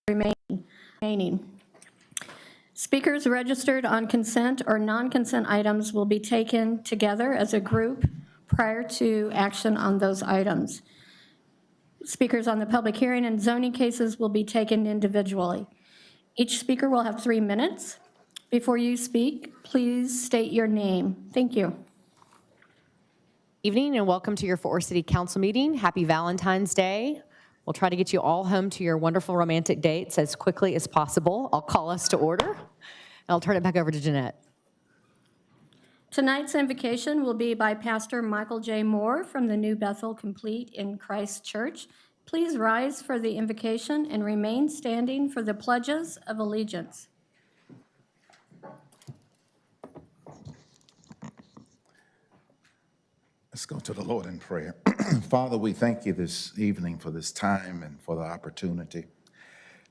remaining. Speakers registered on consent or non-consent items will be taken together as a group prior to action on those items. Speakers on the public hearing and zoning cases will be taken individually. Each speaker will have 3 minutes. Before you speak, please state your name. Thank you. Evening and welcome to your Fort Worth City Council meeting. Happy Valentine's Day. We'll try to get you all home to your wonderful romantic dates as quickly as possible. I'll call us to order. I'll turn it back over to Jeanette. Tonight's invocation will be by Pastor Michael J. Moore from the New Bethel Complete in Christ Church. Please rise for the invocation and remain standing for the pledges of allegiance. Let's go to the Lord in prayer. Father, we thank you this evening for this time and for the opportunity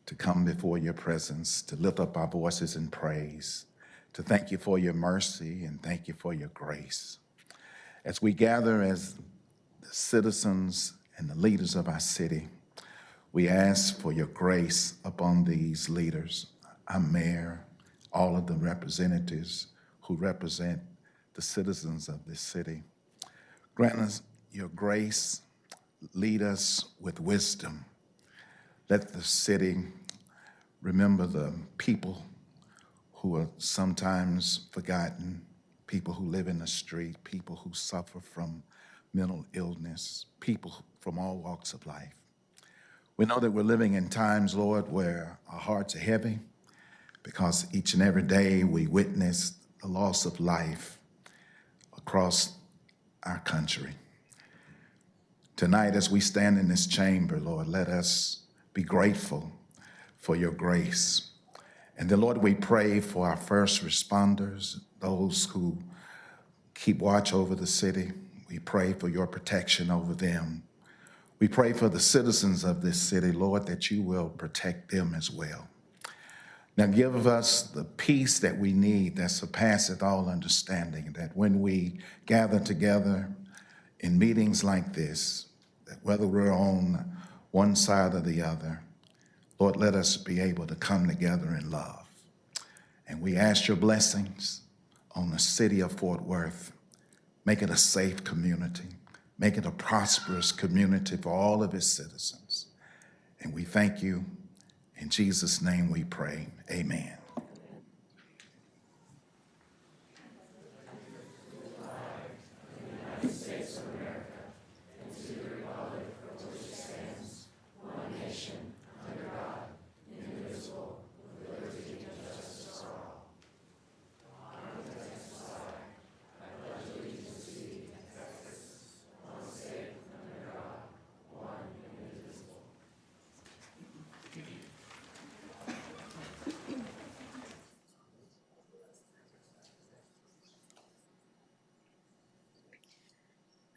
to come before your presence, to lift up our voices in praise, to thank you for your mercy and thank you for your grace. As we gather as the citizens and the leaders of our city, we ask for your grace upon these leaders, our mayor, all of the representatives who represent the citizens of this city. Grant us your grace, lead us with wisdom. Let the city remember the people who are sometimes forgotten, people who live in the street, people who suffer from mental illness, people from all walks of life. We know that we're living in times, Lord, where our hearts are heavy because each and every day we witness the loss of life across our country. Tonight, as we stand in this chamber, Lord, let us be grateful for your grace. And then, Lord, we pray for our first responders, those who keep watch over the city. We pray for your protection over them. We pray for the citizens of this city, Lord, that you will protect them as well. Now give us the peace that we need that surpasseth all understanding, that when we gather together in meetings like this, that whether we're on one side or the other, Lord, let us be able to come together in love. And we ask your blessings on the city of Fort Worth. Make it a safe community. Make it a prosperous community for all of its citizens. And we thank you. In Jesus' name we pray, amen.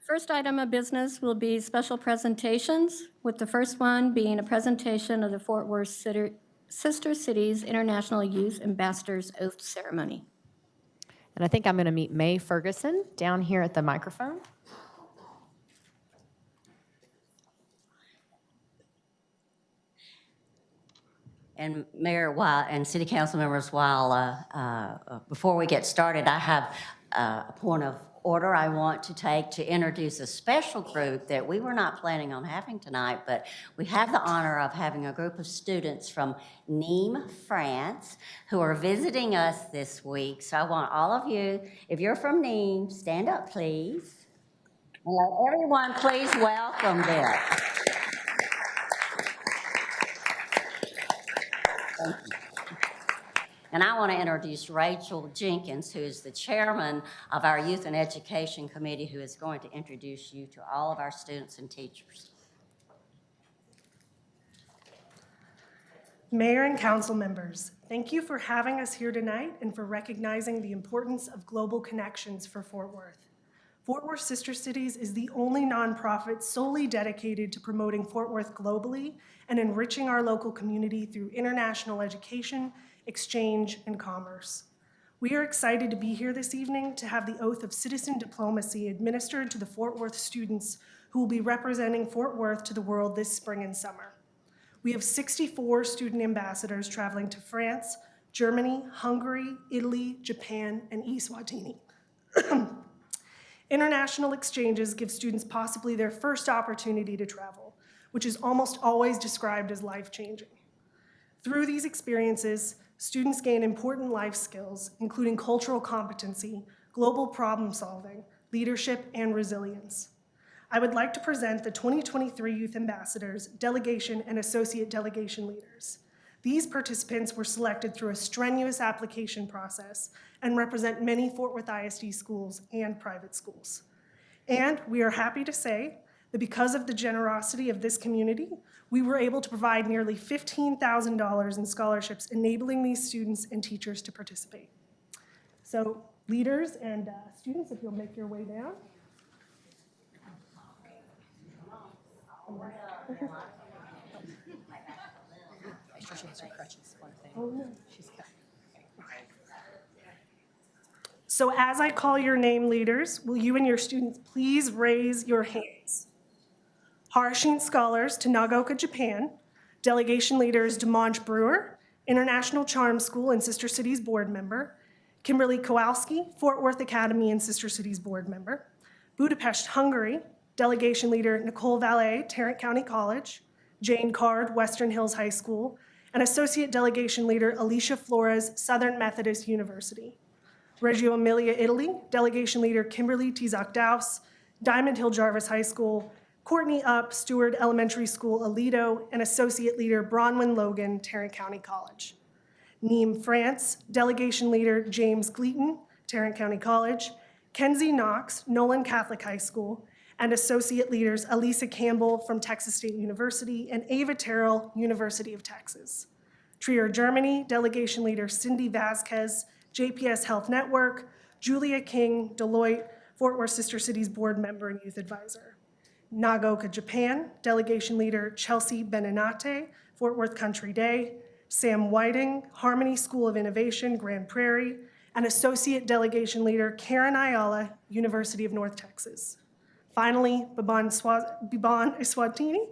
First item of business will be special presentations, with the first one being a presentation of the Fort Worth Sister Cities International Youth Ambassadors Oath Ceremony. And I think I'm going to meet May Ferguson down here at the microphone. And Mayor, and City Council members, before we get started, I have a point of order I want to take to introduce a special group that we were not planning on having tonight, but we have the honor of having a group of students from Nîmes, France, who are visiting us this week. So I want all of you, if you're from Nîmes, stand up, please. And let everyone please welcome them. Thank you. And I want to introduce Rachel Jenkins, who is the chairman of our Youth and Education Committee, who is going to introduce you to all of our students and teachers. Mayor and council members, thank you for having us here tonight and for recognizing the importance of global connections for Fort Worth. Fort Worth Sister Cities is the only nonprofit solely dedicated to promoting Fort Worth globally and enriching our local community through international education, exchange, and commerce. We are excited to be here this evening to have the oath of citizen diplomacy administered to the Fort Worth students who will be representing Fort Worth to the world this spring and summer. We have 64 student ambassadors traveling to France, Germany, Hungary, Italy, Japan, and Eswatini. International exchanges give students possibly their first opportunity to travel, which is almost always described as life-changing. Through these experiences, students gain important life skills, including cultural competency, global problem solving, leadership, and resilience. I would like to present the 2023 Youth Ambassadors, Delegation and Associate Delegation Leaders. These participants were selected through a strenuous application process and represent many Fort Worth ISD schools and private schools. And we are happy to say that because of the generosity of this community, we were able to provide nearly $15,000 in scholarships, enabling these students and teachers to participate. So leaders and students, if you'll make your way down. So as I call your name, leaders, will you and your students please raise your hands? Harshin Scholars to Nagaoka, Japan. Delegation leaders Demonge Brewer, International Charm School and Sister Cities board member. Kimberly Kowalski, Fort Worth Academy and Sister Cities board member. Budapest, Hungary. Delegation leader Nicole Valle, Tarrant County College. Jane Card, Western Hills High School. And Associate Delegation leader Alicia Flores, Southern Methodist University. Reggio Emilia, Italy, delegation leader Kimberly Tizak-Daus, Diamond Hill Jarvis High School, Courtney Up, Stewart Elementary School, Aledo, and associate leader Bronwyn Logan, Tarrant County College. Nîmes, France, delegation leader James Gleaton, Tarrant County College, Kenzie Knox, Nolan Catholic High School, and associate leaders Elisa Campbell from Texas State University and Ava Terrell, University of Texas. Trier, Germany, delegation leader Cindy Vasquez, JPS Health Network, Julia King, Deloitte, Fort Worth Sister Cities board member and youth advisor. Nagaoka, Japan, delegation leader Chelsea Beninate, Fort Worth Country Day, Sam Whiting, Harmony School of Innovation, Grand Prairie, and associate delegation leader Karen Ayala, University of North Texas. Finally, Biban Eswatini,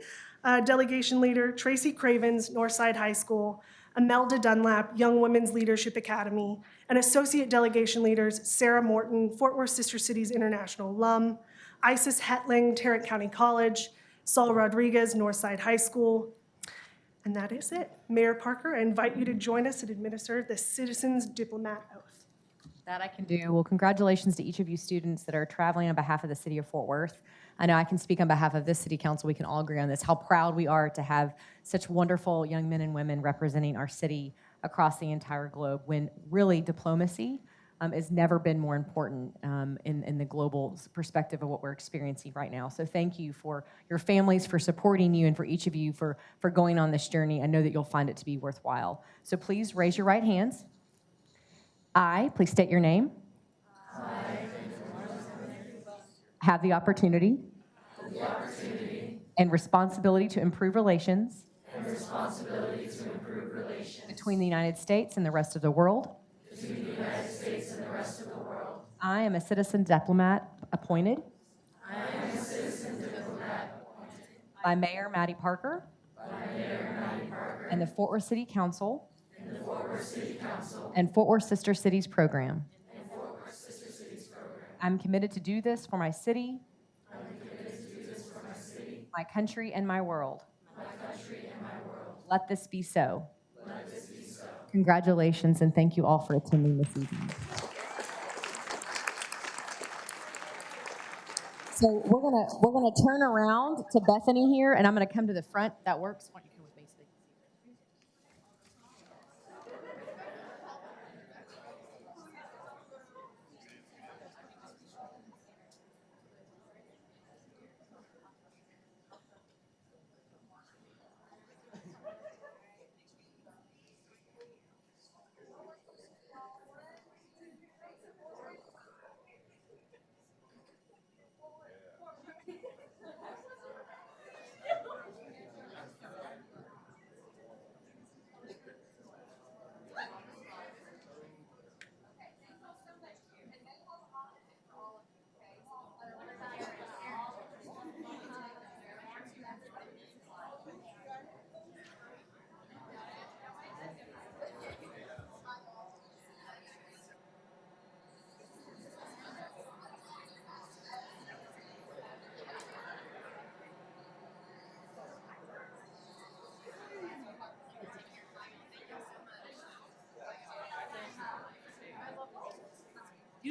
delegation leader Tracy Cravens, Northside High School, Imelda Dunlap, Young Women's Leadership Academy, and associate delegation leaders Sarah Morton, Fort Worth Sister Cities International alum, Isis Hetling, Tarrant County College, Saul Rodriguez, Northside High School. And that is it. Mayor Parker, I invite you to join us and administer the Citizens Diplomat Oath. That I can do. Well, congratulations to each of you students that are traveling on behalf of the city of Fort Worth. I know I can speak on behalf of this city council. We can all agree on this, how proud we are to have such wonderful young men and women representing our city across the entire globe, when really diplomacy has never been more important in the global perspective of what we're experiencing right now. So thank you for your families, for supporting you, and for each of you for going on this journey. I know that you'll find it to be worthwhile. So please raise your right hands. I, please state your name. Have the opportunity and responsibility to improve relations between the United States and the rest of the world. I am a citizen diplomat appointed by Mayor Maddie Parker and the Fort Worth City Council and Fort Worth Sister Cities program. I'm committed to do this for my city, my country, and my world. Let this be so. Congratulations, and thank you all for attending this evening. So we're gonna turn around to Bethany here, and I'm gonna come to the front. That works. Why don't you come with me, Steve?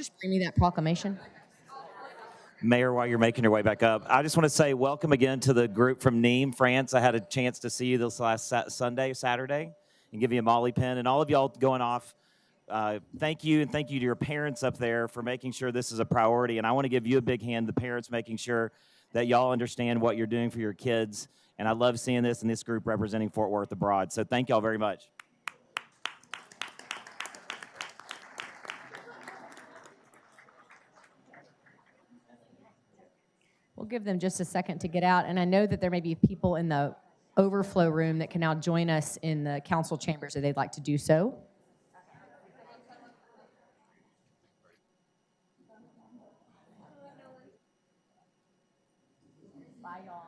just bring me that proclamation? Mayor, while you're making your way back up, I just want to say welcome again to the group from Nîmes, France. I had a chance to see you this last Saturday, and give you a Molly pin. And all of y'all going off, thank you, and thank you to your parents up there for making sure this is a priority. And I want to give you a big hand, the parents, making sure that y'all understand what you're doing for your kids. And I love seeing this and this group representing Fort Worth abroad. So thank y'all very much. We'll give them just a second to get out. And I know that there may be people in the overflow room that can now join us in the council chambers if they'd like to do so. Bye, y'all.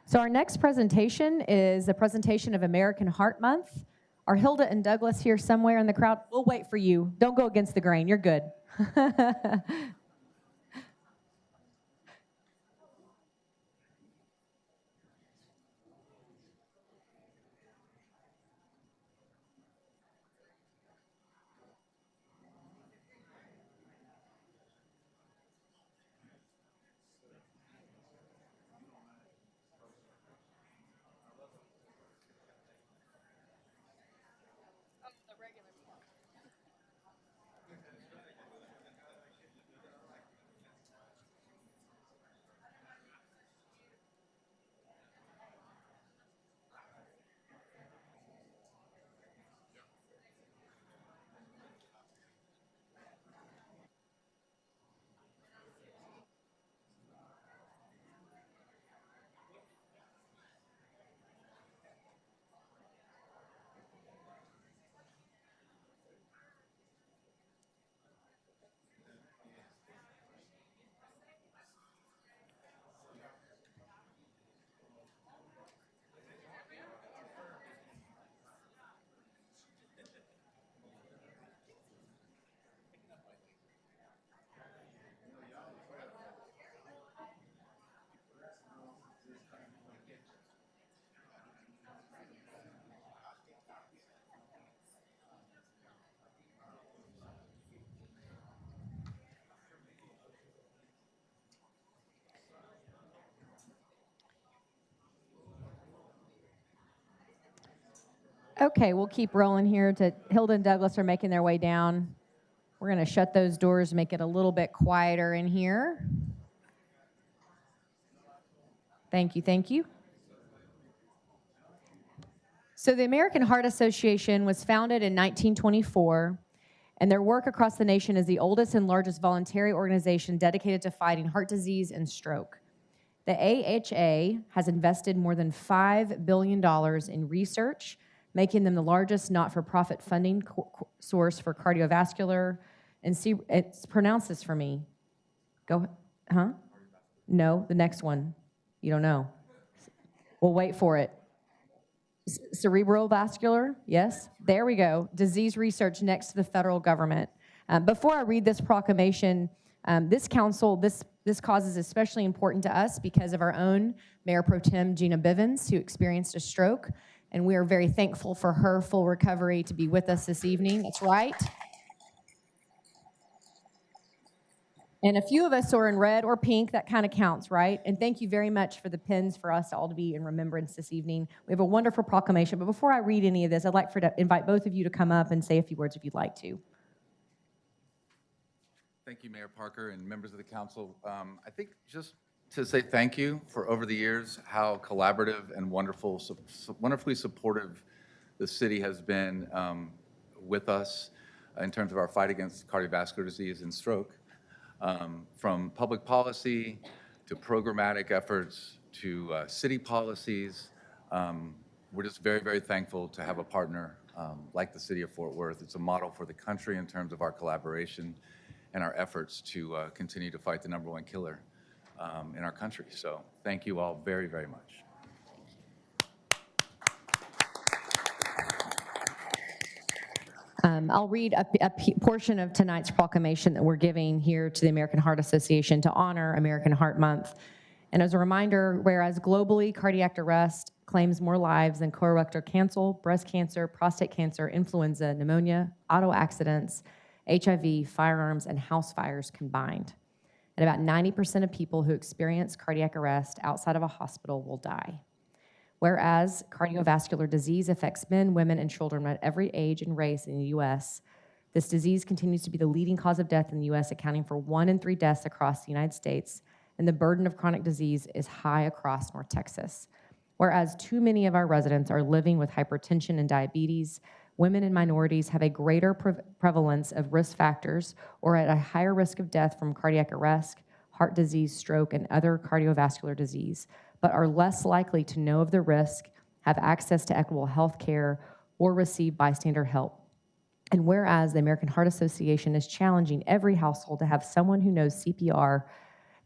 So our next presentation is a presentation of American Heart Month. Are Hilda and Douglas here somewhere in the crowd? We'll wait for you. Don't go against the grain. You're good. Okay, we'll keep rolling here. Hilda and Douglas are making their way down. We're going to shut those doors, make it a little bit quieter in here. Thank you, thank you. So the American Heart Association was founded in 1924, and their work across the nation is the oldest and largest voluntary organization dedicated to fighting heart disease and stroke. The AHA has invested more than $5 billion in research, making them the largest not-for-profit funding source for cardiovascular, and pronounce this for me. Go, huh? No, the next one. You don't know. We'll wait for it. Cerebral vascular, yes, there we go. Disease research next to the federal government. Before I read this proclamation, this cause is especially important to us because of our own Mayor Pro Tem Gina Bivens, who experienced a stroke, and we are very thankful for her full recovery to be with us this evening. That's right. And a few of us are in red or pink. That kind of counts, right? And thank you very much for the pins for us all to be in remembrance this evening. We have a wonderful proclamation. But before I read any of this, I'd like to invite both of you to come up and say a few words if you'd like to. Thank you, Mayor Parker and members of the council. I think just to say thank you for over the years, how collaborative and wonderfully supportive the city has been with us in terms of our fight against cardiovascular disease and stroke. From public policy to programmatic efforts to city policies, we're just very, very thankful to have a partner like the city of Fort Worth. It's a model for the country in terms of our collaboration and our efforts to continue to fight the #1 killer in our country. So thank you all very, very much. I'll read a portion of tonight's proclamation that we're giving here to the American Heart Association to honor American Heart Month. And as a reminder, whereas globally cardiac arrest claims more lives than colorectal cancer, breast cancer, prostate cancer, influenza, pneumonia, auto accidents, HIV, firearms, and house fires combined. And about 90% of people who experience cardiac arrest outside of a hospital will die. Whereas cardiovascular disease affects men, women, and children at every age and race in the U.S., this disease continues to be the leading cause of death in the U.S., accounting for 1 in 3 deaths across the United States, and the burden of chronic disease is high across North Texas. Whereas too many of our residents are living with hypertension and diabetes, women and minorities have a greater prevalence of risk factors or at a higher risk of death from cardiac arrest, heart disease, stroke, and other cardiovascular disease, but are less likely to know of the risk, have access to equitable health care, or receive bystander help. And whereas the American Heart Association is challenging every household to have someone who knows CPR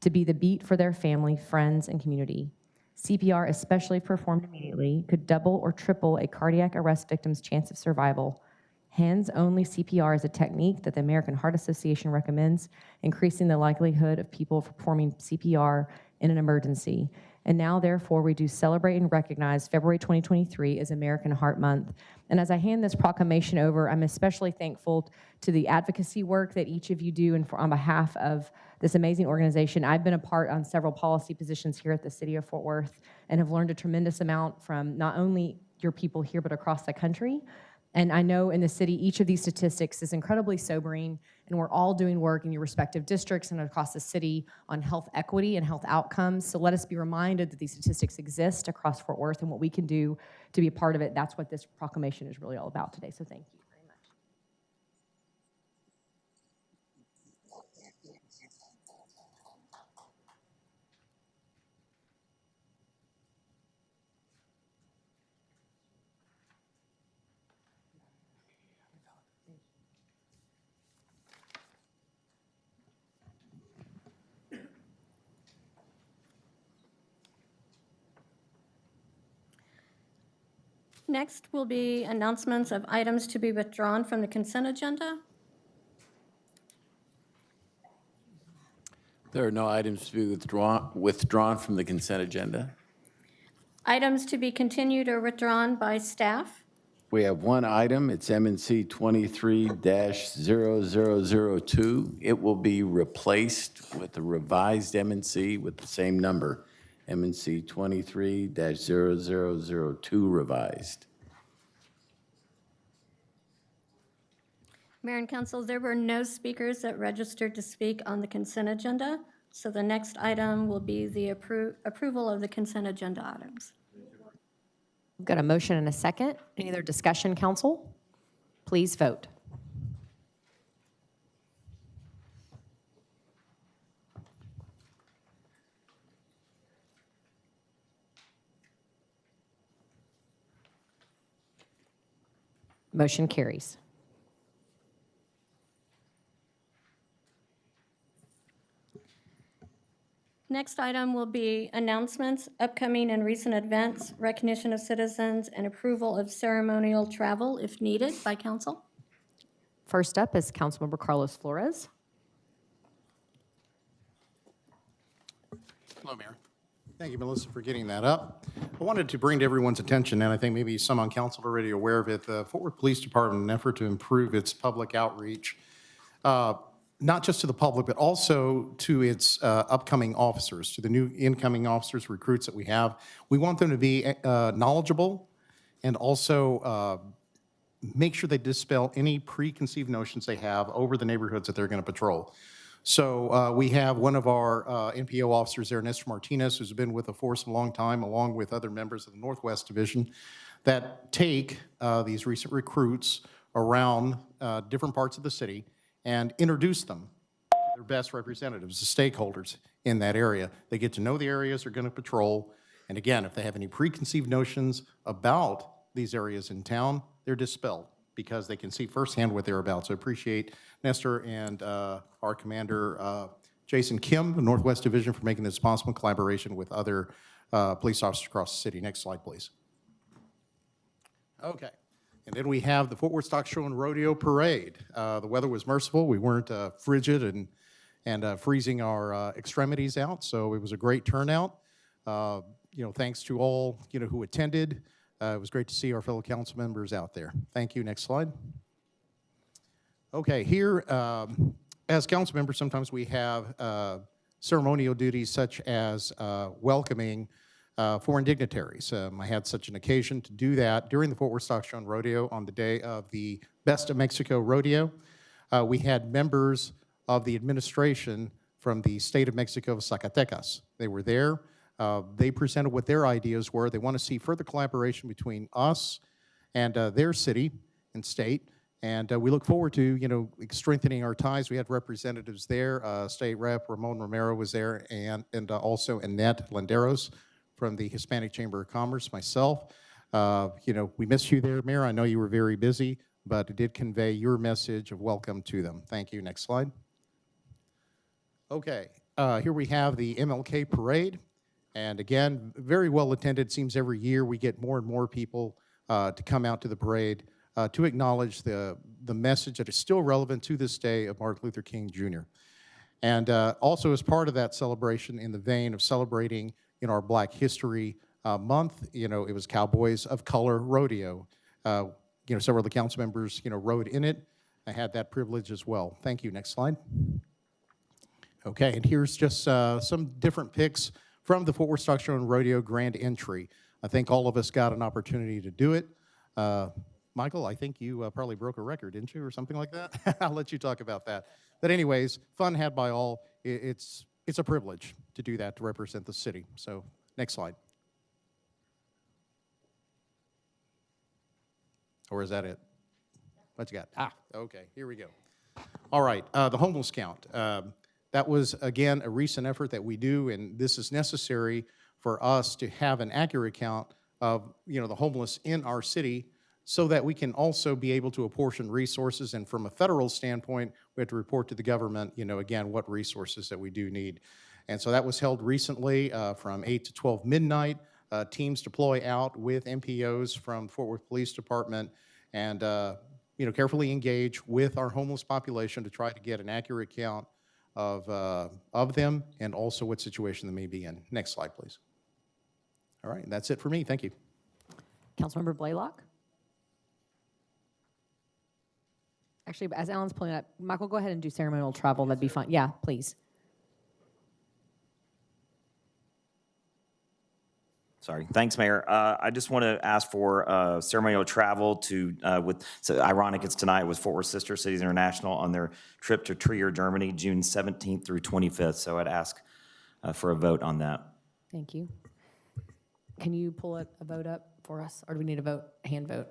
to be the beat for their family, friends, and community. CPR, especially if performed immediately, could double or triple a cardiac arrest victim's chance of survival. Hands-only CPR is a technique that the American Heart Association recommends, increasing the likelihood of people performing CPR in an emergency. And now, therefore, we do celebrate and recognize February 2023 as American Heart Month. And as I hand this proclamation over, I'm especially thankful to the advocacy work that each of you do and on behalf of this amazing organization. I've been a part on several policy positions here at the City of Fort Worth and have learned a tremendous amount from not only your people here, but across the country. And I know in the city, each of these statistics is incredibly sobering, and we're all doing work in your respective districts and across the city on health equity and health outcomes. So let us be reminded that these statistics exist across Fort Worth and what we can do to be a part of it. That's what this proclamation is really all about today. So thank you very much. Next will be announcements of items to be withdrawn from the consent agenda. There are no items to be withdrawn from the consent agenda. Items to be continued or withdrawn by staff. We have one item. It's M&C 23-0002. It will be replaced with the revised M&C with the same number, M&C 23-0002 revised. Mayor and Council, there were no speakers that registered to speak on the consent agenda, so the next item will be the approval of the consent agenda items. We've got a motion and a second. Any other discussion, council? Please vote. Motion carries. Next item will be announcements, upcoming and recent events, recognition of citizens, and approval of ceremonial travel if needed by council. First up is Councilmember Carlos Flores. Hello, Mayor. Thank you, Melissa, for getting that up. I wanted to bring to everyone's attention, and I think maybe some on council are already aware of it, the Fort Worth Police Department, in an effort to improve its public outreach, not just to the public, but also to its upcoming officers, to the new incoming officers, recruits that we have. We want them to be knowledgeable and also make sure they dispel any preconceived notions they have over the neighborhoods that they're going to patrol. So we have one of our NPO officers there, Nestor Martinez, who's been with the force a long time, along with other members of the Northwest Division, that take these recent recruits around different parts of the city and introduce them to their best representatives, the stakeholders in that area. They get to know the areas they're going to patrol. And again, if they have any preconceived notions about these areas in town, they're dispelled because they can see firsthand what they're about. So I appreciate Nestor and our commander, Jason Kim, the Northwest Division, for making this possible in collaboration with other police officers across the city. Next slide, please. Okay. And then we have the Fort Worth Stock Show and Rodeo Parade. The weather was merciful. We weren't frigid and freezing our extremities out, so it was a great turnout. Thanks to all, who attended. It was great to see our fellow council members out there. Thank you. Next slide. Okay, here, as council members, sometimes we have ceremonial duties such as welcoming foreign dignitaries. I had such an occasion to do that during the Fort Worth Stock Show and Rodeo on the day of the Best of Mexico Rodeo. We had members of the administration from the state of Mexico, Zacatecas. They were there. They presented what their ideas were. They want to see further collaboration between us and their city and state. And we look forward to, strengthening our ties. We had representatives there. State Rep Ramon Romero was there, and also Annette Landeros from the Hispanic Chamber of Commerce, myself. We missed you there, Mayor. I know you were very busy, but it did convey your message of welcome to them. Thank you. Next slide. Okay, here we have the MLK Parade. And again, very well attended. Seems every year we get more and more people to come out to the parade to acknowledge the message that is still relevant to this day of Martin Luther King Jr. And also as part of that celebration, in the vein of celebrating our Black History Month, it was Cowboys of Color Rodeo. Several of the council members, rode in it. I had that privilege as well. Thank you. Next slide. Okay, and here's just some different pics from the Fort Worth Stock Show and Rodeo Grand Entry. I think all of us got an opportunity to do it. Michael, I think you probably broke a record, didn't you, or something like that? I'll let you talk about that. But anyways, fun had by all. It's a privilege to do that, to represent the city. So next slide. Or is that it? What you got? Okay, here we go. All right, the homeless count. That was, again, a recent effort that we do, and this is necessary for us to have an accurate count of, the homeless in our city so that we can also be able to apportion resources. And from a federal standpoint, we have to report to the government, again, what resources that we do need. And so that was held recently from 8 to 12 midnight. Teams deploy out with MPOs from Fort Worth Police Department and, carefully engage with our homeless population to try to get an accurate count of them and also what situation they may be in. Next slide, please. All right, that's it for me. Thank you. Councilmember Blaylock? Actually, as Alan's pulling up, Michael, go ahead and do ceremonial travel. That'd be fine. Yeah, please. Sorry. Thanks, Mayor. I just want to ask for ceremonial travel to, so ironic it's tonight, with Fort Worth Sister Cities International on their trip to Trier, Germany, June 17th through 25th. So I'd ask for a vote on that. Thank you. Can you pull a vote up for us, or do we need a vote, hand vote?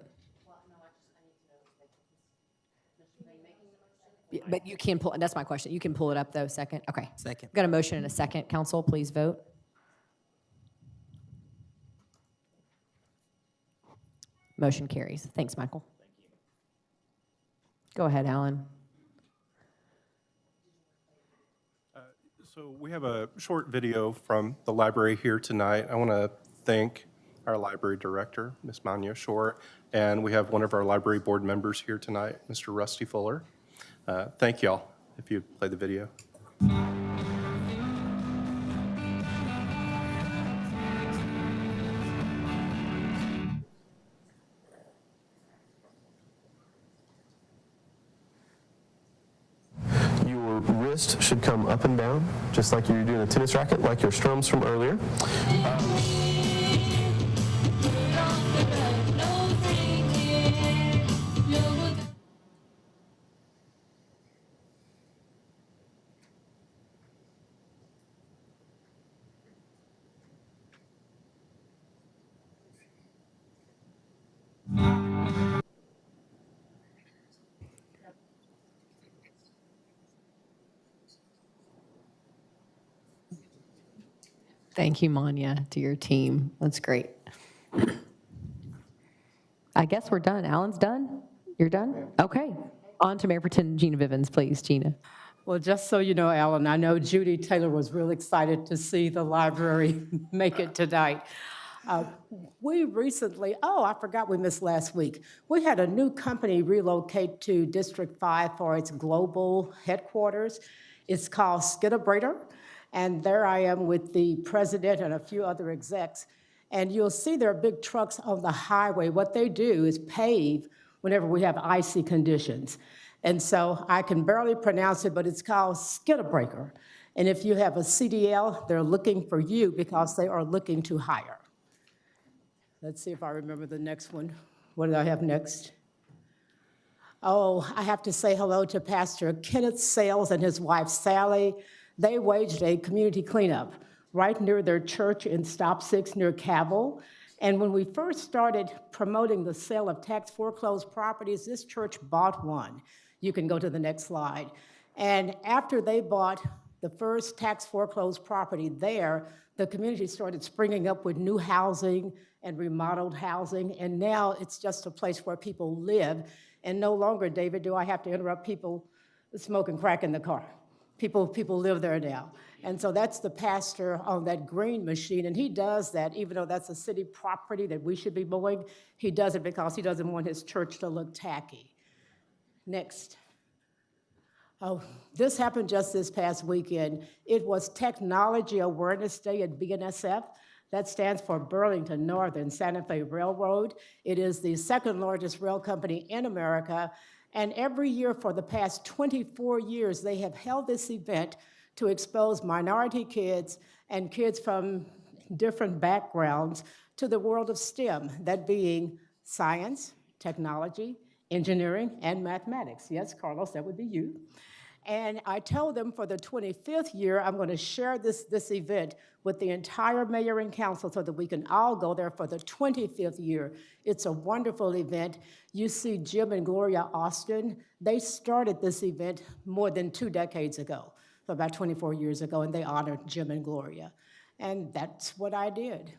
Yeah, but you can pull, that's my question. You can pull it up, though, second? Okay. Second. Got a motion and a second. Council, please vote. Motion carries. Thanks, Michael. Thank you. Go ahead, Alan. So we have a short video from the library here tonight. I want to thank our library director, Ms. Manya Shore, and we have one of our library board members here tonight, Mr. Rusty Fuller. Thank y'all, if you play the video. Your wrist should come up and down, just like you're doing a tennis racket, like your strums from earlier. Thank you, Manya, to your team. That's great. I guess we're done. Alan's done? You're done? Okay. On to Mayor Pro Tem Gina Vivens, please. Gina. Well, just so you know, Alan, I know Judy Taylor was real excited to see the library make it tonight. We recently, oh, I forgot we missed last week. We had a new company relocate to District 5 for its global headquarters. It's called Skidabrator, and there I am with the president and a few other execs. And you'll see there are big trucks on the highway. What they do is pave whenever we have icy conditions. And so I can barely pronounce it, but it's called Skidabraker. And if you have a CDL, they're looking for you because they are looking to hire. Let's see if I remember the next one. What did I have next? Oh, I have to say hello to Pastor Kenneth Sales and his wife Sally. They waged a community cleanup right near their church in Stop 6 near Cavill. And when we first started promoting the sale of tax foreclosed properties, this church bought one. You can go to the next slide. And after they bought the first tax foreclosed property there, the community started springing up with new housing and remodeled housing, and now it's just a place where people live. And no longer, David, do I have to interrupt people smoking crack in the car. People live there now. And so that's the pastor on that green machine, and he does that, even though that's a city property that we should be mowing, he does it because he doesn't want his church to look tacky. Next. Oh, this happened just this past weekend. It was Technology Awareness Day at BNSF. That stands for Burlington Northern Santa Fe Railroad. It is the second largest rail company in America. And every year for the past 24 years, they have held this event to expose minority kids and kids from different backgrounds to the world of STEM, that being science, technology, engineering, and mathematics. Yes, Carlos, that would be you. And I told them for the 25th year, I'm going to share this event with the entire mayor and council so that we can all go there for the 25th year. It's a wonderful event. You see Jim and Gloria Austin. They started this event more than 2 decades ago, so about 24 years ago, and they honored Jim and Gloria. And that's what I did.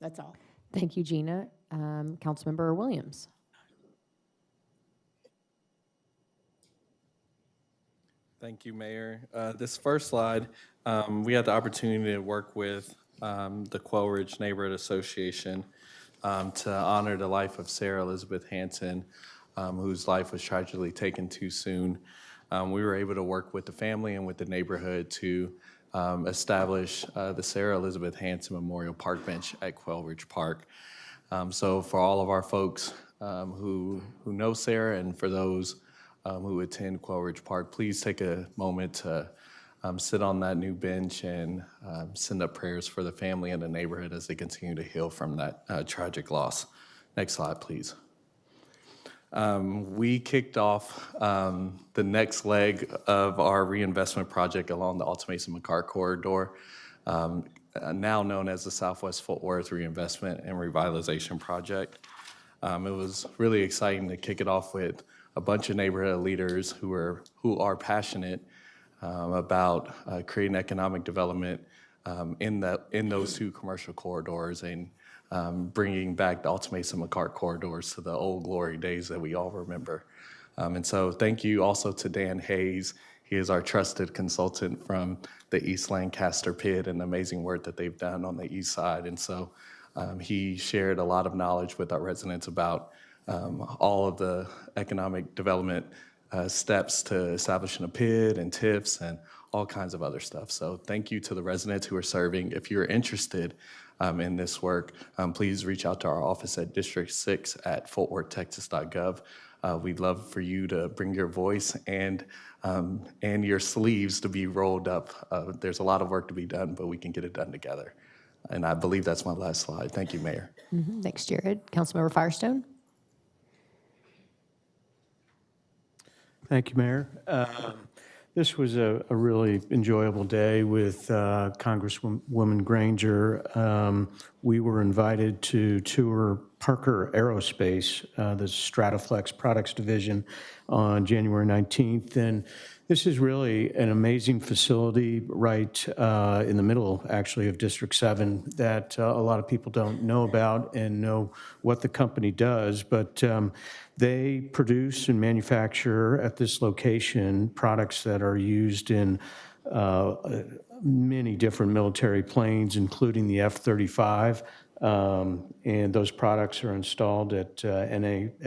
That's all. Thank you, Gina. Councilmember Williams. Thank you, Mayor. This first slide, we had the opportunity to work with the Quail Ridge Neighborhood Association to honor the life of Sarah Elizabeth Hanson, whose life was tragically taken too soon. We were able to work with the family and with the neighborhood to establish the Sarah Elizabeth Hanson Memorial Park Bench at Quail Ridge Park. So for all of our folks who know Sarah, and for those who attend Quail Ridge Park, please take a moment to sit on that new bench and send up prayers for the family and the neighborhood as they continue to heal from that tragic loss. Next slide, please. We kicked off the next leg of our reinvestment project along the Alta Mesa McCart corridor, now known as the Southwest Fort Worth Reinvestment and Revitalization Project. It was really exciting to kick it off with a bunch of neighborhood leaders who are passionate about creating economic development in those 2 commercial corridors and bringing back the Alta Mesa McCart corridors to the old glory days that we all remember. And so thank you also to Dan Hayes. He is our trusted consultant from the East Lancaster PID and the amazing work that they've done on the east side. And so he shared a lot of knowledge with our residents about all of the economic development steps to establishing a PID and TIFs and all kinds of other stuff. So thank you to the residents who are serving. If you're interested in this work, please reach out to our office at District 6 at fortworthtexas.gov. We'd love for you to bring your voice and your sleeves to be rolled up. There's a lot of work to be done, but we can get it done together. And I believe that's my last slide. Thank you, Mayor. Thanks, Jared. Councilmember Firestone. Thank you, Mayor. This was a really enjoyable day with Congresswoman Granger. We were invited to tour Parker Aerospace, the Strataflex Products Division, on January 19th. And this is really an amazing facility right in the middle, actually, of District 7 that a lot of people don't know about and know what the company does. But they produce and manufacture at this location products that are used in many different military planes, including the F-35. And those products are installed at NASJRB,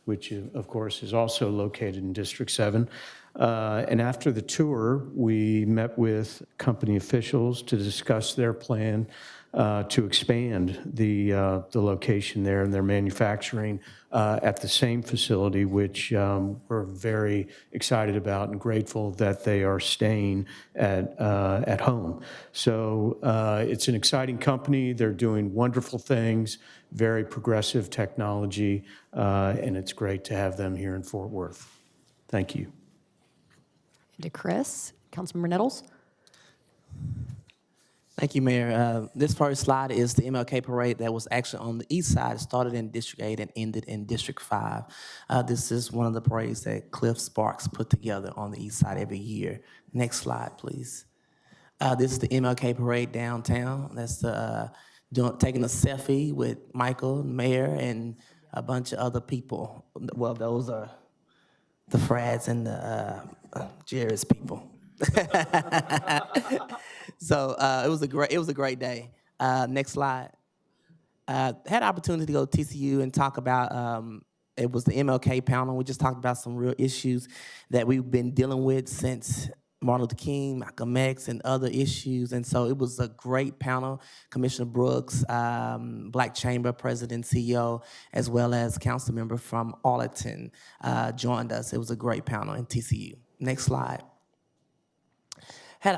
which of course is also located in District 7. And after the tour, we met with company officials to discuss their plan to expand the location there and their manufacturing at the same facility, which we're very excited about and grateful that they are staying at home. So it's an exciting company. They're doing wonderful things, very progressive technology, and it's great to have them here in Fort Worth. Thank you. To Chris, Councilmember Nettles. Thank you, Mayor. This first slide is the MLK parade that was actually on the east side. It started in District 8 and ended in District 5. This is one of the parades that Cliff Sparks put together on the east side every year. Next slide, please. This is the MLK parade downtown. That's taking a selfie with Michael, Mayor, and a bunch of other people. Well, those are the Frads and the Jerry's people. So it was a great day. Next slide. Had an opportunity to go to TCU and talk about it was the MLK panel. We just talked about some real issues that we've been dealing with since Martin Luther King, Malcolm X, and other issues. And so it was a great panel. Commissioner Brooks, Black Chamber President, CEO, as well as council member from Arlington joined us. It was a great panel in TCU. Next slide. I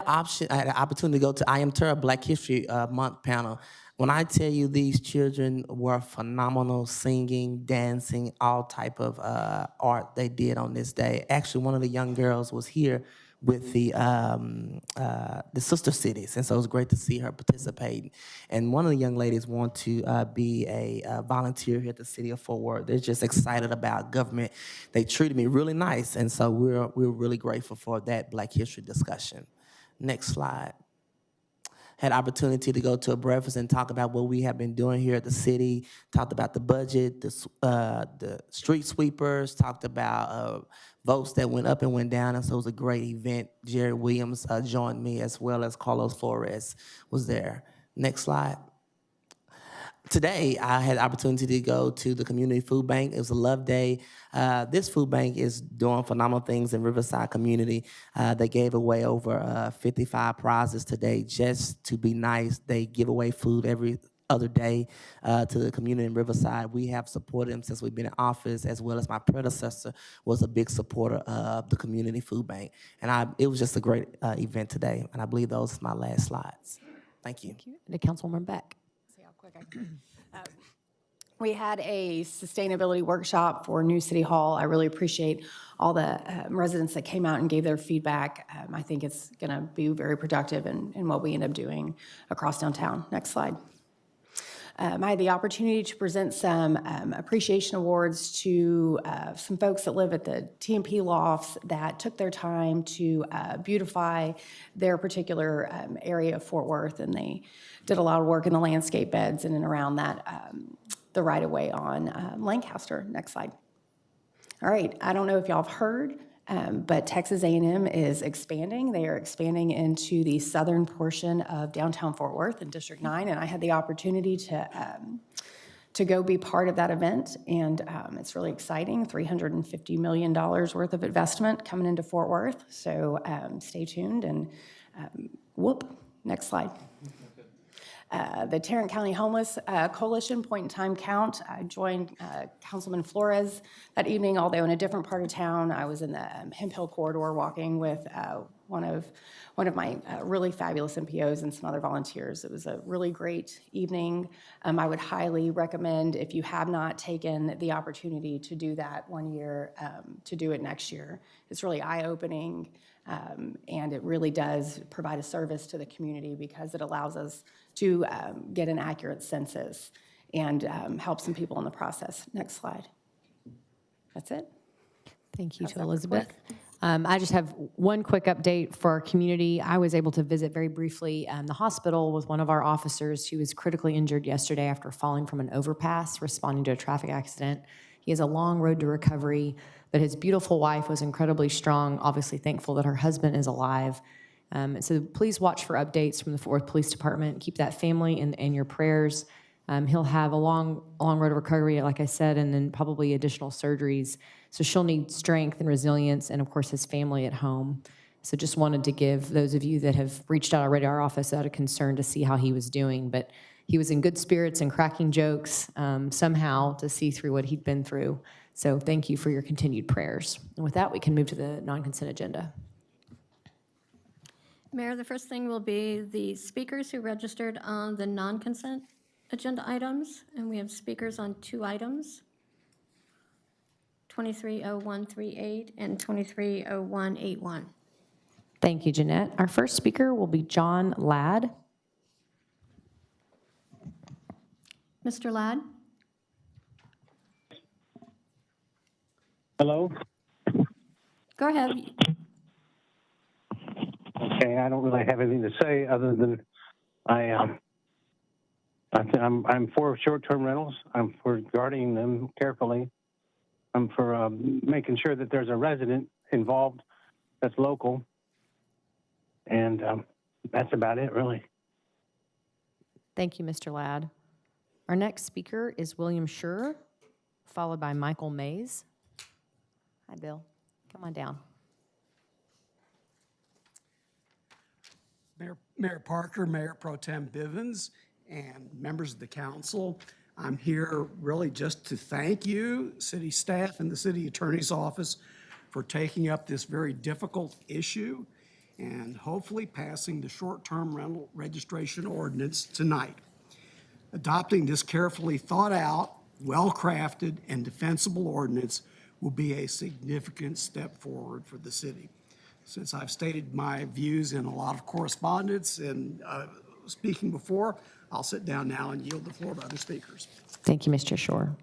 had an opportunity to go to I Am Terra Black History Month panel. When I tell you these children were phenomenal, singing, dancing, all type of art they did on this day. Actually, one of the young girls was here with the sister cities, and so it was great to see her participating. And one of the young ladies want to be a volunteer here at the City of Fort Worth. They're just excited about government. They treated me really nice, and so we're really grateful for that Black History discussion. Next slide. Had opportunity to go to a breakfast and talk about what we have been doing here at the city. Talked about the budget, the street sweepers. Talked about votes that went up and went down, and so it was a great event. Jerry Williams joined me, as well as Carlos Flores was there. Next slide. Today, I had the opportunity to go to the community food bank. It was a love day. This food bank is doing phenomenal things in Riverside community. They gave away over 55 prizes today just to be nice. They give away food every other day to the community in Riverside. We have supported them since we've been in office, as well as my predecessor was a big supporter of the community food bank. And it was just a great event today. And I believe those are my last slides. Thank you. Thank you. And to Councilwoman Beck. See how quick I can. We had a sustainability workshop for New City Hall. I really appreciate all the residents that came out and gave their feedback. I think it's going to be very productive in what we end up doing across downtown. Next slide. I had the opportunity to present some appreciation awards to some folks that live at the TMP lofts that took their time to beautify their particular area of Fort Worth, and they did a lot of work in the landscape beds in and around that, the right-of-way on Lancaster. Next slide. All right, I don't know if y'all have heard, but Texas A&M is expanding. They are expanding into the southern portion of downtown Fort Worth in District 9, and I had the opportunity to go be part of that event, and it's really exciting. $350 million worth of investment coming into Fort Worth, so stay tuned, and next slide. The Tarrant County Homeless Coalition point-in-time count. I joined Councilman Flores that evening, although in a different part of town. I was in the Hemp Hill corridor walking with one of my really fabulous MPOs and some other volunteers. It was a really great evening. I would highly recommend, if you have not taken the opportunity to do that one year, to do it next year. It's really eye-opening, and it really does provide a service to the community because it allows us to get an accurate census and help some people in the process. Next slide. That's it. Thank you to Elizabeth. I just have one quick update for our community. I was able to visit very briefly the hospital with one of our officers who was critically injured yesterday after falling from an overpass, responding to a traffic accident. He has a long road to recovery, but his beautiful wife was incredibly strong, obviously thankful that her husband is alive. So please watch for updates from the Fort Worth Police Department. Keep that family in your prayers. He'll have a long road to recovery, like I said, and then probably additional surgeries. So she'll need strength and resilience, and of course his family at home. So just wanted to give those of you that have reached out already to our office out of concern to see how he was doing. But he was in good spirits and cracking jokes somehow to see through what he'd been through. So thank you for your continued prayers. And with that, we can move to the non-consent agenda. Mayor, the first thing will be the speakers who registered on the non-consent agenda items, and we have speakers on 2 items, 230138 and 230181. Thank you, Jeanette. Our first speaker will be John Ladd. Mr. Ladd? Hello? Go ahead. Okay, I don't really have anything to say other than I'm for short-term rentals. I'm for guarding them carefully. I'm for making sure that there's a resident involved that's local. And that's about it, really. Thank you, Mr. Ladd. Our next speaker is William Schur, followed by Michael Mays. Hi, Bill. Come on down. Mayor Parker, Mayor Pro Tem Bivens, and members of the council, I'm here really just to thank you, city staff and the city attorney's office for taking up this very difficult issue and hopefully passing the short-term rental registration ordinance tonight. Adopting this carefully thought out, well-crafted, and defensible ordinance will be a significant step forward for the city. Since I've stated my views in a lot of correspondence and speaking before, I'll sit down now and yield the floor to other speakers. Thank you, Mr. Schur.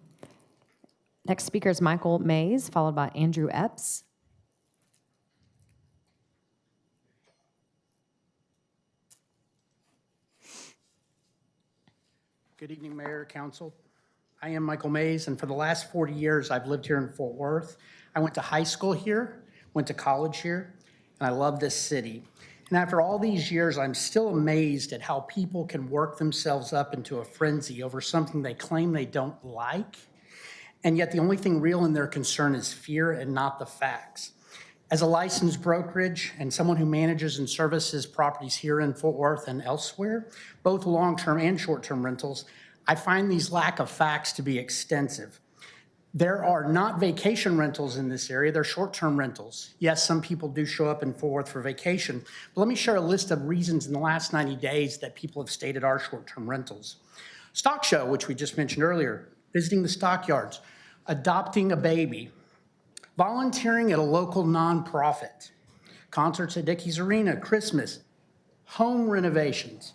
Next speaker is Michael Mays, followed by Andrew Epps. Good evening, Mayor, Council. I am Michael Mays, and for the last 40 years, I've lived here in Fort Worth. I went to high school here, went to college here, and I love this city. And after all these years, I'm still amazed at how people can work themselves up into a frenzy over something they claim they don't like, and yet the only thing real in their concern is fear and not the facts. As a licensed brokerage and someone who manages and services properties here in Fort Worth and elsewhere, both long-term and short-term rentals, I find these lack of facts to be extensive. There are not vacation rentals in this area, they're short-term rentals. Yes, some people do show up in Fort Worth for vacation, but let me share a list of reasons in the last 90 days that people have stated are short-term rentals. Stock show, which we just mentioned earlier, visiting the stockyards, adopting a baby, volunteering at a local nonprofit, concerts at Dickies Arena, Christmas, home renovations,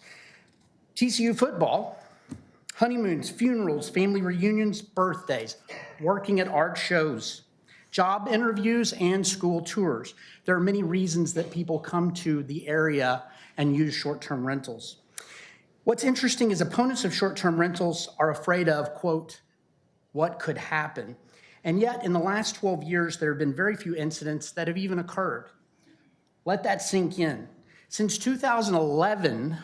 TCU football, honeymoons, funerals, family reunions, birthdays, working at art shows, job interviews, and school tours. There are many reasons that people come to the area and use short-term rentals. What's interesting is opponents of short-term rentals are afraid of, quote, what could happen. And yet, in the last 12 years, there have been very few incidents that have even occurred. Let that sink in. Since 2011,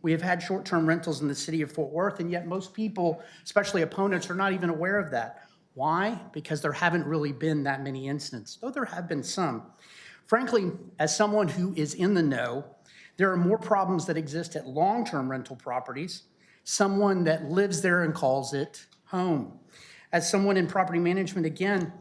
we have had short-term rentals in the city of Fort Worth, and yet most people, especially opponents, are not even aware of that. Why? Because there haven't really been that many incidents, though there have been some. Frankly, as someone who is in the know, there are more problems that exist at long-term rental properties, someone that lives there and calls it home. As someone in property management, again,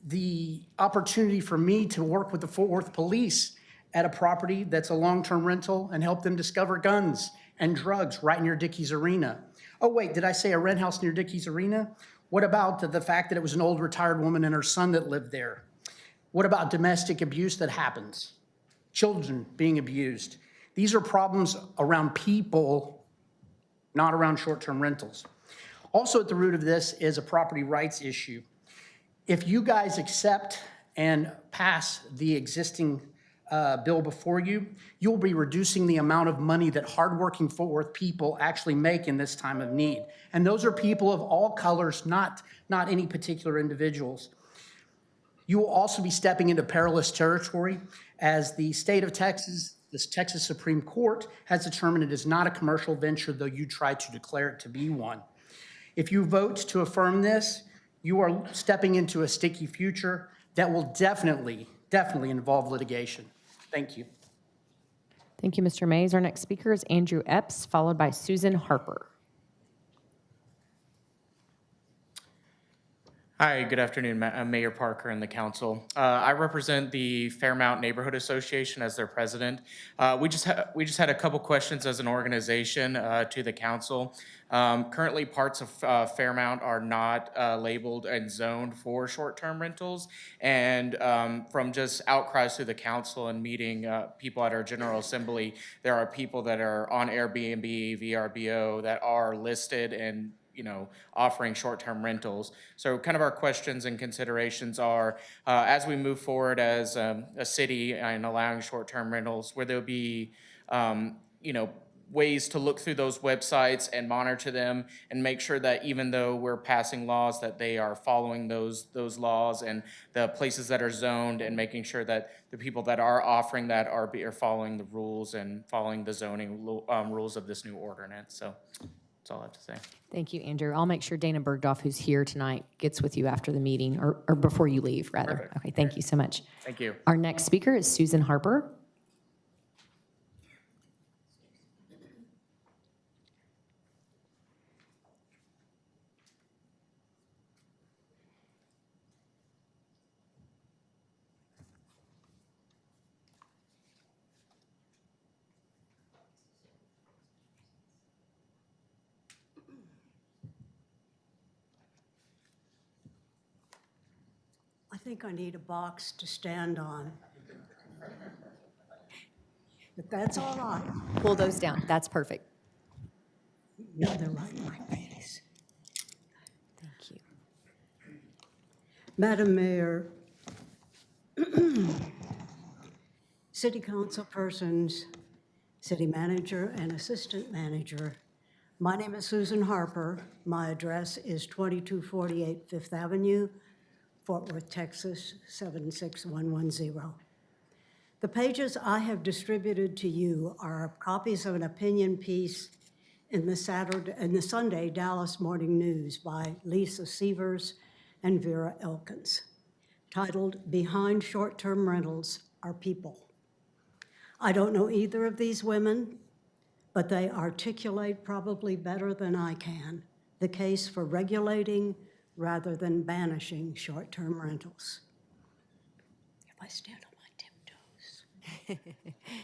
the opportunity for me to work with the Fort Worth Police at a property that's a long-term rental and help them discover guns and drugs right near Dickies Arena. Oh, wait, did I say a rent house near Dickies Arena? What about the fact that it was an old retired woman and her son that lived there? What about domestic abuse that happens? Children being abused. These are problems around people, not around short-term rentals. Also at the root of this is a property rights issue. If you guys accept and pass the existing bill before you, you'll be reducing the amount of money that hardworking Fort Worth people actually make in this time of need. And those are people of all colors, not any particular individuals. You will also be stepping into perilous territory as the state of Texas, this Texas Supreme Court has determined it is not a commercial venture, though you try to declare it to be one. If you vote to affirm this, you are stepping into a sticky future that will definitely involve litigation. Thank you. Thank you, Mr. Mays. Our next speaker is Andrew Epps, followed by Susan Harper. Hi, good afternoon, Mayor Parker and the council. I represent the Fairmount Neighborhood Association as their president. We just had a couple questions as an organization to the council. Currently, parts of Fairmount are not labeled and zoned for short-term rentals, and from just outcries to the council and meeting people at our General Assembly, there are people that are on Airbnb, VRBO that are listed and offering short-term rentals. So kind of our questions and considerations are, as we move forward as a city and allowing short-term rentals, where there'll be, ways to look through those websites and monitor them and make sure that even though we're passing laws, that they are following those laws and the places that are zoned, and making sure that the people that are offering that are following the rules and following the zoning rules of this new ordinance. So that's all I have to say. Thank you, Andrew. I'll make sure Dana Bergdorf, who's here tonight, gets with you after the meeting, or before you leave, rather. Perfect. Okay, thank you so much. Thank you. Our next speaker is Susan Harper. I think I need a box to stand on. But that's all right. Pull those down. That's perfect. No, they're right in my face. Thank you. Madam Mayor, City Council persons, City Manager and Assistant Manager, my name is Susan Harper. My address is 2248 Fifth Avenue, Fort Worth, Texas, 76110. The pages I have distributed to you are copies of an opinion piece in the Sunday Dallas Morning News by Lisa Severs and Vera Elkins, titled "Behind Short-Term Rentals Are People." I don't know either of these women, but they articulate probably better than I can the case for regulating rather than banishing short-term rentals. If I stand on my tiptoes.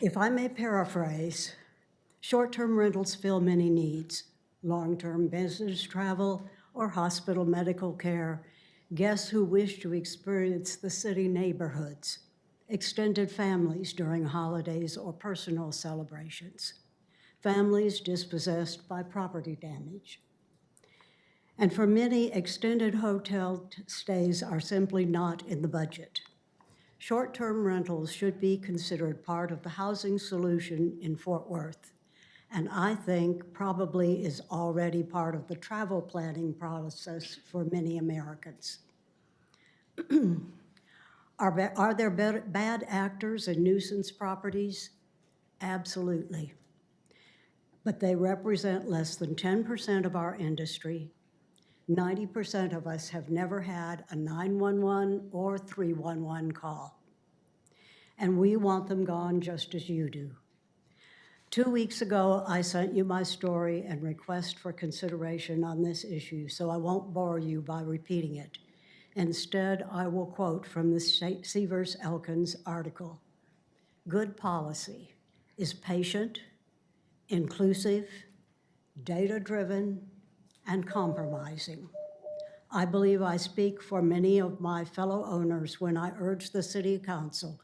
If I may paraphrase, short-term rentals fill many needs: long-term business travel or hospital medical care, guests who wish to experience the city neighborhoods, extended families during holidays or personal celebrations, families dispossessed by property damage. And for many, extended hotel stays are simply not in the budget. Short-term rentals should be considered part of the housing solution in Fort Worth, and I think probably is already part of the travel planning process for many Americans. Are there bad actors and nuisance properties? Absolutely. But they represent less than 10% of our industry. 90% of us have never had a 911 or 311 call. And we want them gone just as you do. 2 weeks ago, I sent you my story and request for consideration on this issue, so I won't bore you by repeating it. Instead, I will quote from the Severs-Elkins article. Good policy is patient, inclusive, data-driven, and compromising. I believe I speak for many of my fellow owners when I urge the City Council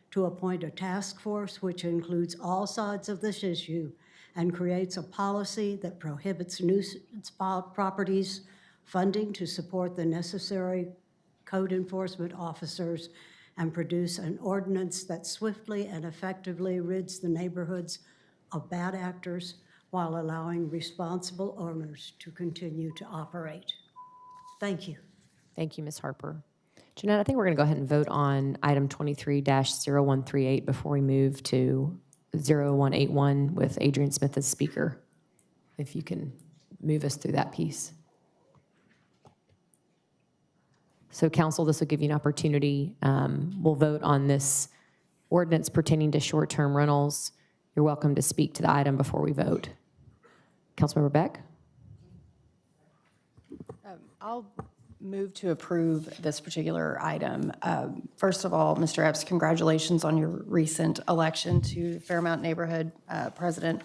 to appoint a task force which includes all sides of this issue and creates a policy that prohibits nuisance properties, funding to support the necessary code enforcement officers, and produce an ordinance that swiftly and effectively rids the neighborhoods of bad actors while allowing responsible owners to continue to operate. Thank you. Thank you, Ms. Harper. Jeanette, I think we're going to go ahead and vote on item 23-0138 before we move to 0181 with Adrian Smith as speaker. If you can move us through that piece. So council, this will give you an opportunity. We'll vote on this ordinance pertaining to short-term rentals. You're welcome to speak to the item before we vote. Councilmember Beck? I'll move to approve this particular item. First of all, Mr. Epps, congratulations on your recent election to Fairmount Neighborhood President.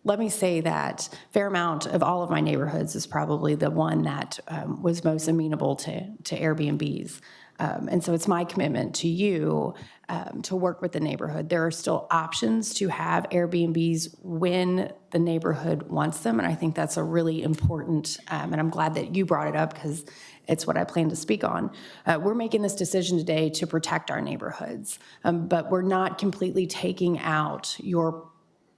Let me say that Fairmount, of all of my neighborhoods, is probably the one that was most amenable to Airbnbs. And so it's my commitment to you to work with the neighborhood. There are still options to have Airbnbs when the neighborhood wants them, and I think that's a really important, and I'm glad that you brought it up because it's what I plan to speak on. We're making this decision today to protect our neighborhoods, but we're not completely taking out your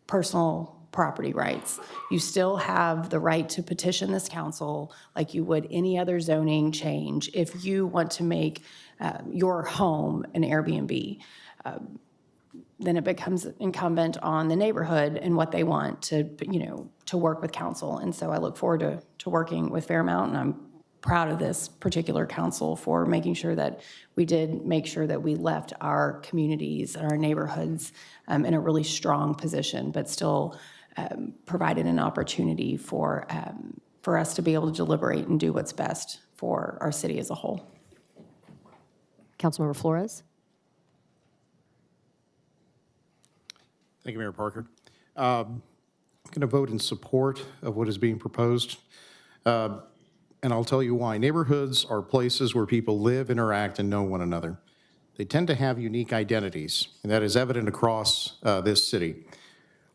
personal property rights. You still have the right to petition this council like you would any other zoning change if you want to make your home an Airbnb. Then it becomes incumbent on the neighborhood and what they want to, to work with council. And so I look forward to working with Fairmount, and I'm proud of this particular council for making sure that we did make sure that we left our communities and our neighborhoods in a really strong position, but still provided an opportunity for us to be able to deliberate and do what's best for our city as a whole. Councilmember Flores? Thank you, Mayor Parker. I'm going to vote in support of what is being proposed, and I'll tell you why. Neighborhoods are places where people live, interact, and know one another. They tend to have unique identities, and that is evident across this city.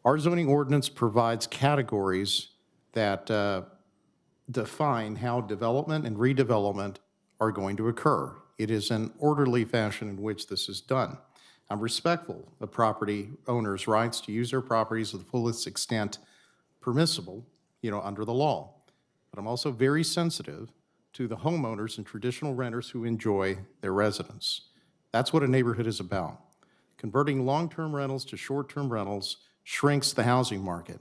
Our zoning ordinance provides categories that define how development and redevelopment are going to occur. It is an orderly fashion in which this is done. I'm respectful of property owners' rights to use their properties to the fullest extent permissible, under the law. But I'm also very sensitive to the homeowners and traditional renters who enjoy their residence. That's what a neighborhood is about. Converting long-term rentals to short-term rentals shrinks the housing market.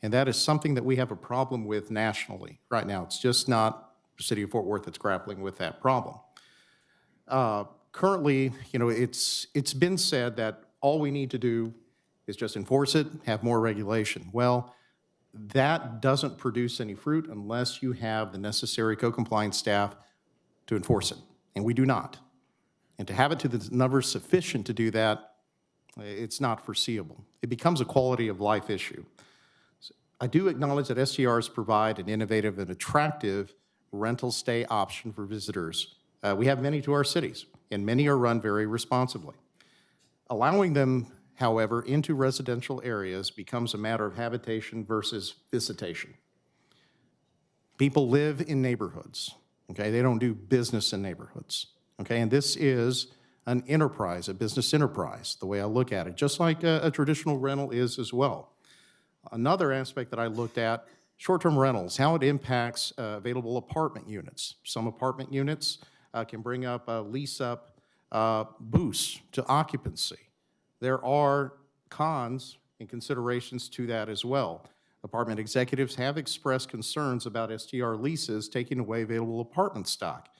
And that is something that we have a problem with nationally right now. It's just not the city of Fort Worth that's grappling with that problem. Currently, it's been said that all we need to do is just enforce it, have more regulation. Well, that doesn't produce any fruit unless you have the necessary co-compliance staff to enforce it, and we do not. And to have it to the numbers sufficient to do that, it's not foreseeable. It becomes a quality of life issue. So I do acknowledge that STRs provide an innovative and attractive rental stay option for visitors. We have many to our cities, and many are run very responsibly. Allowing them, however, into residential areas becomes a matter of habitation versus visitation. People live in neighborhoods, okay? They don't do business in neighborhoods, okay? And this is an enterprise, a business enterprise, the way I look at it, just like a traditional rental is as well. Another aspect that I looked at, short-term rentals, how it impacts available apartment units. Some apartment units can bring up lease-up boosts to occupancy. There are cons and considerations to that as well. Apartment executives have expressed concerns about STR leases taking away available apartment stock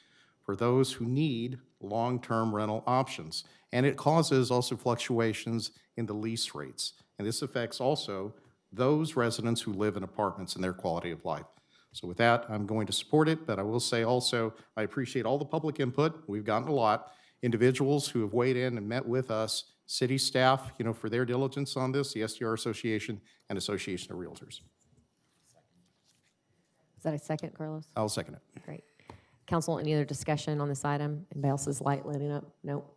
for those who need long-term rental options. And it causes also fluctuations in the lease rates. And this affects also those residents who live in apartments and their quality of life. So with that, I'm going to support it, but I will say also, I appreciate all the public input. We've gotten a lot. Individuals who have weighed in and met with us, city staff, for their diligence on this, the STR Association and Association of Realtors. Is that a second, Carlos? I'll second it. Great. Council, any other discussion on this item? Anybody else's light lighting up? Nope.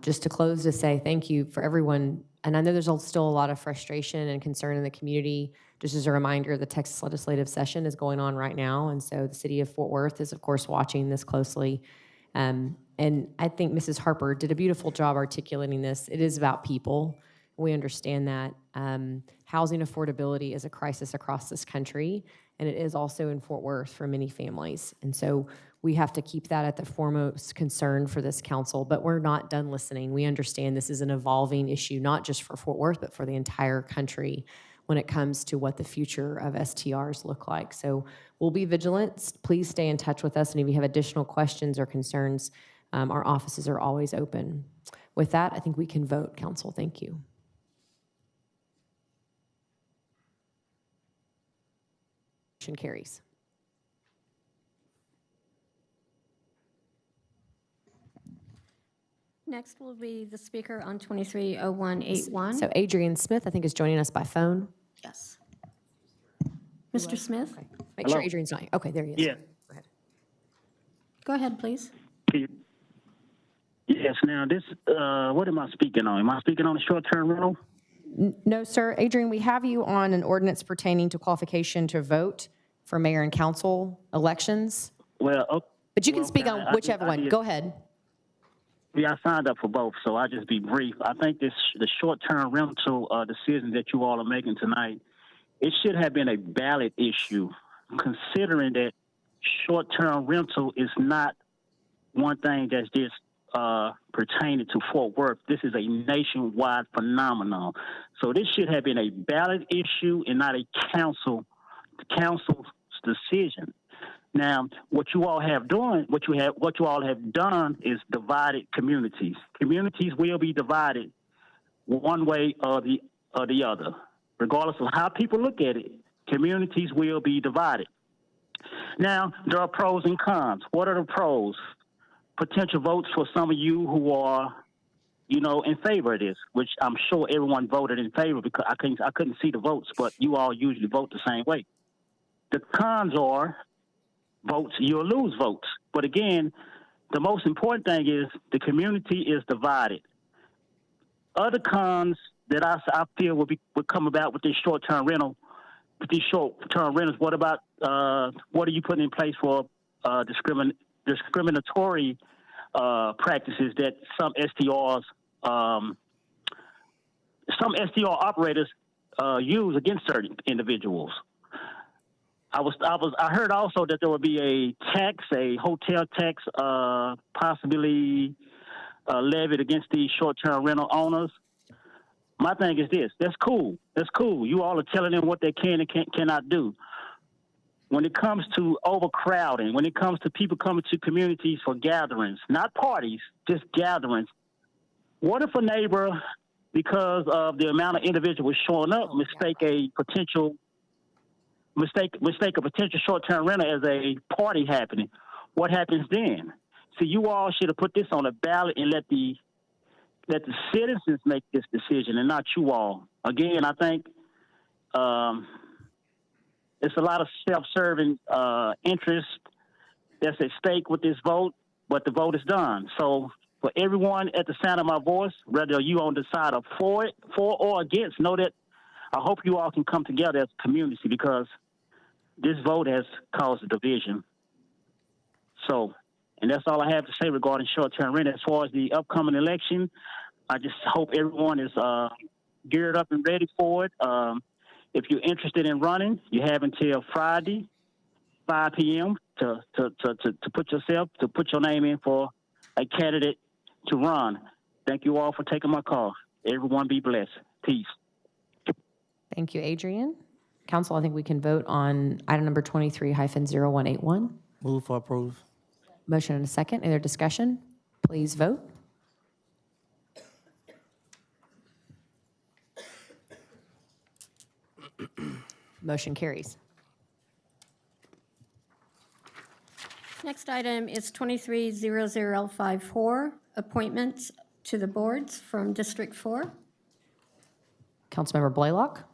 Just to close, to say thank you for everyone. And I know there's still a lot of frustration and concern in the community. Just as a reminder, the Texas legislative session is going on right now. And so the city of Fort Worth is, of course, watching this closely. And I think Mrs. Harper did a beautiful job articulating this. It is about people. We understand that housing affordability is a crisis across this country, and it is also in Fort Worth for many families. And so we have to keep that at the foremost concern for this council, but we're not done listening. We understand this is an evolving issue, not just for Fort Worth, but for the entire country when it comes to what the future of STRs look like. So we'll be vigilant. Please stay in touch with us, and if you have additional questions or concerns, our offices are always open. With that, I think we can vote, council. Thank you. Motion carries. Next will be the speaker on 230181. So Adrian Smith, I think, is joining us by phone. Yes. Mr. Smith? Make sure Adrian's not. Okay, there he is. Yeah. Go ahead, please. Yes, now this, what am I speaking on? Am I speaking on the short-term rental? No, sir. Adrian, we have you on an ordinance pertaining to qualification to vote for mayor and council elections. Well, okay. But you can speak on whichever one. Go ahead. Yeah, I signed up for both, so I'll just be brief. I think the short-term rental decision that you all are making tonight, it should have been a ballot issue, considering that short-term rental is not one thing that's just pertaining to Fort Worth. This is a nationwide phenomenon. So this should have been a ballot issue and not a council's decision. Now, what you all have done is divided communities. Communities will be divided one way or the other. Regardless of how people look at it, communities will be divided. Now, there are pros and cons. What are the pros? Potential votes for some of you who are, in favor of this, which I'm sure everyone voted in favor because I couldn't see the votes, but you all usually vote the same way. The cons are votes, you'll lose votes. But again, the most important thing is the community is divided. Other cons that I feel would come about with this short-term rental, with these short-term rentals, what about, what are you putting in place for discriminatory practices that some STR operators use against certain individuals? I heard also that there would be a hotel tax, possibly levied against these short-term rental owners. My thing is this: that's cool. That's cool. You all are telling them what they can and cannot do. When it comes to overcrowding, when it comes to people coming to communities for gatherings, not parties, just gatherings, what if a neighbor, because of the amount of individuals showing up, mistake a potential short-term rental as a party happening? What happens then? So you all should have put this on a ballot and let the citizens make this decision and not you all. Again, I think it's a lot of self-serving interest that's at stake with this vote, but the vote is done. So for everyone at the sound of my voice, whether you on the side of for or against, know that I hope you all can come together as a community because this vote has caused a division. So, and that's all I have to say regarding short-term rent. As far as the upcoming election, I just hope everyone is geared up and ready for it. If you're interested in running, you have until Friday, 5 p.m. to put your name in for a candidate to run. Thank you all for taking my call. Everyone be blessed. Peace. Thank you, Adrian. Council, I think we can vote on item number 23-0181. Move for approve. Motion and a second. Any other discussion? Please vote. Motion carries. Next item is 230054, appointments to the boards from District 4. Councilmember Blaylock.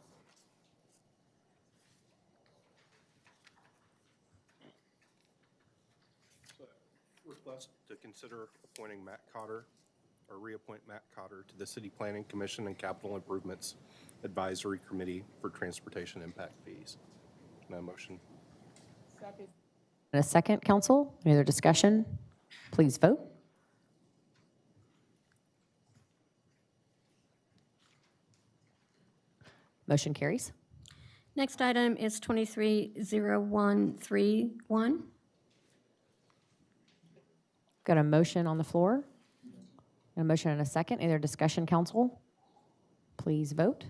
Request to consider appointing Matt Cotter or reappoint Matt Cotter to the City Planning Commission and Capital Improvements Advisory Committee for Transportation Impact Fees. No motion. And a second, council. Any other discussion? Please vote. Motion carries. Next item is 230131. Got a motion on the floor. A motion and a second. Any other discussion, council? Please vote.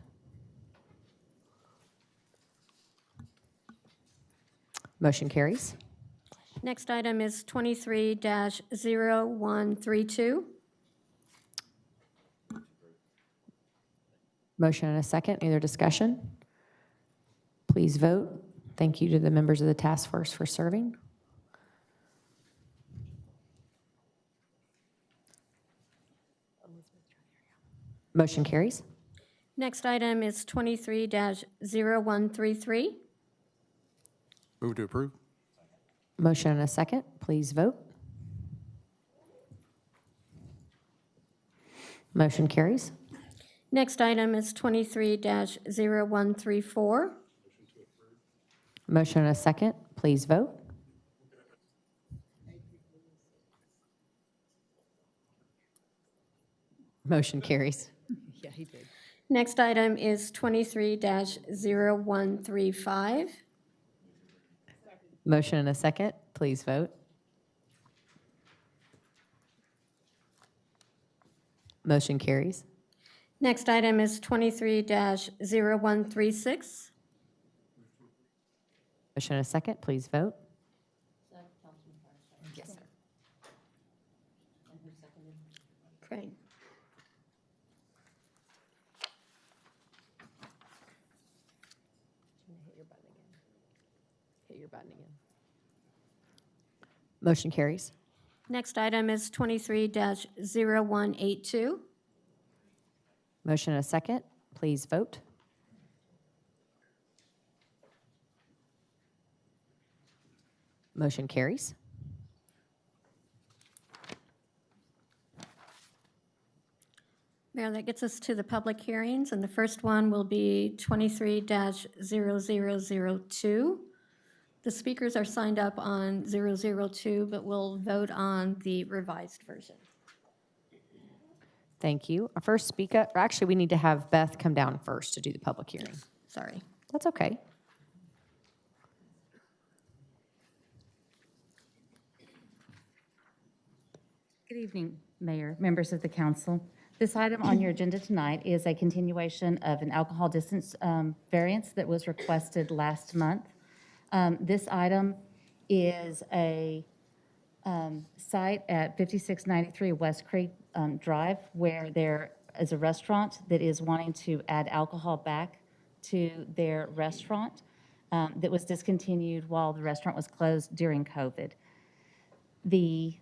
Motion carries. Next item is 23-0132. Motion and a second. Any other discussion? Please vote. Thank you to the members of the task force for serving. Motion carries. Next item is 23-0133. Move to approve. Motion and a second. Please vote. Motion carries. Next item is 23-0134. Motion and a second. Please vote. Motion carries. Yeah, he did. Next item is 23-0135. Motion and a second. Please vote. Motion carries. Next item is 23-0136. Motion and a second. Please vote. Yes, sir. Great. Hit your button again. Motion carries. Next item is 23-0182. Motion and a second. Please vote. Motion carries. Mayor, that gets us to the public hearings, and the first one will be 23-0002. The speakers are signed up on 002, but we'll vote on the revised version. Thank you. Our first speaker, actually, we need to have Beth come down first to do the public hearing. Sorry. That's okay. Good evening, Mayor, members of the council. This item on your agenda tonight is a continuation of an alcohol distance variance that was requested last month. This item is a site at 5693 West Creek Drive, where there is a restaurant that is wanting to add alcohol back to their restaurant that was discontinued while the restaurant was closed during COVID. The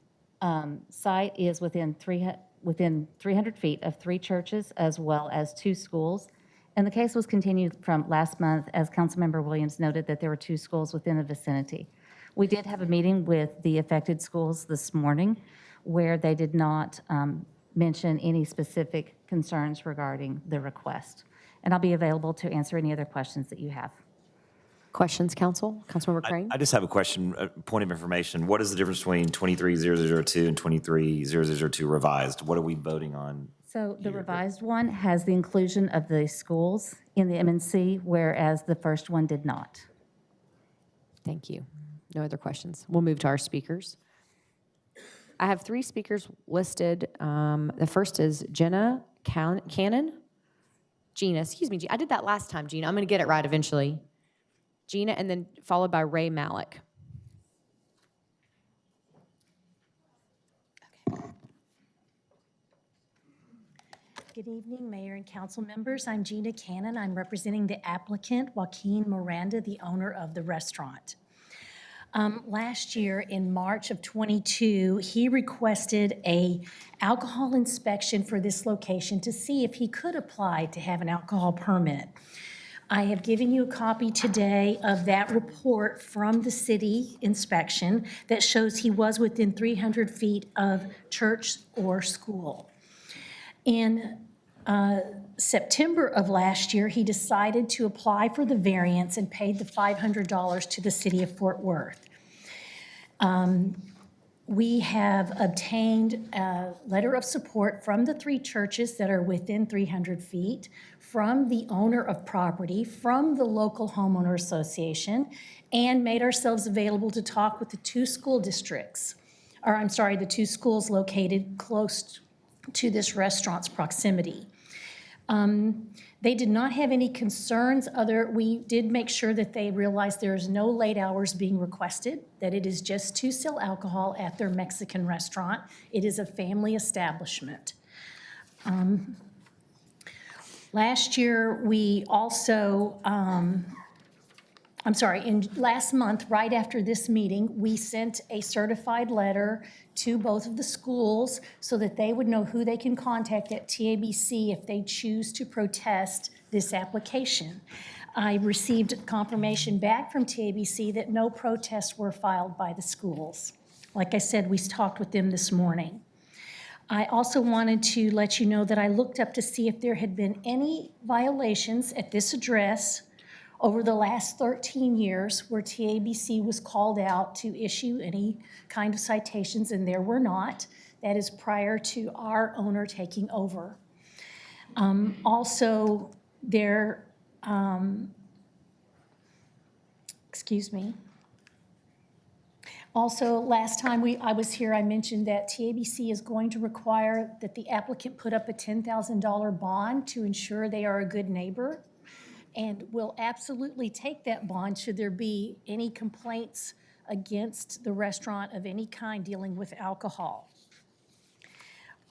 site is within 300 feet of 3 churches as well as 2 schools. And the case was continued from last month, as Councilmember Williams noted that there were 2 schools within the vicinity. We did have a meeting with the affected schools this morning where they did not mention any specific concerns regarding the request. And I'll be available to answer any other questions that you have. Questions, council? Councilmember Crane? I just have a question, a point of information. What is the difference between 23-002 and 23-002 revised? What are we voting on? So the revised one has the inclusion of the schools in the MNC, whereas the first one did not. Thank you. No other questions. We'll move to our speakers. I have 3 speakers listed. The first is Jenna Cannon. Gina, excuse me. I did that last time, Gina. I'm going to get it right eventually. Gina, and then followed by Ray Malik. Good evening, Mayor and council members. I'm Gina Cannon. I'm representing the applicant, Joaquin Miranda, the owner of the restaurant. Last year, in March of '22, he requested a alcohol inspection for this location to see if he could apply to have an alcohol permit. I have given you a copy today of that report from the city inspection that shows he was within 300 feet of church or school. In September of last year, he decided to apply for the variance and paid the $500 to the city of Fort Worth. We have obtained a letter of support from the 3 churches that are within 300 feet, from the owner of property, from the local homeowner association, and made ourselves available to talk with the 2 school districts, or I'm sorry, the 2 schools located close to this restaurant's proximity. They did not have any concerns we did make sure that they realized there is no late hours being requested, that it is just to sell alcohol at their Mexican restaurant. It is a family establishment. Last year, we also, last month, right after this meeting, we sent a certified letter to both of the schools so that they would know who they can contact at TABC if they choose to protest this application. I received confirmation back from TABC that no protests were filed by the schools. Like I said, we talked with them this morning. I also wanted to let you know that I looked up to see if there had been any violations at this address over the last 13 years where TABC was called out to issue any kind of citations, and there were not. That is prior to our owner taking over. Also, there, excuse me. Also, last time I was here, I mentioned that TABC is going to require that the applicant put up a $10,000 bond to ensure they are a good neighbor, and will absolutely take that bond should there be any complaints against the restaurant of any kind dealing with alcohol.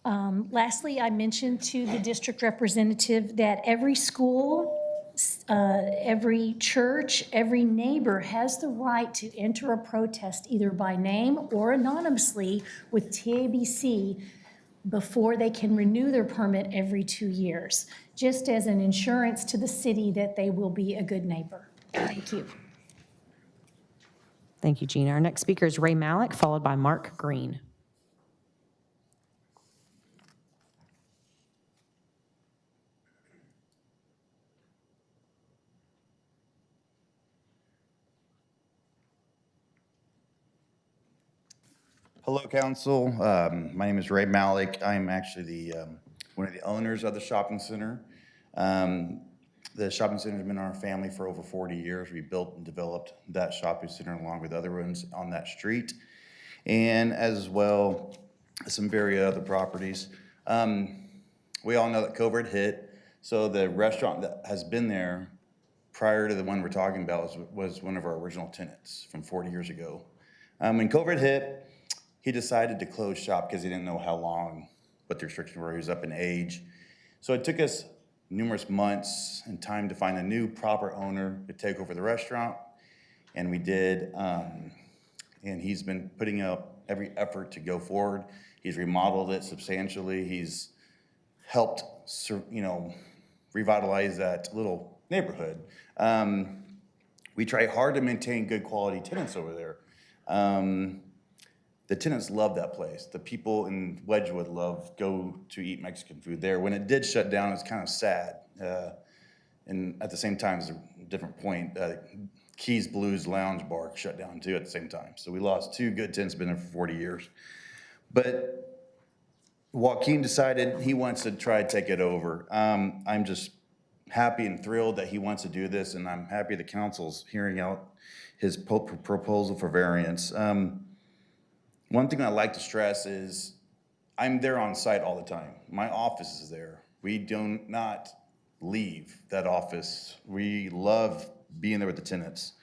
Lastly, I mentioned to the district representative that every school, every church, every neighbor has the right to enter a protest either by name or anonymously with TABC before they can renew their permit every 2 years, just as an insurance to the city that they will be a good neighbor. Thank you. Thank you, Gina. Our next speaker is Ray Malik, followed by Mark Green. Hello, Council. My name is Ray Malik. I'm actually the one of the owners of the shopping center. The shopping center has been in our family for over 40 years. We built and developed that shopping center along with other ones on that street, and as well some very other properties. We all know that COVID hit, so the restaurant that has been there prior to the one we're talking about was one of our original tenants from 40 years ago. When COVID hit, he decided to close shop because he didn't know how long, what the restrictions were. He was up in age. So it took us numerous months and time to find a new proper owner to take over the restaurant. And we did, and he's been putting up every effort to go forward. He's remodeled it substantially. He's helped, revitalize that little neighborhood. We try hard to maintain good quality tenants over there. The tenants love that place. The people in Wedgwood go to eat Mexican food there. When it did shut down, it was kind of sad. And at the same time, it's a different point. Keys Blues Lounge Bar shut down too at the same time. So we lost 2 good tenants, been there for 40 years. But Joaquin decided he wants to try to take it over. I'm just happy and thrilled that he wants to do this, and I'm happy the council's hearing out his proposal for variance. One thing I like to stress is I'm there on site all the time. My office is there. We do not leave that office. We love being there with the tenants.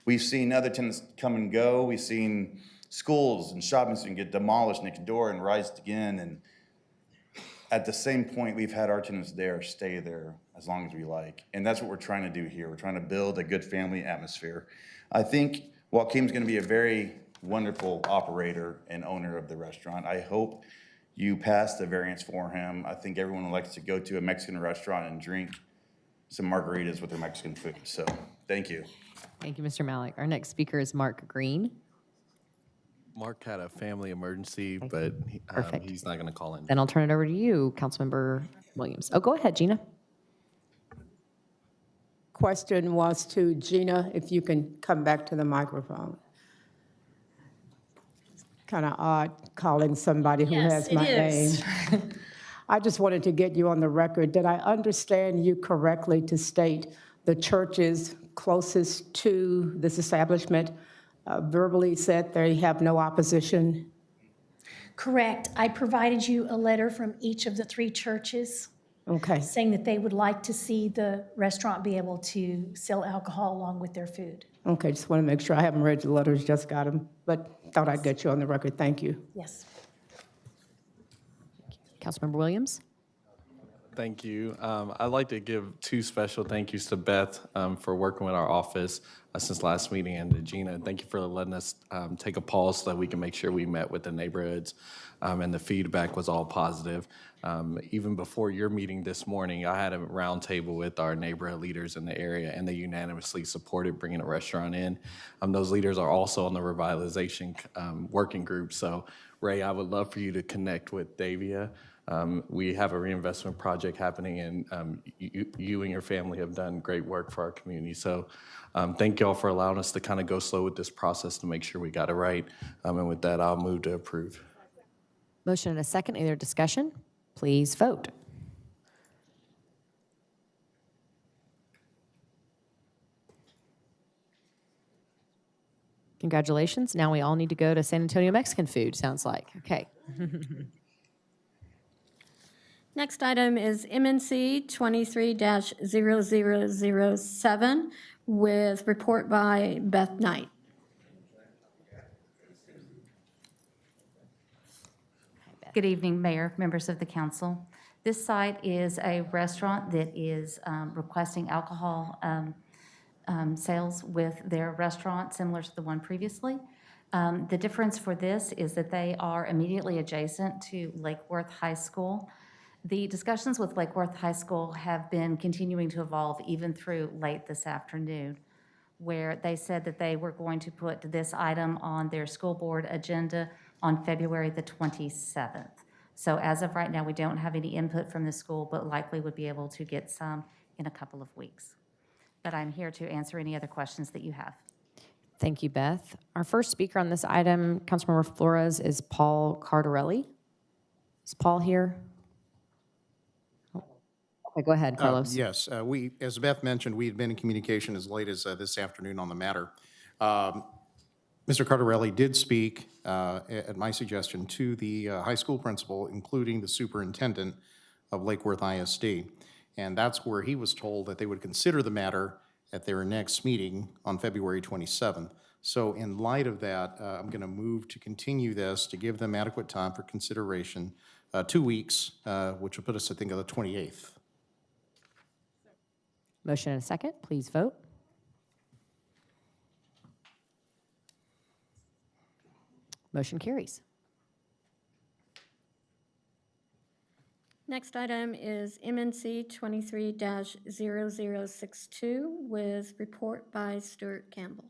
We've seen other tenants come and go. We've seen schools and shopping centers get demolished next door and rise again. And at the same point, we've had our tenants there stay there as long as we like. And that's what we're trying to do here. We're trying to build a good family atmosphere. I think Joaquin's going to be a very wonderful operator and owner of the restaurant. I hope you pass the variance for him. I think everyone likes to go to a Mexican restaurant and drink some margaritas with their Mexican food. So thank you. Thank you, Mr. Malik. Our next speaker is Mark Green. Mark had a family emergency, but Perfect. he's not going to call in. Then I'll turn it over to you, Councilmember Williams. Oh, go ahead, Gina. Question was to Gina, if you can come back to the microphone. kind of odd calling somebody who has my name. I just wanted to get you on the record. Did I understand you correctly to state the churches closest to this establishment verbally said they have no opposition? Correct. I provided you a letter from each of the 3 churches Okay. saying that they would like to see the restaurant be able to sell alcohol along with their food. Okay, just want to make sure. I haven't read the letters, just got them, but thought I'd get you on the record. Thank you. Yes. Councilmember Williams? Thank you. I'd like to give 2 special thank yous to Beth for working with our office since last meeting, and to Gina. Thank you for letting us take a pause so that we can make sure we met with the neighborhoods, and the feedback was all positive. Even before your meeting this morning, I had a roundtable with our neighborhood leaders in the area, and they unanimously supported bringing a restaurant in. Those leaders are also on the revitalization working group. So, Ray, I would love for you to connect with Davia. We have a reinvestment project happening, and you and your family have done great work for our community. So thank y'all for allowing us to kind of go slow with this process to make sure we got it right. And with that, I'll move to approve. Motion and a second. Any other discussion? Please vote. Congratulations. Now we all need to go to San Antonio Mexican food, sounds like. Okay. Next item is MNC 23-0007 with report by Beth Knight. Good evening, Mayor, members of the council. This site is a restaurant that is requesting alcohol sales with their restaurant, similar to the one previously. The difference for this is that they are immediately adjacent to Lake Worth High School. The discussions with Lake Worth High School have been continuing to evolve even through late this afternoon, where they said that they were going to put this item on their school board agenda on February the 27th. So as of right now, we don't have any input from the school, but likely would be able to get some in a couple of weeks. But I'm here to answer any other questions that you have. Thank you, Beth. Our first speaker on this item, Councilmember Flores, is Paul Cardarelli. Is Paul here? Okay, go ahead, Carlos. Yes, as Beth mentioned, we had been in communication as late as this afternoon on the matter. Mr. Cardarelli did speak, at my suggestion, to the high school principal, including the superintendent of Lake Worth ISD. And that's where he was told that they would consider the matter at their next meeting on February 27th. So in light of that, I'm going to move to continue this to give them adequate time for consideration, 2 weeks, which will put us, I think, on the 28th. Motion and a second. Please vote. Motion carries. Next item is MNC 23-0062 with report by Stuart Campbell.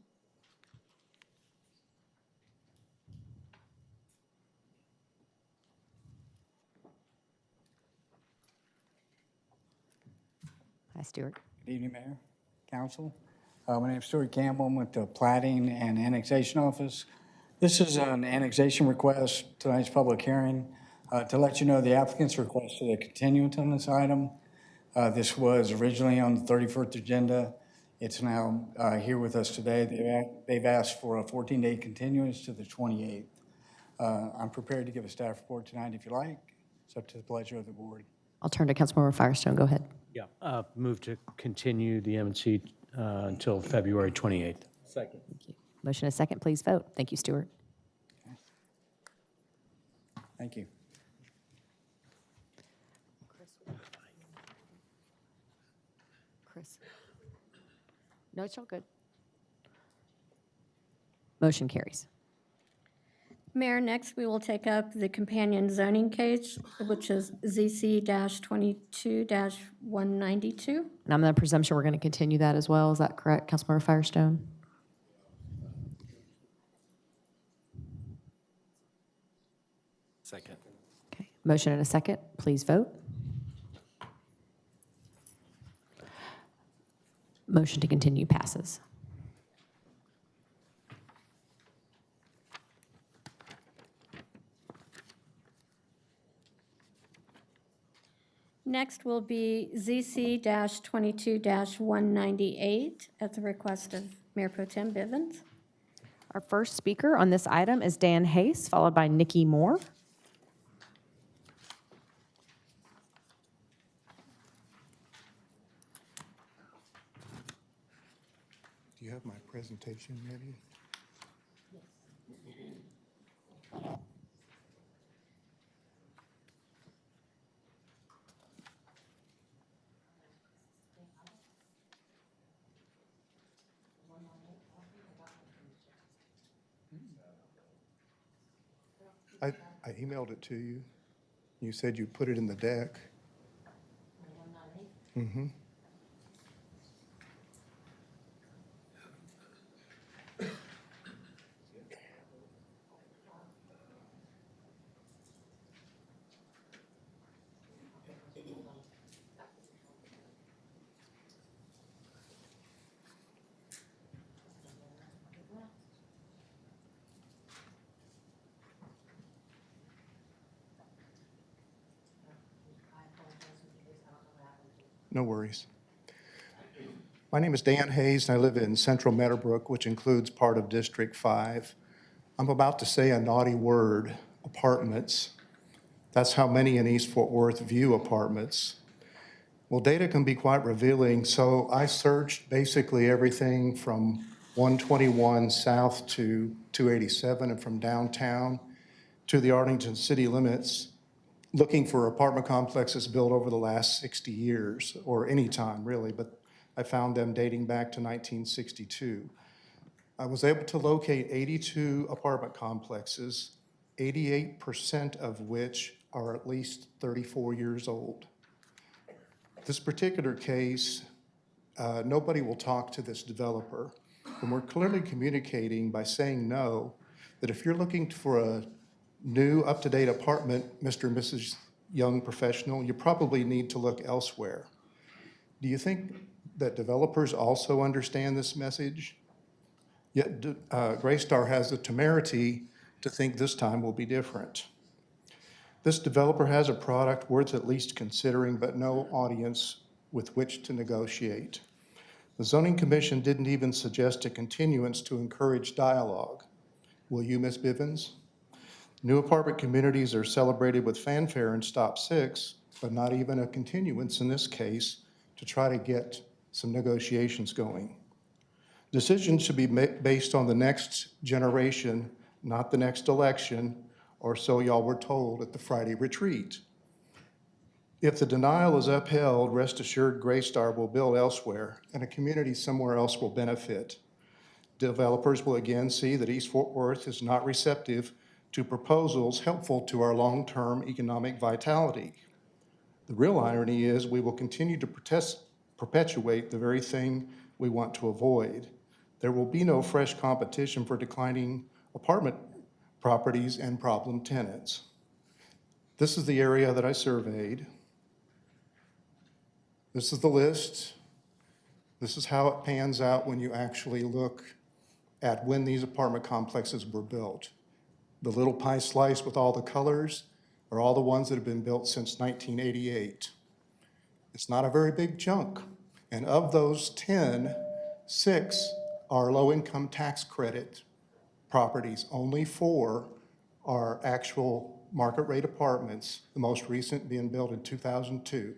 Hi, Stuart. Good evening, Mayor, Council. My name is Stuart Campbell. I'm with the Plating and Annexation Office. This is an annexation request, tonight's public hearing. To let you know, the applicants requested a continuance on this item. This was originally on the 31st agenda. It's now here with us today. They've asked for a 14-day continuance to the 28th. I'm prepared to give a staff report tonight if you like. It's up to the pleasure of the board. I'll turn to Councilmember Firestone. Go ahead. Yeah, move to continue the MNC until February 28th. Second. Thank you. Motion and a second. Please vote. Thank you, Stuart. Thank you. Chris. No, it's all good. Motion carries. Mayor, next we will take up the companion zoning case, which is ZC-22-192. And I'm under the presumption we're going to continue that as well. Is that correct, Councilmember Firestone? Second. Okay. Motion and a second. Please vote. Motion to continue passes. Next will be ZC-22-198 at the request of Mayor Pro Tem Bivens. Our first speaker on this item is Dan Hayes, followed by Nikki Moore. Do you have my presentation ready? I emailed it to you. You said you put it in the deck. Mm-hmm. No worries. My name is Dan Hayes, and I live in Central Meadowbrook, which includes part of District 5. I'm about to say a naughty word, apartments. That's how many in East Fort Worth view apartments. Well, data can be quite revealing, so I searched basically everything from 121 south to 287 and from downtown to the Arlington city limits, looking for apartment complexes built over the last 60 years, or any time really, but I found them dating back to 1962. I was able to locate 82 apartment complexes, 88% of which are at least 34 years old. This particular case, nobody will talk to this developer, and we're clearly communicating by saying no, that if you're looking for a new, up-to-date apartment, Mr. and Mrs. Young professional, you probably need to look elsewhere. Do you think that developers also understand this message? Yet Greystar has the temerity to think this time will be different. This developer has a product worth at least considering, but no audience with which to negotiate. The Zoning Commission didn't even suggest a continuance to encourage dialogue. Will you, Ms. Bivens? New apartment communities are celebrated with fanfare in Stop 6, but not even a continuance in this case to try to get some negotiations going. Decisions should be based on the next generation, not the next election, or so y'all were told at the Friday retreat. If the denial is upheld, rest assured Greystar will build elsewhere, and a community somewhere else will benefit. Developers will again see that East Fort Worth is not receptive to proposals helpful to our long-term economic vitality. The real irony is we will continue to perpetuate the very thing we want to avoid. There will be no fresh competition for declining apartment properties and problem tenants. This is the area that I surveyed. This is the list. This is how it pans out when you actually look at when these apartment complexes were built. The little pie slice with all the colors are all the ones that have been built since 1988. It's not a very big chunk. And of those 10, 6 are low-income tax credit properties. Only 4 are actual market rate apartments, the most recent being built in 2002.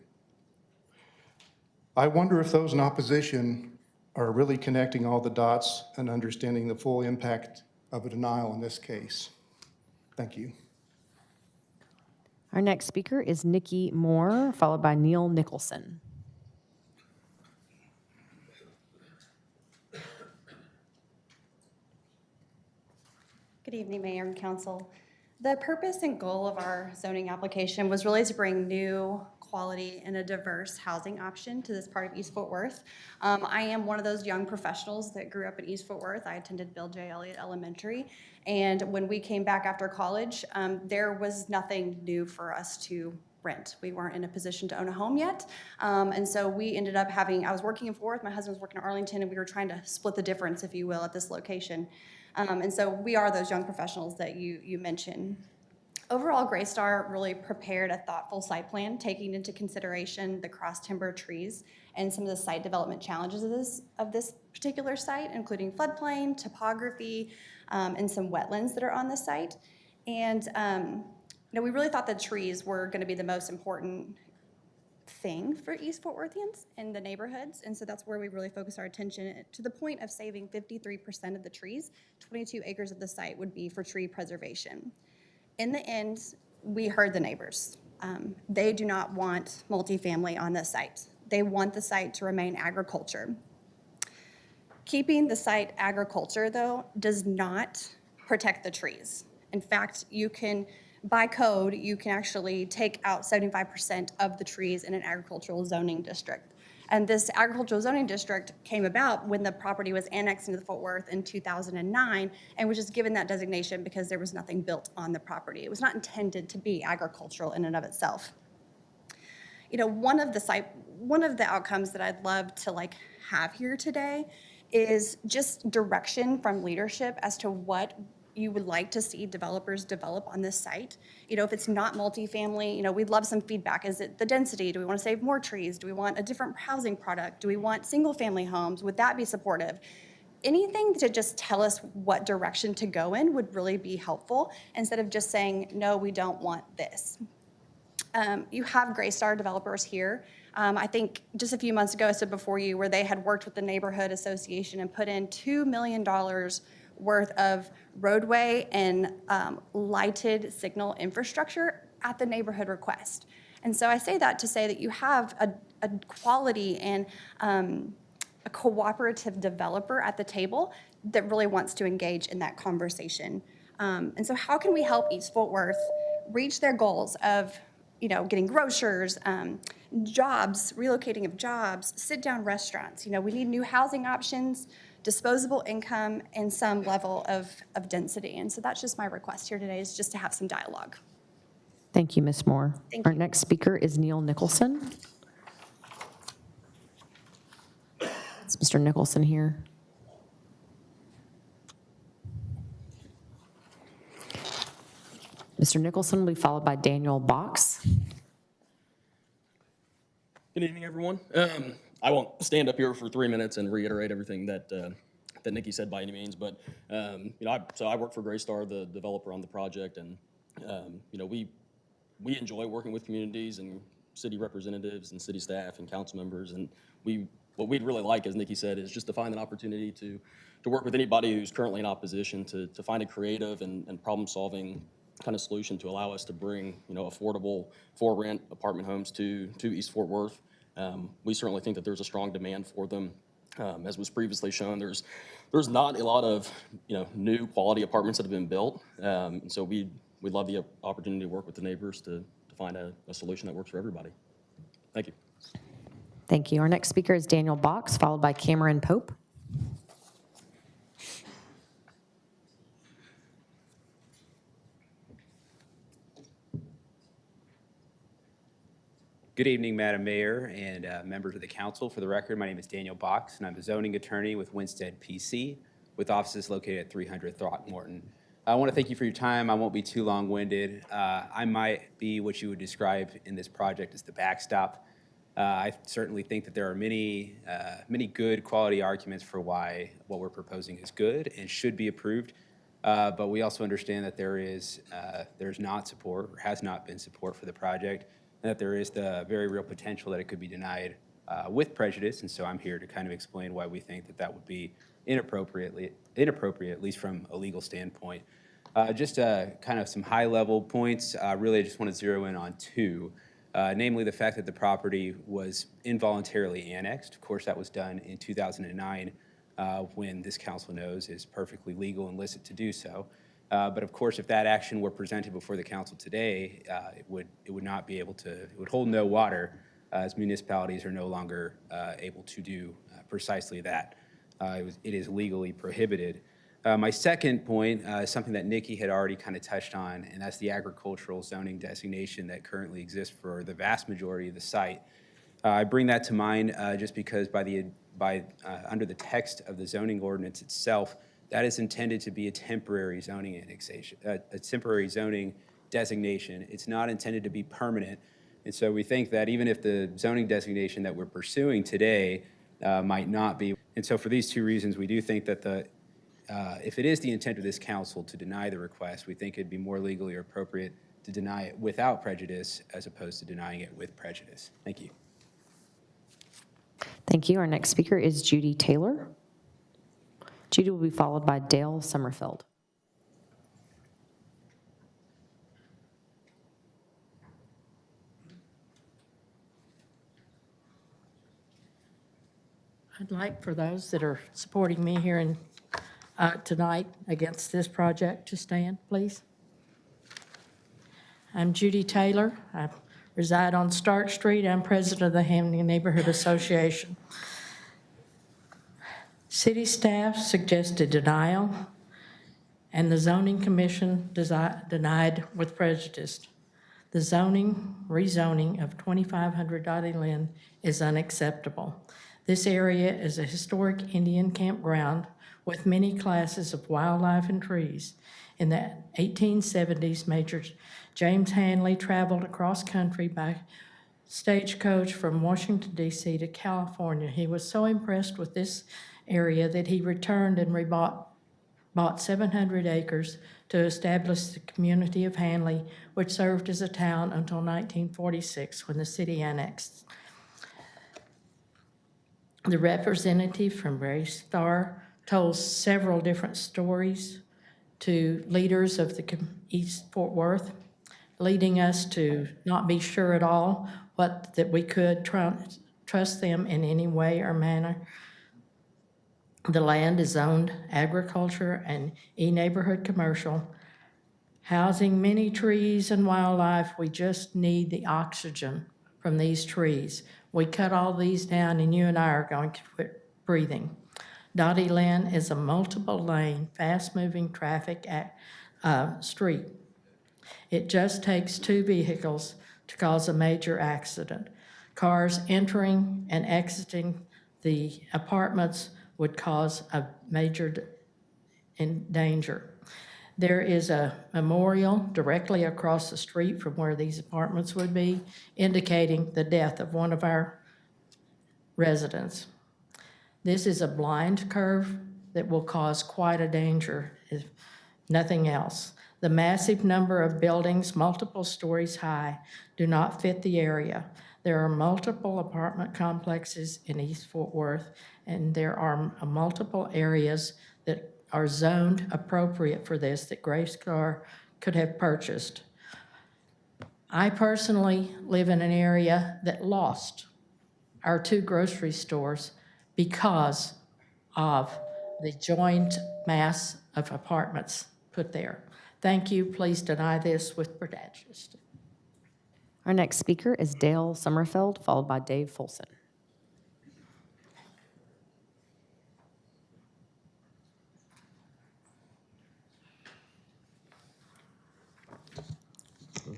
I wonder if those in opposition are really connecting all the dots and understanding the full impact of a denial in this case. Thank you. Our next speaker is Nikki Moore, followed by Neil Nicholson. Good evening, Mayor and Council. The purpose and goal of our zoning application was really to bring new, quality, and a diverse housing option to this part of East Fort Worth. I am one of those young professionals that grew up in East Fort Worth. I attended Bill J. Elliott Elementary, and when we came back after college, there was nothing new for us to rent. We weren't in a position to own a home yet, and so we ended up having, I was working in Fort Worth, my husband was working in Arlington, and we were trying to split the difference, if you will, at this location. And so we are those young professionals that you mentioned. Overall, Greystar really prepared a thoughtful site plan, taking into consideration the cross-timber trees and some of the site development challenges of this particular site, including floodplain, topography, and some wetlands that are on the site. And we really thought the trees were going to be the most important thing for East Fort Worthians in the neighborhoods, and so that's where we really focus our attention, to the point of saving 53% of the trees. 22 acres of the site would be for tree preservation. In the end, we heard the neighbors. They do not want multifamily on the site. They want the site to remain agriculture. Keeping the site agriculture, though, does not protect the trees. In fact, by code, you can actually take out 75% of the trees in an agricultural zoning district. And this agricultural zoning district came about when the property was annexed into Fort Worth in 2009 and was just given that designation because there was nothing built on the property. It was not intended to be agricultural in and of itself. One of the outcomes that I'd love to have here today is just direction from leadership as to what you would like to see developers develop on this site. If it's not multifamily, we'd love some feedback. Is it the density? Do we want to save more trees? Do we want a different housing product? Do we want single family homes? Would that be supportive? Anything to just tell us what direction to go in would really be helpful, instead of just saying, no, we don't want this. You have Greystar developers here. I think just a few months ago I stood before you where they had worked with the neighborhood association and put in $2 million worth of roadway and lighted signal infrastructure at the neighborhood request. And so I say that to say that you have a quality and a cooperative developer at the table that really wants to engage in that conversation. And so how can we help East Fort Worth reach their goals of getting grocers, jobs, relocating of jobs, sit-down restaurants? We need new housing options, disposable income, and some level of density. And so that's just my request here today, is just to have some dialogue. Thank you, Ms. Moore. Thank Our you. next speaker is Neil Nicholson. Is Mr. Nicholson here? Mr. Nicholson will be followed by Daniel Box. Good evening, everyone. I won't stand up here for 3 minutes and reiterate everything that Nikki said by any means, but I work for Greystar, the developer on the project, and we enjoy working with communities and city representatives and city staff and council members, and what we'd really like, as Nikki said, is just to find an opportunity to work with anybody who's currently in opposition to find a creative and problem-solving kind of solution to allow us to bring affordable for-rent apartment homes to East Fort Worth. We certainly think that there's a strong demand for them. As was previously shown, there's not a lot of new quality apartments that have been built, and so we'd love the opportunity to work with the neighbors to find a solution that works for everybody. Thank you. Thank you. Our next speaker is Daniel Box, followed by Cameron Pope. Good evening, Madam Mayor and members of the council. For the record, my name is Daniel Box, and I'm a zoning attorney with Winstead PC, with offices located at 300 Throckmorton. I want to thank you for your time. I won't be too long-winded. I might be what you would describe in this project as the backstop. I certainly think that there are many good quality arguments for why what we're proposing is good and should be approved. But we also understand that there's not support, or has not been support for the project, and that there is the very real potential that it could be denied with prejudice. And so I'm here to kind of explain why we think that would be inappropriate, at least from a legal standpoint. Just kind of some high-level points. Really, I just want to zero in on two, namely the fact that the property was involuntarily annexed. Of course, that was done in 2009, when this council knows is perfectly legal and licit to do so. But of course, if that action were presented before the council today, it would not be able to, it would hold no water, as municipalities are no longer able to do precisely that. It is legally prohibited. My second point is something that Nikki had already kind of touched on, and that's the agricultural zoning designation that currently exists for the vast majority of the site. I bring that to mind just because under the text of the zoning ordinance itself, that is intended to be a temporary zoning annexation, a temporary zoning designation. It's not intended to be permanent. And so we think that even if the zoning designation that we're pursuing today might not be. And so for these two reasons, we do think that if it is the intent of this council to deny the request, we think it'd be more legally appropriate to deny it without prejudice as opposed to denying it with prejudice. Thank you. Thank you. Our next speaker is Judy Taylor. Judy will be followed by Dale Summerfeld. I'd like for those that are supporting me here tonight against this project to stand, please. I'm Judy Taylor. I reside on Stark Street. I'm president of the Hamden Neighborhood Association. City staff suggested denial, and the zoning commission denied with prejudice. The rezoning of 2500 Dottie Lynn is unacceptable. This area is a historic Indian campground with many classes of wildlife and trees. In the 1870s, Major James Hanley traveled across country by stagecoach from Washington, D.C. to California. He was so impressed with this area that he returned and bought 700 acres to establish the community of Hanley, which served as a town until 1946 when the city annexed. The representative from Greystar told several different stories to leaders of the East Fort Worth, leading us to not be sure at all that we could trust them in any way or manner. The land is zoned agriculture and neighborhood commercial, housing many trees and wildlife. We just need the oxygen from these trees. We cut all these down and you and I are going to quit breathing. Dottie Lynn is a multiple lane, fast moving traffic street. It just takes two vehicles to cause a major accident. Cars entering and exiting the apartments would cause a major danger. There is a memorial directly across the street from where these apartments would be, indicating the death of one of our residents. This is a blind curve that will cause quite a danger, if nothing else. The massive number of buildings, multiple stories high, do not fit the area. There are multiple apartment complexes in East Fort Worth, and there are multiple areas that are zoned appropriate for this that Greystar could have purchased. I personally live in an area that lost our two grocery stores because of the joint mass of apartments put there. Thank you. Please deny this with prejudice. Our next speaker is Dale Summerfeld, followed by Dave Folson.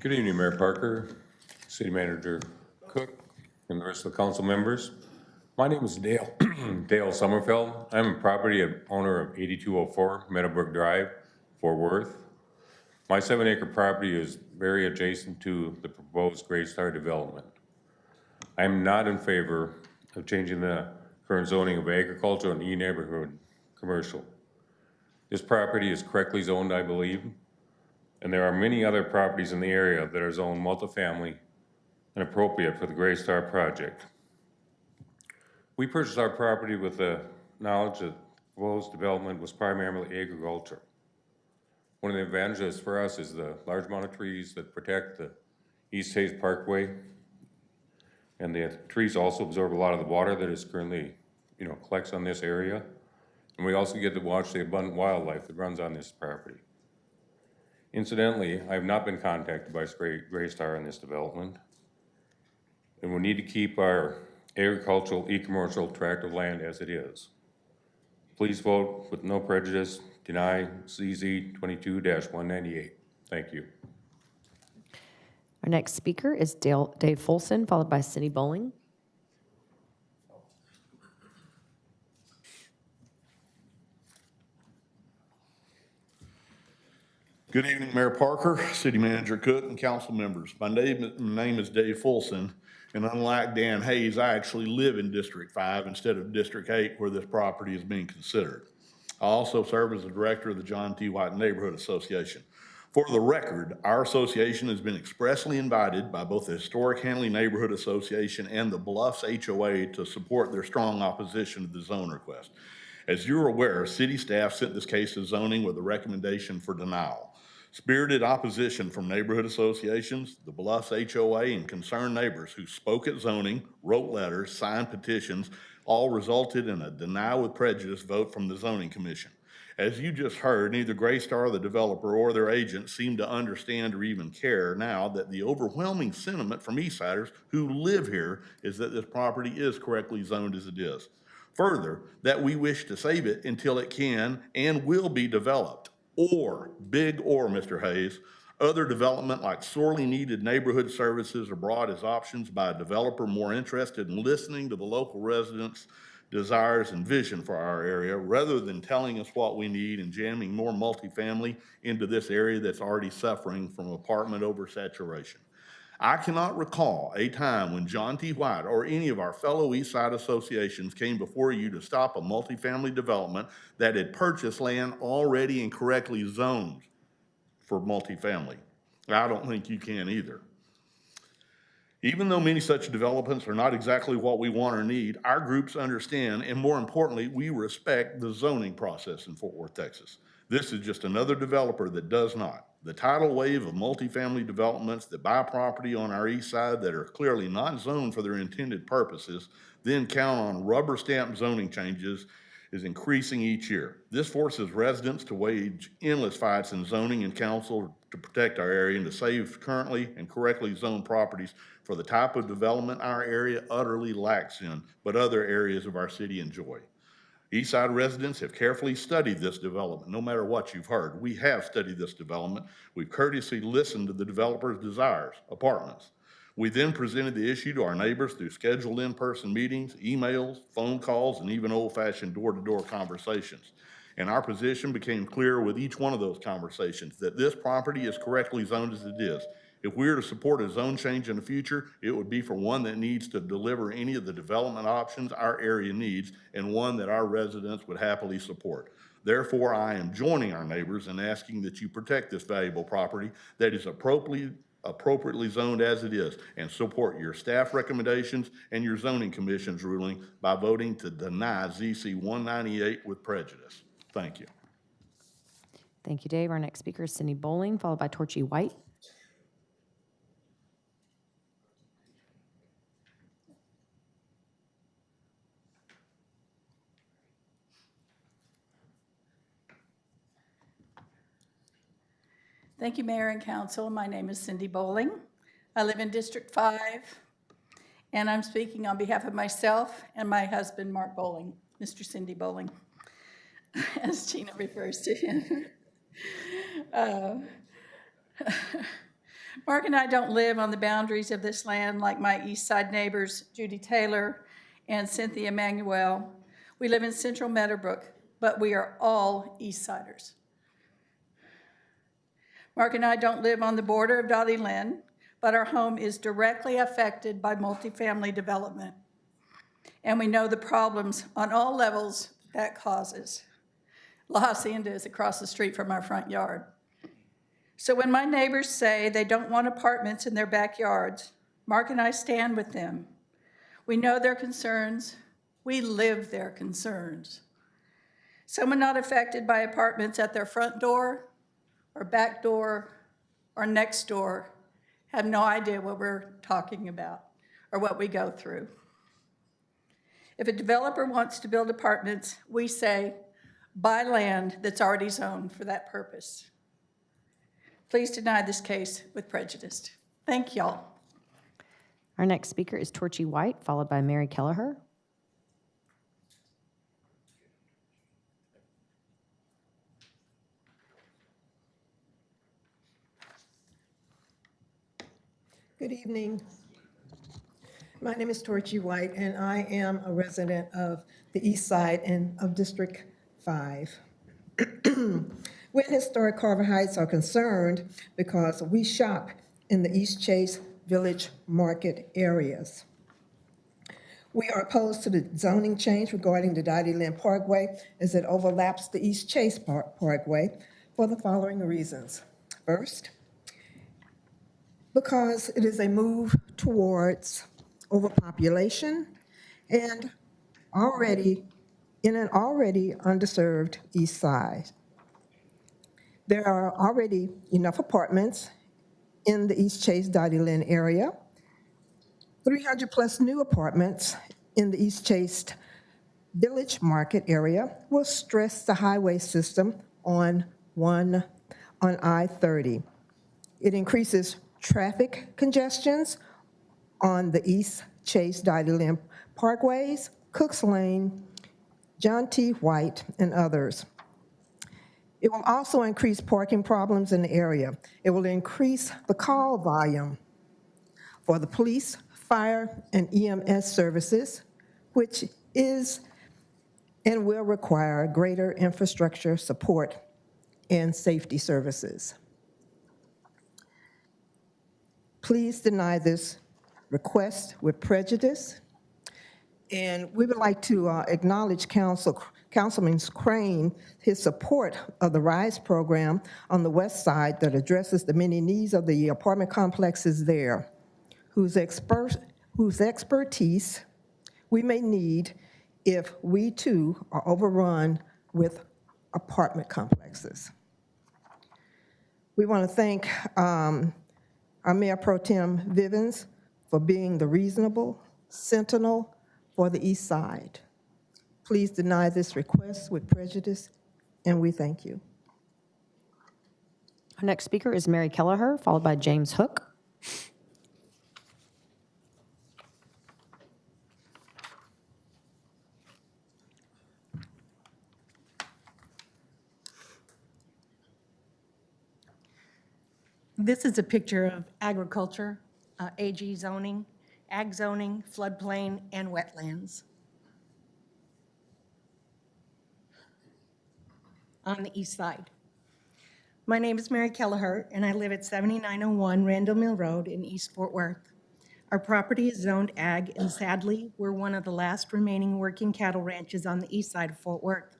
Good evening, Mayor Parker, City Manager Cook, and the rest of the council members. My name is Dale Summerfeld. I'm a property owner of 8204 Meadowbrook Drive, Fort Worth. My 7-acre property is very adjacent to the proposed Greystar development. I am not in favor of changing the current zoning of agricultural and neighborhood commercial. This property is correctly zoned, I believe, and there are many other properties in the area that are zoned multifamily and appropriate for the Greystar project. We purchased our property with the knowledge that proposed development was primarily agriculture. One of the advantages for us is the large amount of trees that protect the East Hayes Parkway, and the trees also absorb a lot of the water that is currently, collects on this area. And we also get to watch the abundant wildlife that runs on this property. Incidentally, I have not been contacted by Greystar on this development, and we need to keep our agricultural, commercial tract of land as it is. Please vote with no prejudice, deny CZ 22-198. Thank you. Our next speaker is Dave Folson, followed by Cindy Bowling. Good evening, Mayor Parker, City Manager Cook, and council members. My name is Dave Fulson, and unlike Dan Hayes, I actually live in District 5 instead of District 8 where this property is being considered. I also serve as the director of the John T. White Neighborhood Association. For the record, our association has been expressly invited by both the Historic Hanley Neighborhood Association and the Bluffs HOA to support their strong opposition to the zone request. As you're aware, city staff sent this case to zoning with a recommendation for denial. Spirited opposition from neighborhood associations, the Bluffs HOA, and concerned neighbors who spoke at zoning, wrote letters, signed petitions, all resulted in a deny with prejudice vote from the zoning commission. As you just heard, neither Greystar, the developer, or their agent seem to understand or even care now that the overwhelming sentiment from Eastsiders who live here is that this property is correctly zoned as it is. Further, that we wish to save it until it can and will be developed. Or, big or, Mr. Hayes, other development like sorely needed neighborhood services are brought as options by a developer more interested in listening to the local residents' desires and vision for our area rather than telling us what we need and jamming more multifamily into this area that's already suffering from apartment oversaturation. I cannot recall a time when John T. White or any of our fellow East Side associations came before you to stop a multifamily development that had purchased land already and correctly zoned for multifamily. I don't think you can either. Even though many such developments are not exactly what we want or need, our groups understand, and more importantly, we respect the zoning process in Fort Worth, Texas. This is just another developer that does not. The tidal wave of multifamily developments that buy property on our east side that are clearly not zoned for their intended purposes, then count on rubber stamp zoning changes is increasing each year. This forces residents to wage endless fights in zoning and council to protect our area and to save currently and correctly zoned properties for the type of development our area utterly lacks in, but other areas of our city enjoy. Eastside residents have carefully studied this development, no matter what you've heard. We have studied this development. We've courteously listened to the developer's desires, apartments. We then presented the issue to our neighbors through scheduled in-person meetings, emails, phone calls, and even old-fashioned door-to-door conversations. And our position became clear with each one of those conversations that this property is correctly zoned as it is. If we are to support a zone change in the future, it would be for one that needs to deliver any of the development options our area needs and one that our residents would happily support. Therefore, I am joining our neighbors in asking that you protect this valuable property that is appropriately zoned as it is and support your staff recommendations and your zoning commission's ruling by voting to deny ZC 198 with prejudice. Thank you. Thank you, Dave. Our next speaker is Cindy Bowling, followed by Torchy White. Thank you, Mayor and Council. My name is Cindy Bowling. I live in District 5, and I'm speaking on behalf of myself and my husband, Mark Bowling, Mr. Cindy Bowling, as Gina refers to him. Mark and I don't live on the boundaries of this land like my East Side neighbors, Judy Taylor and Cynthia Manuel. We live in Central Meadowbrook, but we are all East Siders. Mark and I don't live on the border of Dottie Lynn, but our home is directly affected by multifamily development. And we know the problems on all levels that causes. La Hacienda is across the street from our front yard. So when my neighbors say they don't want apartments in their backyards, Mark and I stand with them. We know their concerns. We live their concerns. Someone not affected by apartments at their front door or back door or next door have no idea what we're talking about or what we go through. If a developer wants to build apartments, we say, buy land that's already zoned for that purpose. Please deny this case with prejudice. Thank y'all. Our next speaker is Torchy White, followed by Mary Kelleher. Good evening. My name is Torchy White, and I am a resident of the East Side and of District 5. We in Historic Carver Heights are concerned because we shop in the East Chase Village Market areas. We are opposed to the zoning change regarding the Dottie Lynn Parkway as it overlaps the East Chase Parkway for the following reasons. First, because it is a move towards overpopulation and in an already underserved east side. There are already enough apartments in the East Chase Dottie Lynn area, 300 plus new apartments in the East Chase Village Market area will stress the highway system on I-30. It increases traffic congestions on the East Chase Dottie Lynn Parkways, Cooks Lane, John T. White, and others. It will also increase parking problems in the area. It will increase the call volume for the police, fire, and EMS services, which is and will require greater infrastructure support and safety services. Please deny this request with prejudice. And we would like to acknowledge Councilman Crane, his support of the RISE program on the west side that addresses the many needs of the apartment complexes there, whose expertise we may need if we too are overrun with apartment complexes. We want to thank our Mayor Pro Tem Vivens for being the reasonable sentinel for the East Side. Please deny this request with prejudice, and we thank you. Our next speaker is Mary Kelleher, followed by James Hook. This is a picture of agriculture, AG zoning, ag zoning, floodplain, and wetlands on the east side. My name is Mary Kelleher, and I live at 7901 Randall Mill Road in East Fort Worth. Our property is zoned ag, and sadly, we're one of the last remaining working cattle ranches on the east side of Fort Worth.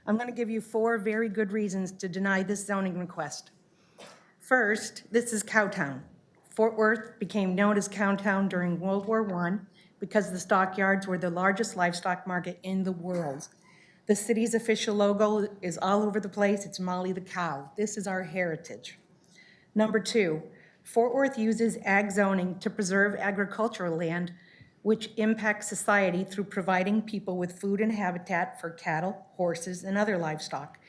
I'm going to give you 4 very good reasons to deny this zoning request. First, this is Cowtown. Fort Worth became known as Cowtown during World War I because the stockyards were the largest livestock market in the world. The city's official logo is all over the place. It's Molly the cow. This is our heritage. Number 2, Fort Worth uses ag zoning to preserve agricultural land, which impacts society through providing people with food and habitat for cattle, horses, and other livestock.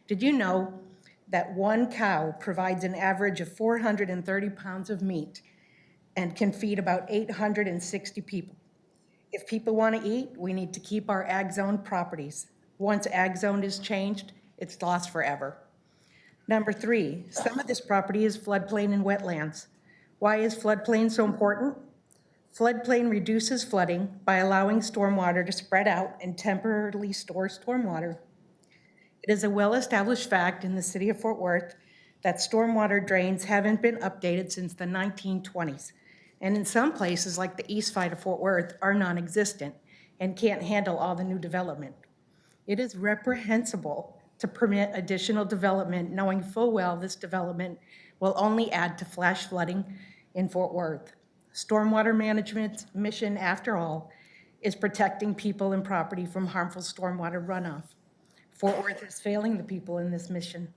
Did you know that one cow provides an average of 430 pounds of meat and can feed about 860 people? If people want to eat, we need to keep our ag zone properties. Once ag zone is changed, it's lost forever. Number 3, some of this property is floodplain and wetlands. Why is floodplain so important? Floodplain reduces flooding by allowing stormwater to spread out and temporarily store stormwater. It is a well-established fact in the city of Fort Worth that stormwater drains haven't been updated since the 1920s. And in some places, like the east side of Fort Worth, are non-existent and can't handle all the new development. It is reprehensible to permit additional development knowing full well this development will only add to flash flooding in Fort Worth. Stormwater management's mission, after all, is protecting people and property from harmful stormwater runoff. Fort Worth is failing the people in this mission.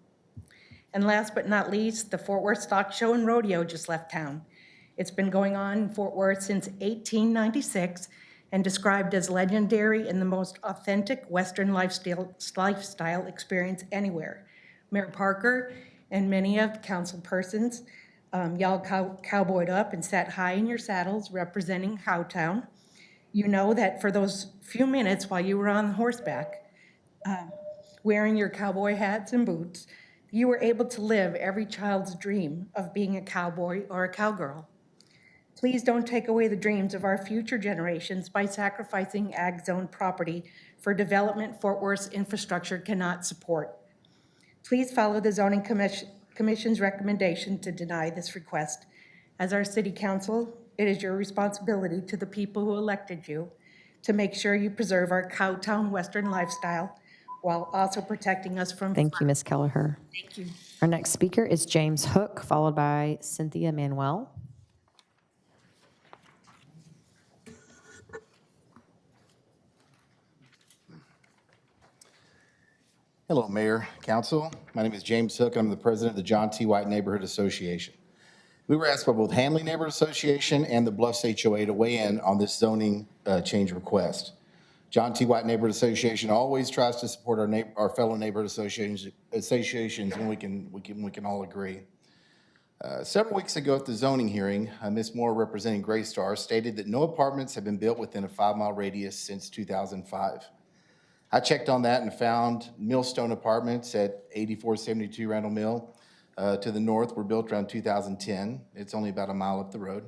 And last but not least, the Fort Worth Stock Show and Rodeo just left town. It's been going on in Fort Worth since 1896 and described as legendary and the most authentic Western lifestyle experience anywhere. Mayor Parker and many of the council persons, y'all cowboyed up and sat high in your saddles representing Cowtown. You know that for those few minutes while you were on horseback, wearing your cowboy hats and boots, you were able to live every child's dream of being a cowboy or a cowgirl. Please don't take away the dreams of our future generations by sacrificing ag zone property for development Fort Worth's infrastructure cannot support. Please follow the zoning commission's recommendation to deny this request. As our city council, it is your responsibility to the people who elected you to make sure you preserve our Cowtown Western lifestyle while also protecting us from Thank you, Ms. Kelleher. Thank you. Our next speaker is James Hook, followed by Cynthia Manuel. Hello, Mayor, Council. My name is James Hook, and I'm the president of the John T. White Neighborhood Association. We were asked by both Hanley Neighborhood Association and the Bluffs HOA to weigh in on this zoning change request. John T. White Neighborhood Association always tries to support our fellow neighborhood associations when we can all agree. Several weeks ago at the zoning hearing, Ms. Moore, representing Greystar, stated that no apartments have been built within a 5-mile radius since 2005. I checked on that and found Millstone Apartments at 8472 Randall Mill to the north were built around 2010. It's only about a mile up the road.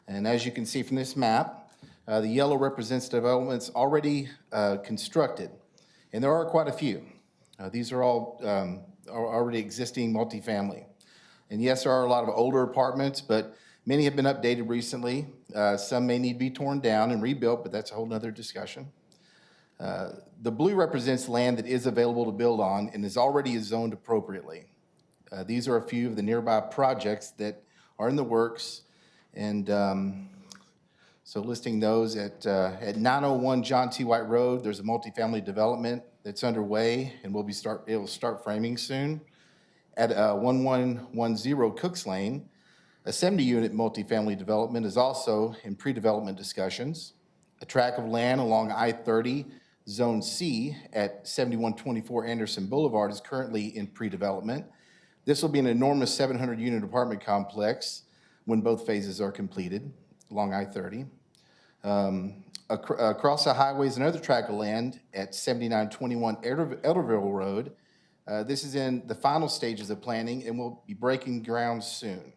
And as you can see from this map, the yellow represents developments already constructed, and there are quite a few. These are all already existing multifamily. And yes, there are a lot of older apartments, but many have been updated recently. Some may need to be torn down and rebuilt, but that's a whole nother discussion. The blue represents land that is available to build on and is already zoned appropriately. These are a few of the nearby projects that are in the works, and so listing those at 901 John T. White Road, there's a multifamily development that's underway and it will start framing soon. At 1110 Cooks Lane, a 70-unit multifamily development is also in pre-development discussions. A tract of land along I-30 Zone C at 7124 Anderson Boulevard is currently in pre-development. This will be an enormous 700-unit apartment complex when both phases are completed along I-30. Across the highway is another tract of land at 7921 Elderville Road. This is in the final stages of planning and will be breaking ground soon.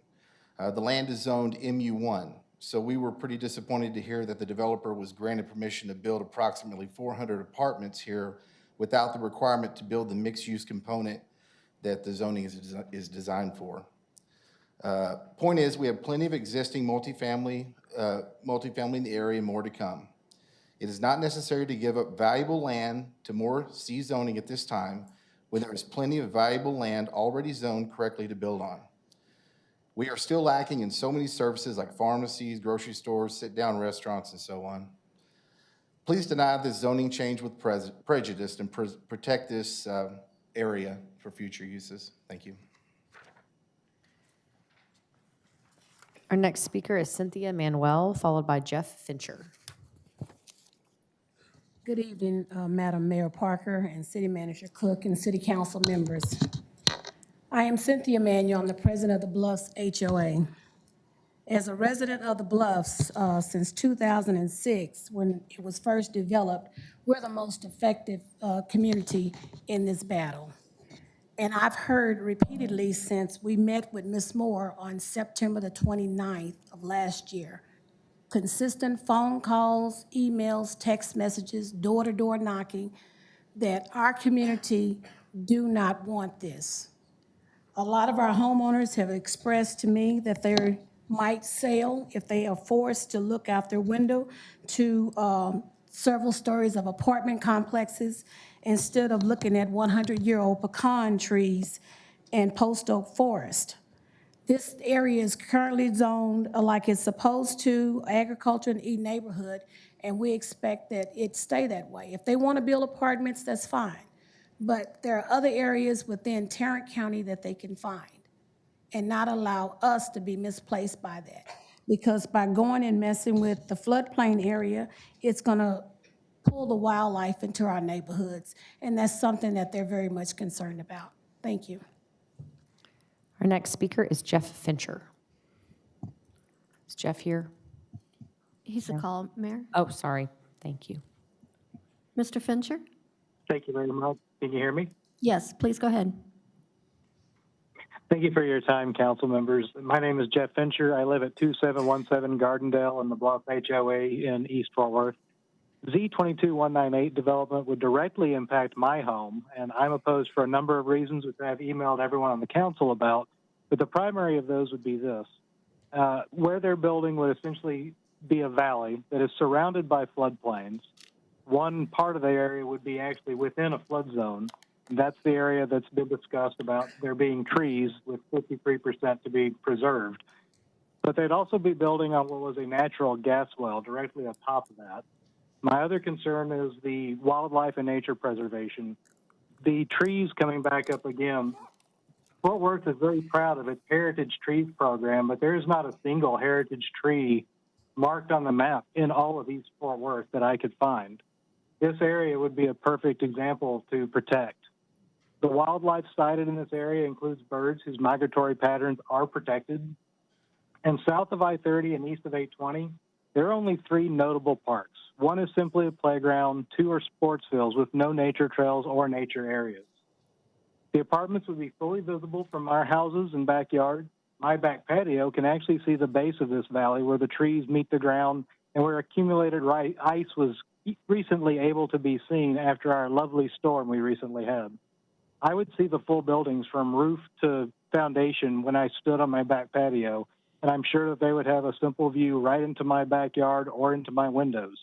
The land is zoned MU1, so we were pretty disappointed to hear that the developer was granted permission to build approximately 400 apartments here without the requirement to build the mixed-use component that the zoning is designed for. Point is, we have plenty of existing multifamily in the area and more to come. It is not necessary to give up valuable land to more C zoning at this time when there is plenty of valuable land already zoned correctly to build on. We are still lacking in so many services like pharmacies, grocery stores, sit-down restaurants, and so on. Please deny this zoning change with prejudice and protect this area for future uses. Thank you. Our next speaker is Cynthia Manuel, followed by Jeff Fincher. Good evening, Madam Mayor Parker and City Manager Cook and City Council members. I am Cynthia Manuel. I'm the president of the Bluffs HOA. As a resident of the Bluffs since 2006, when it was first developed, we're the most effective community in this battle. And I've heard repeatedly since we met with Ms. Moore on September the 29th of last year, consistent phone calls, emails, text messages, door-to-door knocking, that our community do not want this. A lot of our homeowners have expressed to me that they might sell if they are forced to look out their window to several stories of apartment complexes instead of looking at 100-year-old pecan trees and post oak forest. This area is currently zoned like it's supposed to, agriculture and neighborhood, and we expect that it stay that way. If they want to build apartments, that's fine. But there are other areas within Tarrant County that they can find and not allow us to be misplaced by that. Because by going and messing with the floodplain area, it's gonna pull the wildlife into our neighborhoods. And that's something that they're very much concerned about. Thank you. Our next speaker is Jeff Fincher. Is Jeff here? He's a call, Mayor. Oh, sorry. Thank you. Mr. Fincher? Thank you very much. Can you hear me? Yes, please go ahead. Thank you for your time, council members. My name is Jeff Fincher. I live at 2717 Gardendale in the Bluff HOA in East Fort Worth. Z22198 development would directly impact my home, and I'm opposed for a number of reasons, which I've emailed everyone on the council about. But the primary of those would be this. Where they're building would essentially be a valley that is surrounded by floodplains. One part of the area would be actually within a flood zone. That's the area that's been discussed about there being trees with 53% to be preserved. But they'd also be building on what was a natural gas well directly on top of that. My other concern is the wildlife and nature preservation. The trees coming back up again. Fort Worth is very proud of its Heritage Trees program, but there is not a single heritage tree marked on the map in all of East Fort Worth that I could find. This area would be a perfect example to protect. The wildlife sited in this area includes birds whose migratory patterns are protected. And south of I-30 and east of 820, there are only 3 notable parks. One is simply a playground, 2 are sports fields with no nature trails or nature areas. The apartments would be fully visible from our houses and backyard. My back patio can actually see the base of this valley where the trees meet the ground and where accumulated ice was recently able to be seen after our lovely storm we recently had. I would see the full buildings from roof to foundation when I stood on my back patio, and I'm sure that they would have a simple view right into my backyard or into my windows.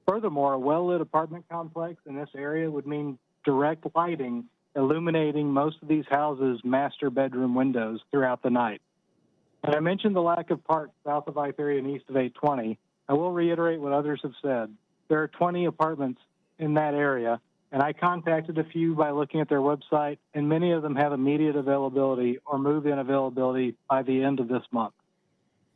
Furthermore, a well-lit apartment complex in this area would mean direct lighting illuminating most of these houses' master bedroom windows throughout the night. And I mentioned the lack of parks south of I-30 and east of 820. I will reiterate what others have said. There are 20 apartments in that area, and I contacted a few by looking at their website, and many of them have immediate availability or move-in availability by the end of this month.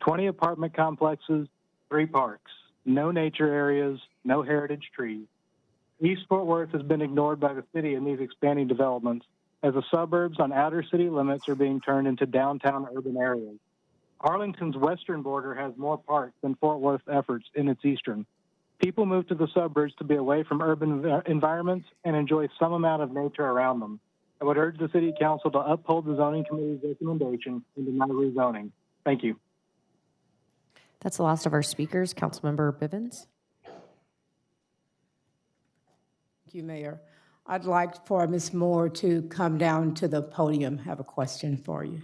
20 apartment complexes, 3 parks, no nature areas, no heritage trees. East Fort Worth has been ignored by the city in these expanding developments as the suburbs on outer city limits are being turned into downtown urban areas. Arlington's western border has more parks than Fort Worth's efforts in its eastern. People move to the suburbs to be away from urban environments and enjoy some amount of nature around them. I would urge the City Council to uphold the Zoning Committee's recommendation and deny rezoning. Thank you. That's the last of our speakers. Councilmember Bivens. Thank you, Mayor. I'd like for Ms. Moore to come down to the podium. I have a question for you.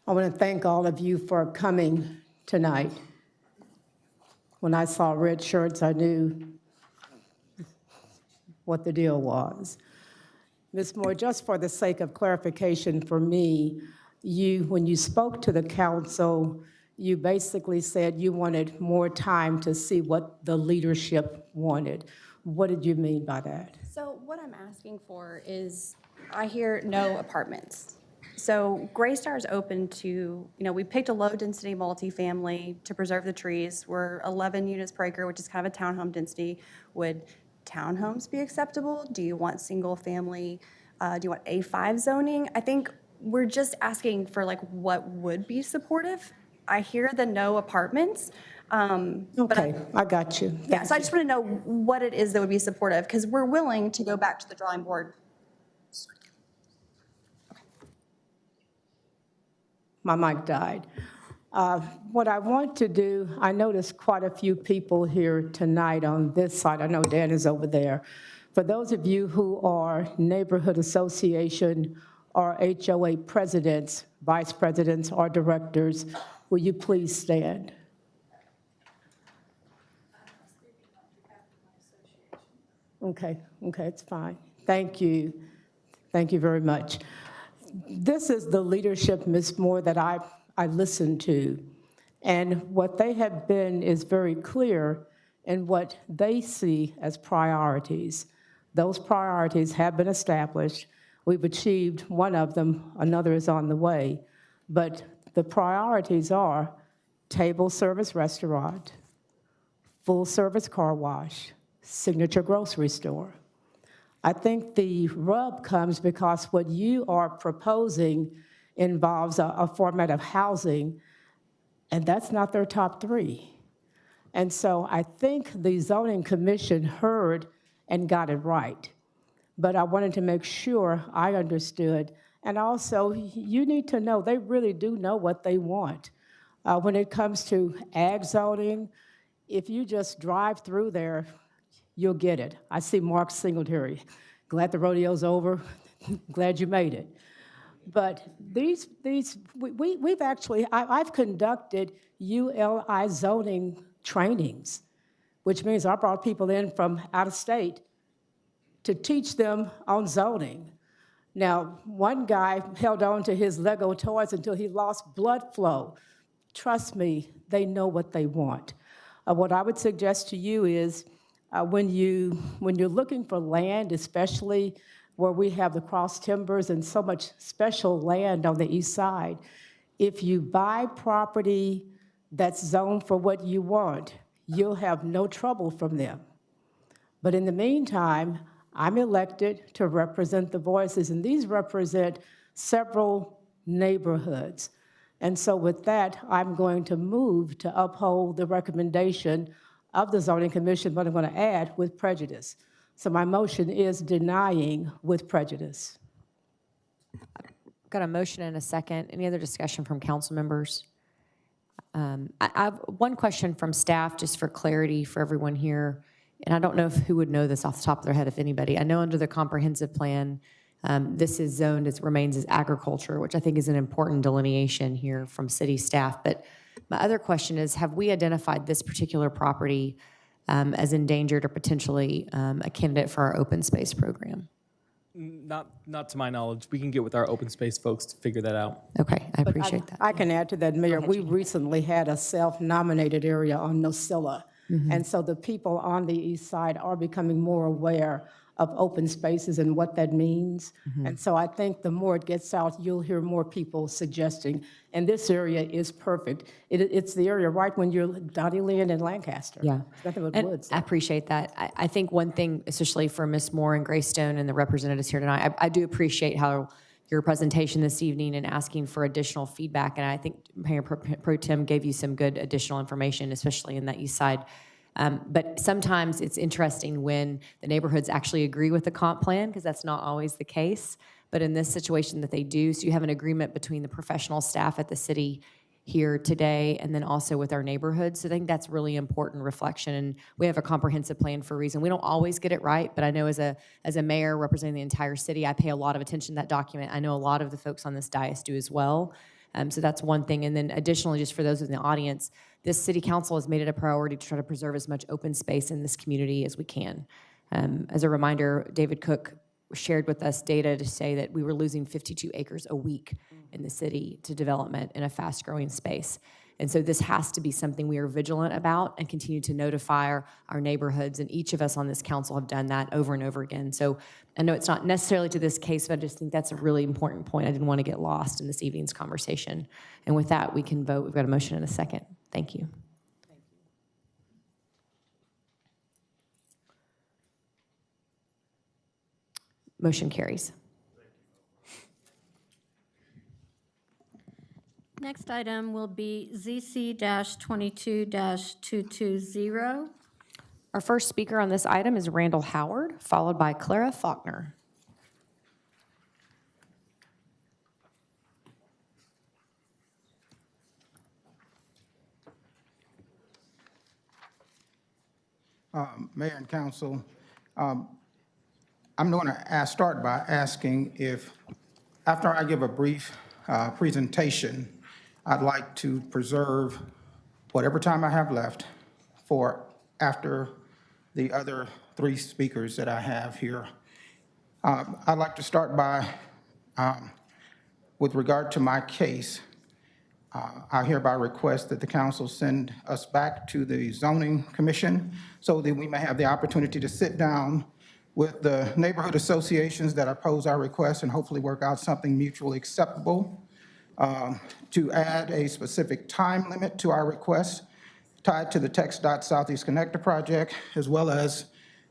I want to thank all of you for coming tonight. When I saw red shirts, I knew what the deal was. Ms. Moore, just for the sake of clarification for me, when you spoke to the council, you basically said you wanted more time to see what the leadership wanted. What did you mean by that? So what I'm asking for is, I hear no apartments. So Greystar is open to, we picked a low-density multifamily to preserve the trees. We're 11 units per acre, which is kind of a townhome density. Would townhomes be acceptable? Do you want single-family? Do you want A5 zoning? I think we're just asking for what would be supportive. I hear the no apartments. Okay, I got you. Yeah, so I just want to know what it is that would be supportive, because we're willing to go back to the drawing board. My mic died. What I want to do, I noticed quite a few people here tonight on this side. I know Dan is over there. For those of you who are neighborhood association or HOA presidents, vice presidents, or directors, will you please stand? Okay, it's fine. Thank you. Thank you very much. This is the leadership, Ms. Moore, that I listened to. And what they have been is very clear in what they see as priorities. Those priorities have been established. We've achieved one of them, another is on the way. But the priorities are table service restaurant, full service car wash, signature grocery store. I think the rub comes because what you are proposing involves a format of housing, and that's not their top 3. And so I think the zoning commission heard and got it right. But I wanted to make sure I understood. And also, you need to know they really do know what they want. When it comes to ag zoning, if you just drive through there, you'll get it. I see Mark Singletary. Glad the rodeo's over. Glad you made it. But we've actually, I've conducted ULI zoning trainings, which means I brought people in from out of state to teach them on zoning. Now, one guy held on to his Lego toys until he lost blood flow. Trust me, they know what they want. What I would suggest to you is when you're looking for land, especially where we have the cross timbers and so much special land on the east side, if you buy property that's zoned for what you want, you'll have no trouble from them. But in the meantime, I'm elected to represent the voices, and these represent several neighborhoods. And so with that, I'm going to move to uphold the recommendation of the Zoning Commission, but I'm going to add with prejudice. So my motion is denying with prejudice. Got a motion and a second. Any other discussion from council members? I have one question from staff, just for clarity for everyone here. And I don't know who would know this off the top of their head, if anybody. I know under the comprehensive plan, this is zoned, it remains as agriculture, which I think is an important delineation here from city staff. But my other question is, have we identified this particular property as endangered or potentially a candidate for our open space program? Not to my knowledge. We can get with our open space folks to figure that out. Okay, I appreciate that. I can add to that, Mayor. We recently had a self-nominated area on Nosilla. And so the people on the east side are becoming more aware of open spaces and what that means. And so I think the more it gets out, you'll hear more people suggesting, and this area is perfect. It's the area right when you're Dottie Lynn and Lancaster. Yeah. It's nothing but And woods. I appreciate that. I think one thing, especially for Ms. Moore and Greystone and the representatives here tonight, I do appreciate how your presentation this evening and asking for additional feedback. And I think Mayor Pro Tem gave you some good additional information, especially in that east side. But sometimes it's interesting when the neighborhoods actually agree with the comp plan, because that's not always the case. But in this situation that they do, so you have an agreement between the professional staff at the city here today and then also with our neighborhoods. So I think that's really important reflection. And we have a comprehensive plan for a reason. We don't always get it right, but I know as a mayor representing the entire city, I pay a lot of attention to that document. I know a lot of the folks on this dais do as well. So that's one thing. And then additionally, just for those in the audience, this city council has made it a priority to try to preserve as much open space in this community as we can. As a reminder, David Cook shared with us data to say that we were losing 52 acres a week in the city to development in a fast-growing space. And so this has to be something we are vigilant about and continue to notify our neighborhoods, and each of us on this council have done that over and over again. So I know it's not necessarily to this case, but I just think that's a really important point. I didn't want to get lost in this evening's conversation. And with that, we can vote. We've got a motion and a second. Thank you. Motion carries. Next item will be ZC-22-220. Our first speaker on this item is Randall Howard, followed by Clara Faulkner. Mayor and Council, I'm going to start by asking if, after I give a brief presentation, I'd like to preserve whatever time I have left for after the other three speakers that I have here. I'd like to start by, with regard to my case, I hereby request that the council send us back to the zoning commission so that we may have the opportunity to sit down with the neighborhood associations that oppose our request and hopefully work out something mutually acceptable, to add a specific time limit to our request tied to the TxDOT Southeast Connector project, as well as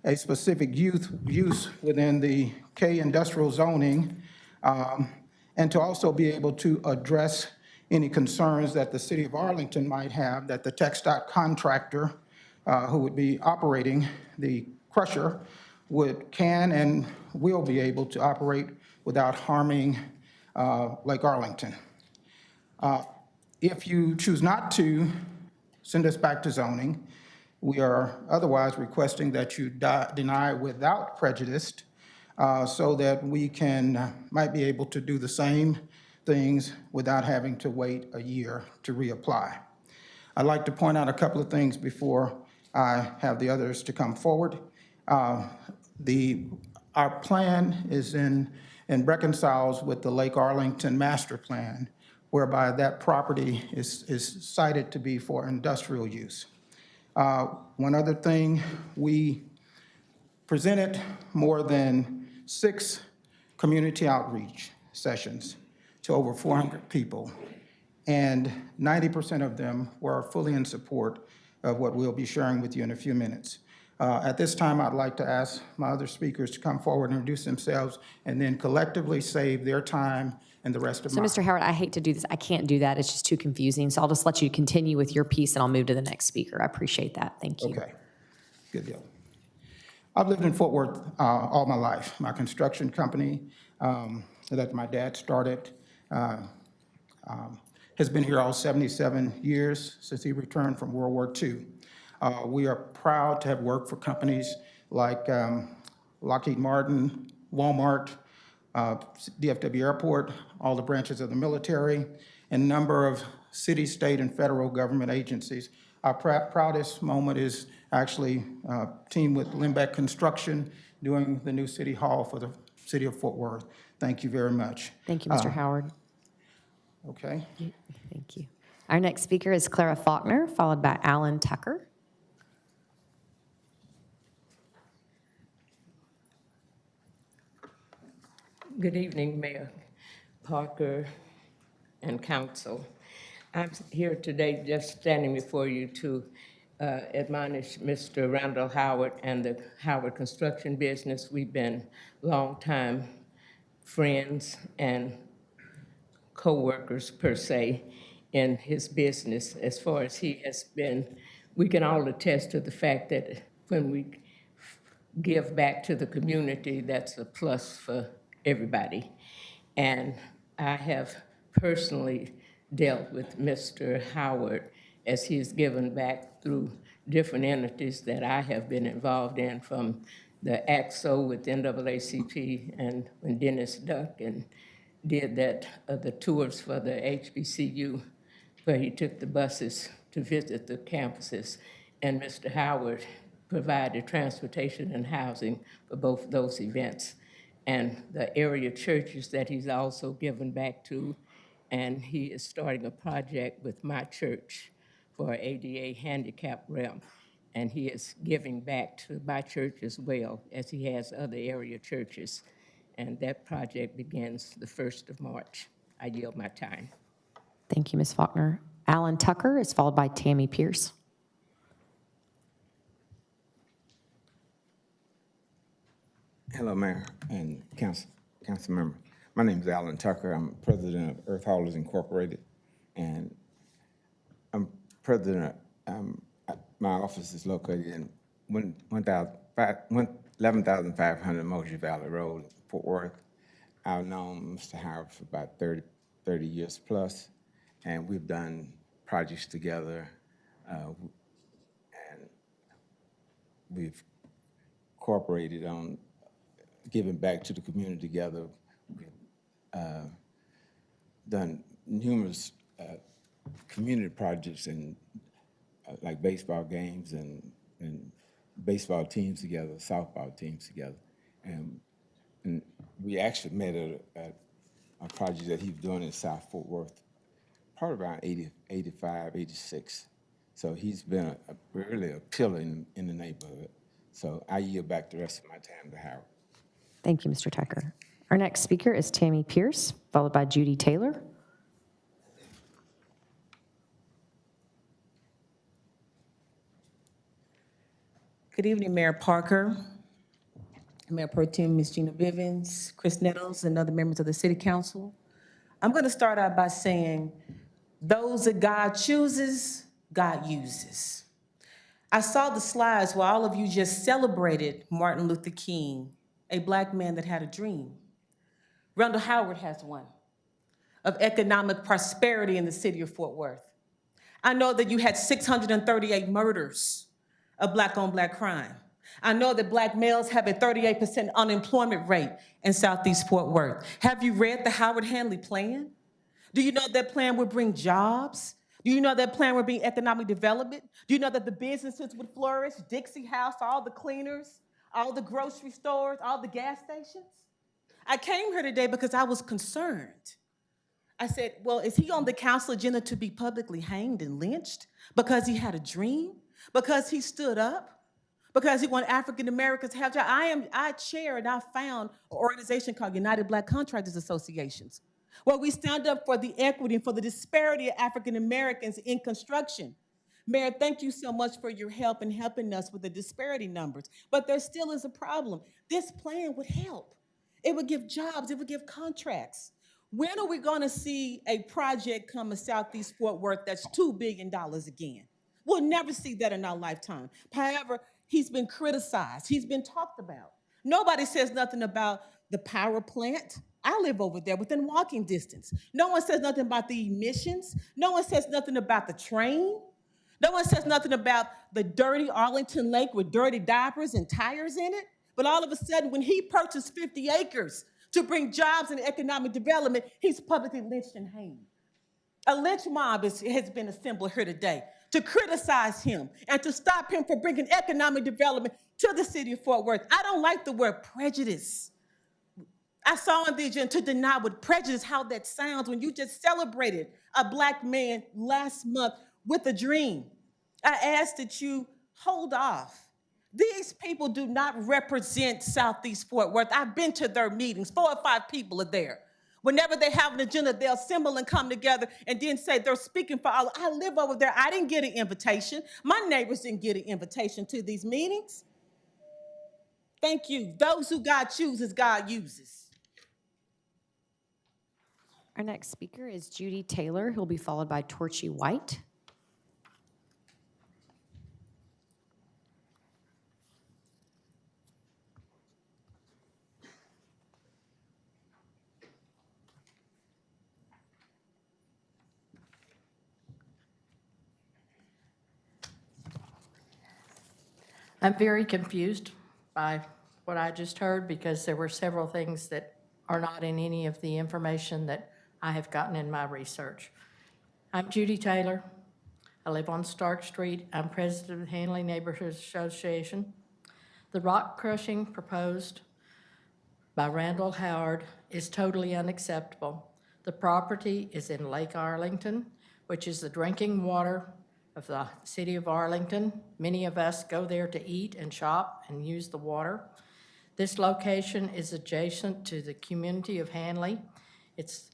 a specific use within the K industrial zoning, and to also be able to address any concerns that the city of Arlington might have that the TxDOT contractor who would be operating the crusher can and will be able to operate without harming Lake Arlington. If you choose not to send us back to zoning, we are otherwise requesting that you deny without prejudice so that we might be able to do the same things without having to wait a year to reapply. I'd like to point out a couple of things before I have the others to come forward. Our plan is and reconciles with the Lake Arlington Master Plan, whereby that property is cited to be for industrial use. One other thing, we presented more than 6 community outreach sessions to over 400 people, and 90% of them were fully in support of what we'll be sharing with you in a few minutes. At this time, I'd like to ask my other speakers to come forward and introduce themselves and then collectively save their time and the rest of So, mine. Mr. Howard, I hate to do this. I can't do that. It's just too confusing. So I'll just let you continue with your piece and I'll move to the next speaker. I appreciate that. Thank you. Okay, good deal. I've lived in Fort Worth all my life. My construction company that my dad started has been here all 77 years since he returned from World War II. We are proud to have worked for companies like Lockheed Martin, Walmart, DFW Airport, all the branches of the military, and a number of city, state, and federal government agencies. Our proudest moment is actually a team with Limbeck Construction doing the new city hall for the city of Fort Worth. Thank you very much. Thank you, Mr. Howard. Okay. Thank you. Our next speaker is Clara Faulkner, followed by Alan Tucker. Good evening, Mayor Parker and council. I'm here today just standing before you to admonish Mr. Randall Howard and the Howard construction business. We've been longtime friends and co-workers per se in his business. As far as he has been, we can all attest to the fact that when we give back to the community, that's a plus for everybody. And I have personally dealt with Mr. Howard as he has given back through different entities that I have been involved in, from the AXO with NAACP, and when Dennis Duncan did that, the tours for the HBCU, where he took the buses to visit the campuses. And Mr. Howard provided transportation and housing for both those events. And the area churches that he's also given back to, and he is starting a project with my church for ADA handicap ramp, and he is giving back to my church as well as he has other area churches. And that project begins the 1st of March. I yield my time. Thank you, Ms. Faulkner. Alan Tucker is followed by Tammy Pierce. Hello, Mayor and council member. My name is Alan Tucker. I'm president of Earth Haulers Incorporated, and I'm president. My office is located in 11,500 Mosby Valley Road, Fort Worth. I've known Mr. Howard for about 30 years plus, and we've done projects together, and we've cooperated on giving back to the community together. We've done numerous community projects and like baseball games and baseball teams together, softball teams together. And we actually met at a project that he was doing in South Fort Worth, probably around 85, 86. So he's been really a pillar in the neighborhood. So I yield back the rest of my time to Howard. Thank you, Mr. Tucker. Our next speaker is Tammy Pierce, followed by Judy Taylor. Good evening, Mayor Parker, Mayor Pro Tem Ms. Gina Bivens, Chris Nettles, and other members of the City Council. I'm going to start out by saying, those that God chooses, God uses. I saw the slides where all of you just celebrated Martin Luther King, a Black man that had a dream. Randall Howard has one, of economic prosperity in the city of Fort Worth. I know that you had 638 murders of Black on Black crime. I know that Black males have a 38% unemployment rate in Southeast Fort Worth. Have you read the Howard Hanley plan? Do you know that plan would bring jobs? Do you know that plan would bring economic development? Do you know that the businesses would flourish? Dixie House, all the cleaners, all the grocery stores, all the gas stations? I came here today because I was concerned. I said, well, is he on the council agenda to be publicly hanged and lynched because he had a dream? Because he stood up? Because he wanted African Americans to have jobs? I chair and I found an organization called United Black Contractors Associations, where we stand up for the equity and for the disparity of African Americans in construction. Mayor, thank you so much for your help in helping us with the disparity numbers. But there still is a problem. This plan would help. It would give jobs, it would give contracts. When are we gonna see a project come to Southeast Fort Worth that's $2 billion again? We'll never see that in our lifetime. However, he's been criticized, he's been talked about. Nobody says nothing about the power plant. I live over there within walking distance. No one says nothing about the emissions. No one says nothing about the train. No one says nothing about the dirty Arlington Lake with dirty diapers and tires in it. But all of a sudden, when he purchased 50 acres to bring jobs and economic development, he's publicly lynched and hanged. A lynch mob has been assembled here today to criticize him and to stop him from bringing economic development to the city of Fort Worth. I don't like the word prejudice. I saw on the agenda to deny with prejudice how that sounds when you just celebrated a Black man last month with a dream. I ask that you hold off. These people do not represent Southeast Fort Worth. I've been to their meetings. 4 or 5 people are there. Whenever they have an agenda, they'll assemble and come together and then say they're speaking for all. I live over there. I didn't get an invitation. My neighbors didn't get an invitation to these meetings. Thank you. Those who God chooses, God uses. Our next speaker is Judy Taylor, who will be followed by Torchy White. I'm very confused by what I just heard because there were several things that are not in any of the information that I have gotten in my research. I'm Judy Taylor. I live on Stark Street. I'm president of the Hanley Neighborhood Association. The rock crushing proposed by Randall Howard is totally unacceptable. The property is in Lake Arlington, which is the drinking water of the city of Arlington. Many of us go there to eat and shop and use the water. This location is adjacent to the community of Hanley. It's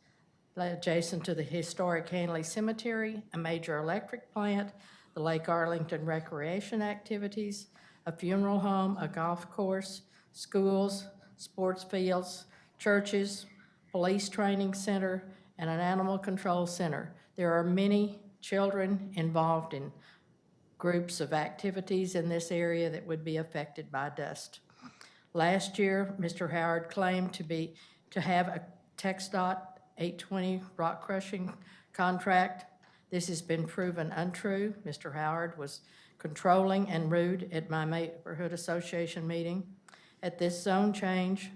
adjacent to the historic Hanley Cemetery, a major electric plant, the Lake Arlington recreation activities, a funeral home, a golf course, schools, sports fields, churches, police training center, and an animal control center. There are many children involved in groups of activities in this area that would be affected by dust. Last year, Mr. Howard claimed to have a TxDOT 820 rock crushing contract. This has been proven untrue. Mr. Howard was controlling and rude at my neighborhood association meeting. At this zone change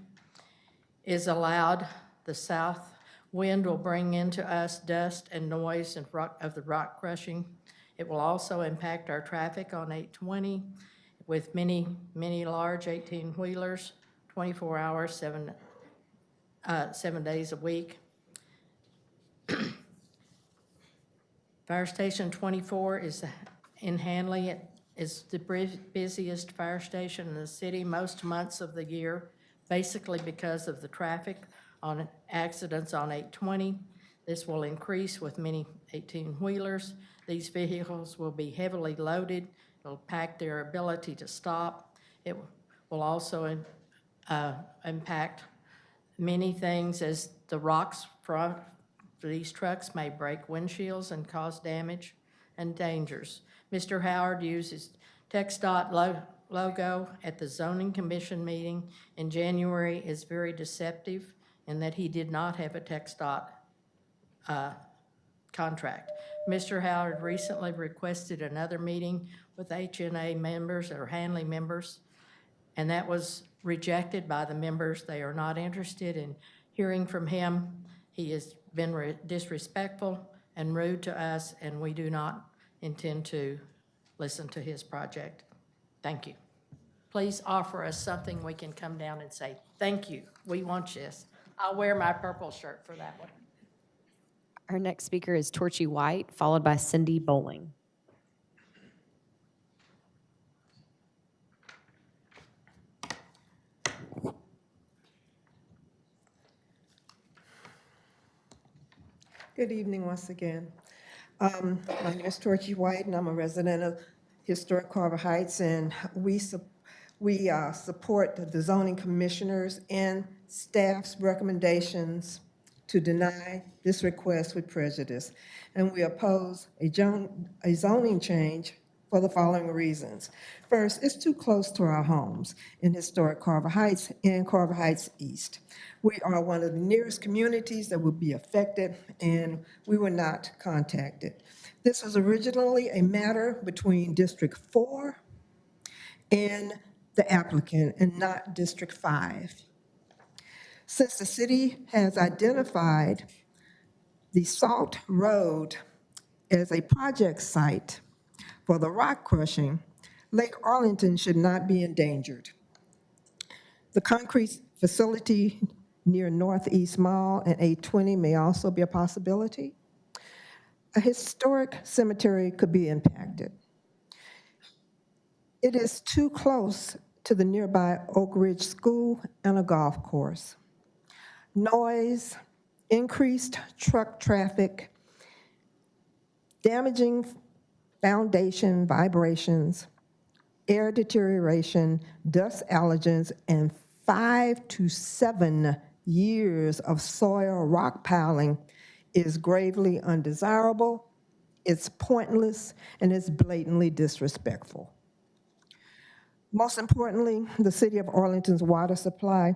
is allowed, the south wind will bring into us dust and noise of the rock crushing. It will also impact our traffic on 820 with many, many large 18-wheelers, 24 hours, 7 days a week. Fire Station 24 is in Hanley. It is the busiest fire station in the city most months of the year, basically because of the traffic on accidents on 820. This will increase with many 18-wheelers. These vehicles will be heavily loaded. It'll impact their ability to stop. It will also impact many things as the rocks from these trucks may break windshields and cause damage and dangers. Mr. Howard uses TxDOT logo at the zoning commission meeting in January is very deceptive in that he did not have a TxDOT contract. Mr. Howard recently requested another meeting with HNA members or Hanley members, and that was rejected by the members. They are not interested in hearing from him. He has been disrespectful and rude to us, and we do not intend to listen to his project. Thank you. Please offer us something we can come down and say, thank you, we want this. I'll wear my purple shirt for that one. Our next speaker is Torchy White, followed by Cindy Bowling. Good evening once again. My name is Torchy White, and I'm a resident of Historic Carver Heights, and we support the zoning commissioners and staff's recommendations to deny this request with prejudice. And we oppose a zoning change for the following reasons. First, it's too close to our homes in historic Carver Heights and Carver Heights East. We are one of the nearest communities that would be affected, and we were not contacted. This was originally a matter between District 4 and the applicant, and not District 5. Since the city has identified the Salt Road as a project site for the rock crushing, Lake Arlington should not be endangered. The concrete facility near Northeast Mall and 820 may also be a possibility. A historic cemetery could be impacted. It is too close to the nearby Oak Ridge School and a golf course. Noise, increased truck traffic, damaging foundation vibrations, air deterioration, dust allergens, and 5 to 7 years of soil rock piling is gravely undesirable, it's pointless, and it's blatantly disrespectful. Most importantly, the city of Arlington's water supply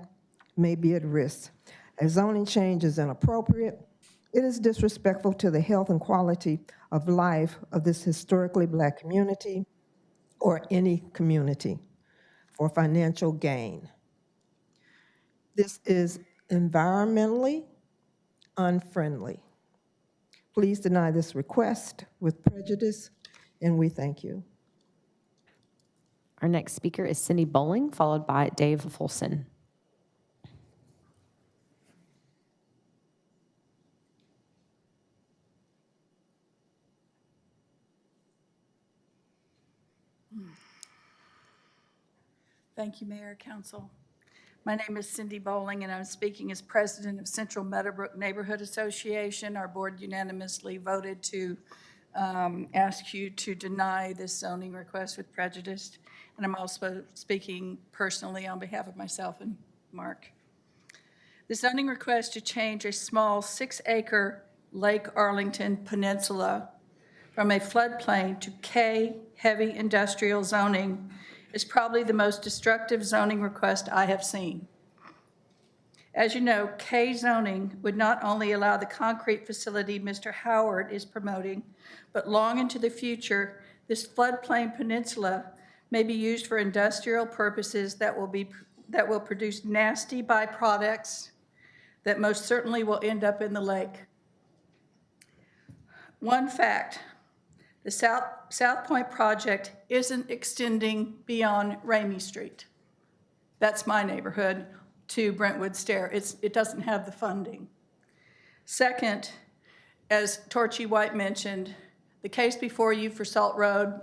may be at risk. A zoning change is inappropriate. It is disrespectful to the health and quality of life of this historically Black community or any community for financial gain. This is environmentally unfriendly. Please deny this request with prejudice, and we thank you. Our next speaker is Cindy Bowling, followed by Dave Folson. Thank you, Mayor, Council. My name is Cindy Bowling, and I'm speaking as president of Central Meadowbrook Neighborhood Association. Our board unanimously voted to ask you to deny this zoning request with prejudice. And I'm also speaking personally on behalf of myself and Mark. The zoning request to change a small 6-acre Lake Arlington Peninsula from a floodplain to K heavy industrial zoning is probably the most destructive zoning request I have seen. As you know, K zoning would not only allow the concrete facility Mr. Howard is promoting, but long into the future, this floodplain peninsula may be used for industrial purposes that will produce nasty byproducts that most certainly will end up in the lake. One fact, the South Point project isn't extending beyond Ramey Street. That's my neighborhood to Brentwood Stair. It doesn't have the funding. Second, as Torchy White mentioned, the case before you for Salt Road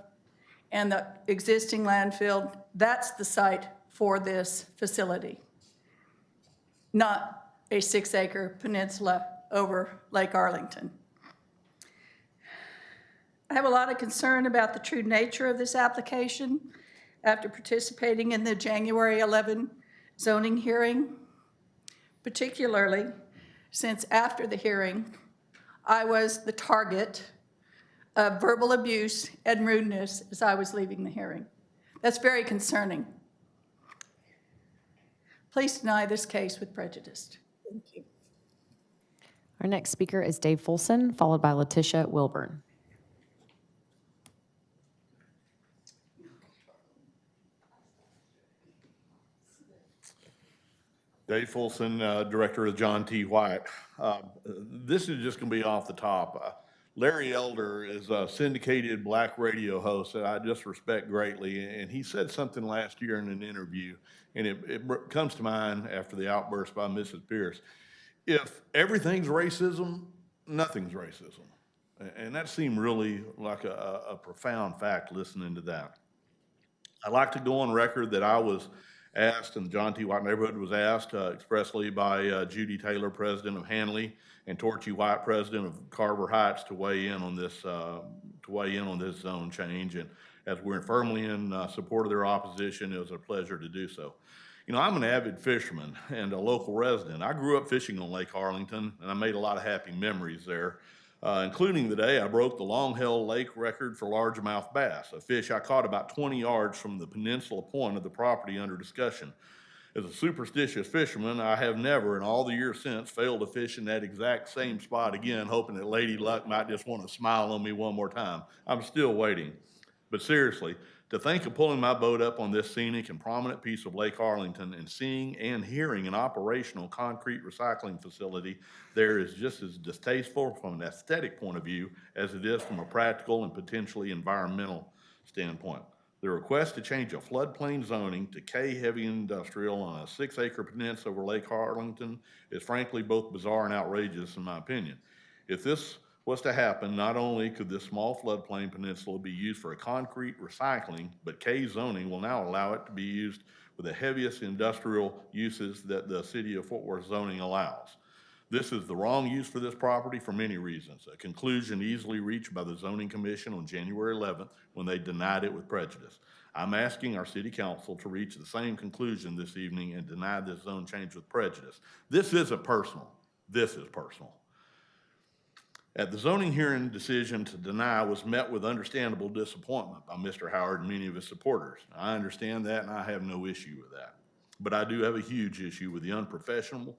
and the existing landfill, that's the site for this facility, not a 6-acre peninsula over Lake Arlington. I have a lot of concern about the true nature of this application after participating in the January 11 zoning hearing, particularly since after the hearing, I was the target of verbal abuse and rudeness as I was leaving the hearing. That's very concerning. Please deny this case with prejudice. Thank you. Our next speaker is Dave Folson, followed by Letitia Wilburn. Dave Fulson, Director of John T. White. This is just going to be off the top. Larry Elder is a syndicated black radio host that I just respect greatly, and he said something last year in an interview, and it comes to mind after the outburst by Mrs. Pierce. If everything's racism, nothing's racism. And that seemed really like a profound fact listening to that. I'd like to go on record that I was asked, and the John T. White neighborhood was asked expressly by Judy Taylor, president of Hanley, and Torchy White, president of Carver Heights, to weigh in on this zone change. And as we're firmly in support of their opposition, it was a pleasure to do so. You know, I'm an avid fisherman and a local resident. I grew up fishing on Lake Arlington, and I made a lot of happy memories there. Including the day I broke the long-held lake record for largemouth bass, a fish I caught about 20 yards from the peninsula point of the property under discussion. As a superstitious fisherman, I have never, in all the years since, failed to fish in that exact same spot again, hoping that Lady Luck might just want to smile on me one more time. I'm still waiting. But seriously, to think of pulling my boat up on this scenic and prominent piece of Lake Arlington and seeing and hearing an operational concrete recycling facility there is just as distasteful from an aesthetic point of view as it is from a practical and potentially environmental standpoint. The request to change a floodplain zoning to K heavy industrial on a 6-acre peninsula over Lake Arlington is frankly both bizarre and outrageous in my opinion. If this was to happen, not only could this small floodplain peninsula be used for a concrete recycling, but K zoning will now allow it to be used with the heaviest industrial uses that the city of Fort Worth zoning allows. This is the wrong use for this property for many reasons, a conclusion easily reached by the Zoning Commission on January 11th when they denied it with prejudice. I'm asking our city council to reach the same conclusion this evening and deny this zone change with prejudice. This isn't personal. This is personal. At the zoning hearing, decision to deny was met with understandable disappointment by Mr. Howard and many of his supporters. I understand that, and I have no issue with that. But I do have a huge issue with the unprofessional,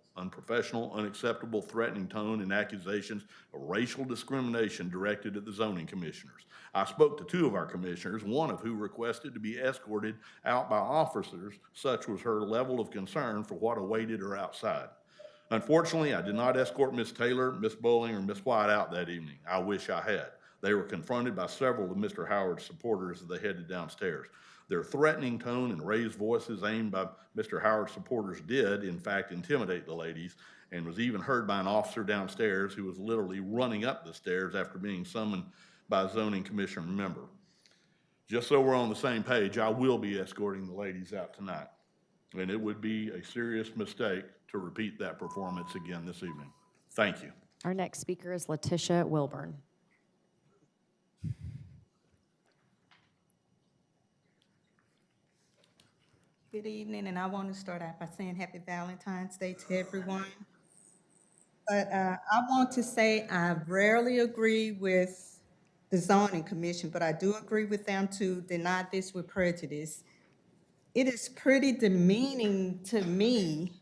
unacceptable, threatening tone and accusations of racial discrimination directed at the zoning commissioners. I spoke to 2 of our commissioners, one of who requested to be escorted out by officers. Such was her level of concern for what awaited her outside. Unfortunately, I did not escort Ms. Taylor, Ms. Bowling, or Ms. White out that evening. I wish I had. They were confronted by several of Mr. Howard's supporters as they headed downstairs. Their threatening tone and raised voices aimed by Mr. Howard's supporters did, in fact, intimidate the ladies, and was even heard by an officer downstairs who was literally running up the stairs after being summoned by a zoning commission member. Just so we're on the same page, I will be escorting the ladies out tonight. And it would be a serious mistake to repeat that performance again this evening. Thank you. Our next speaker is Letitia Wilburn. Good evening, and I want to start out by saying Happy Valentine's Day to everyone. But I want to say I rarely agree with the zoning commission, but I do agree with them to deny this with prejudice. It is pretty demeaning to me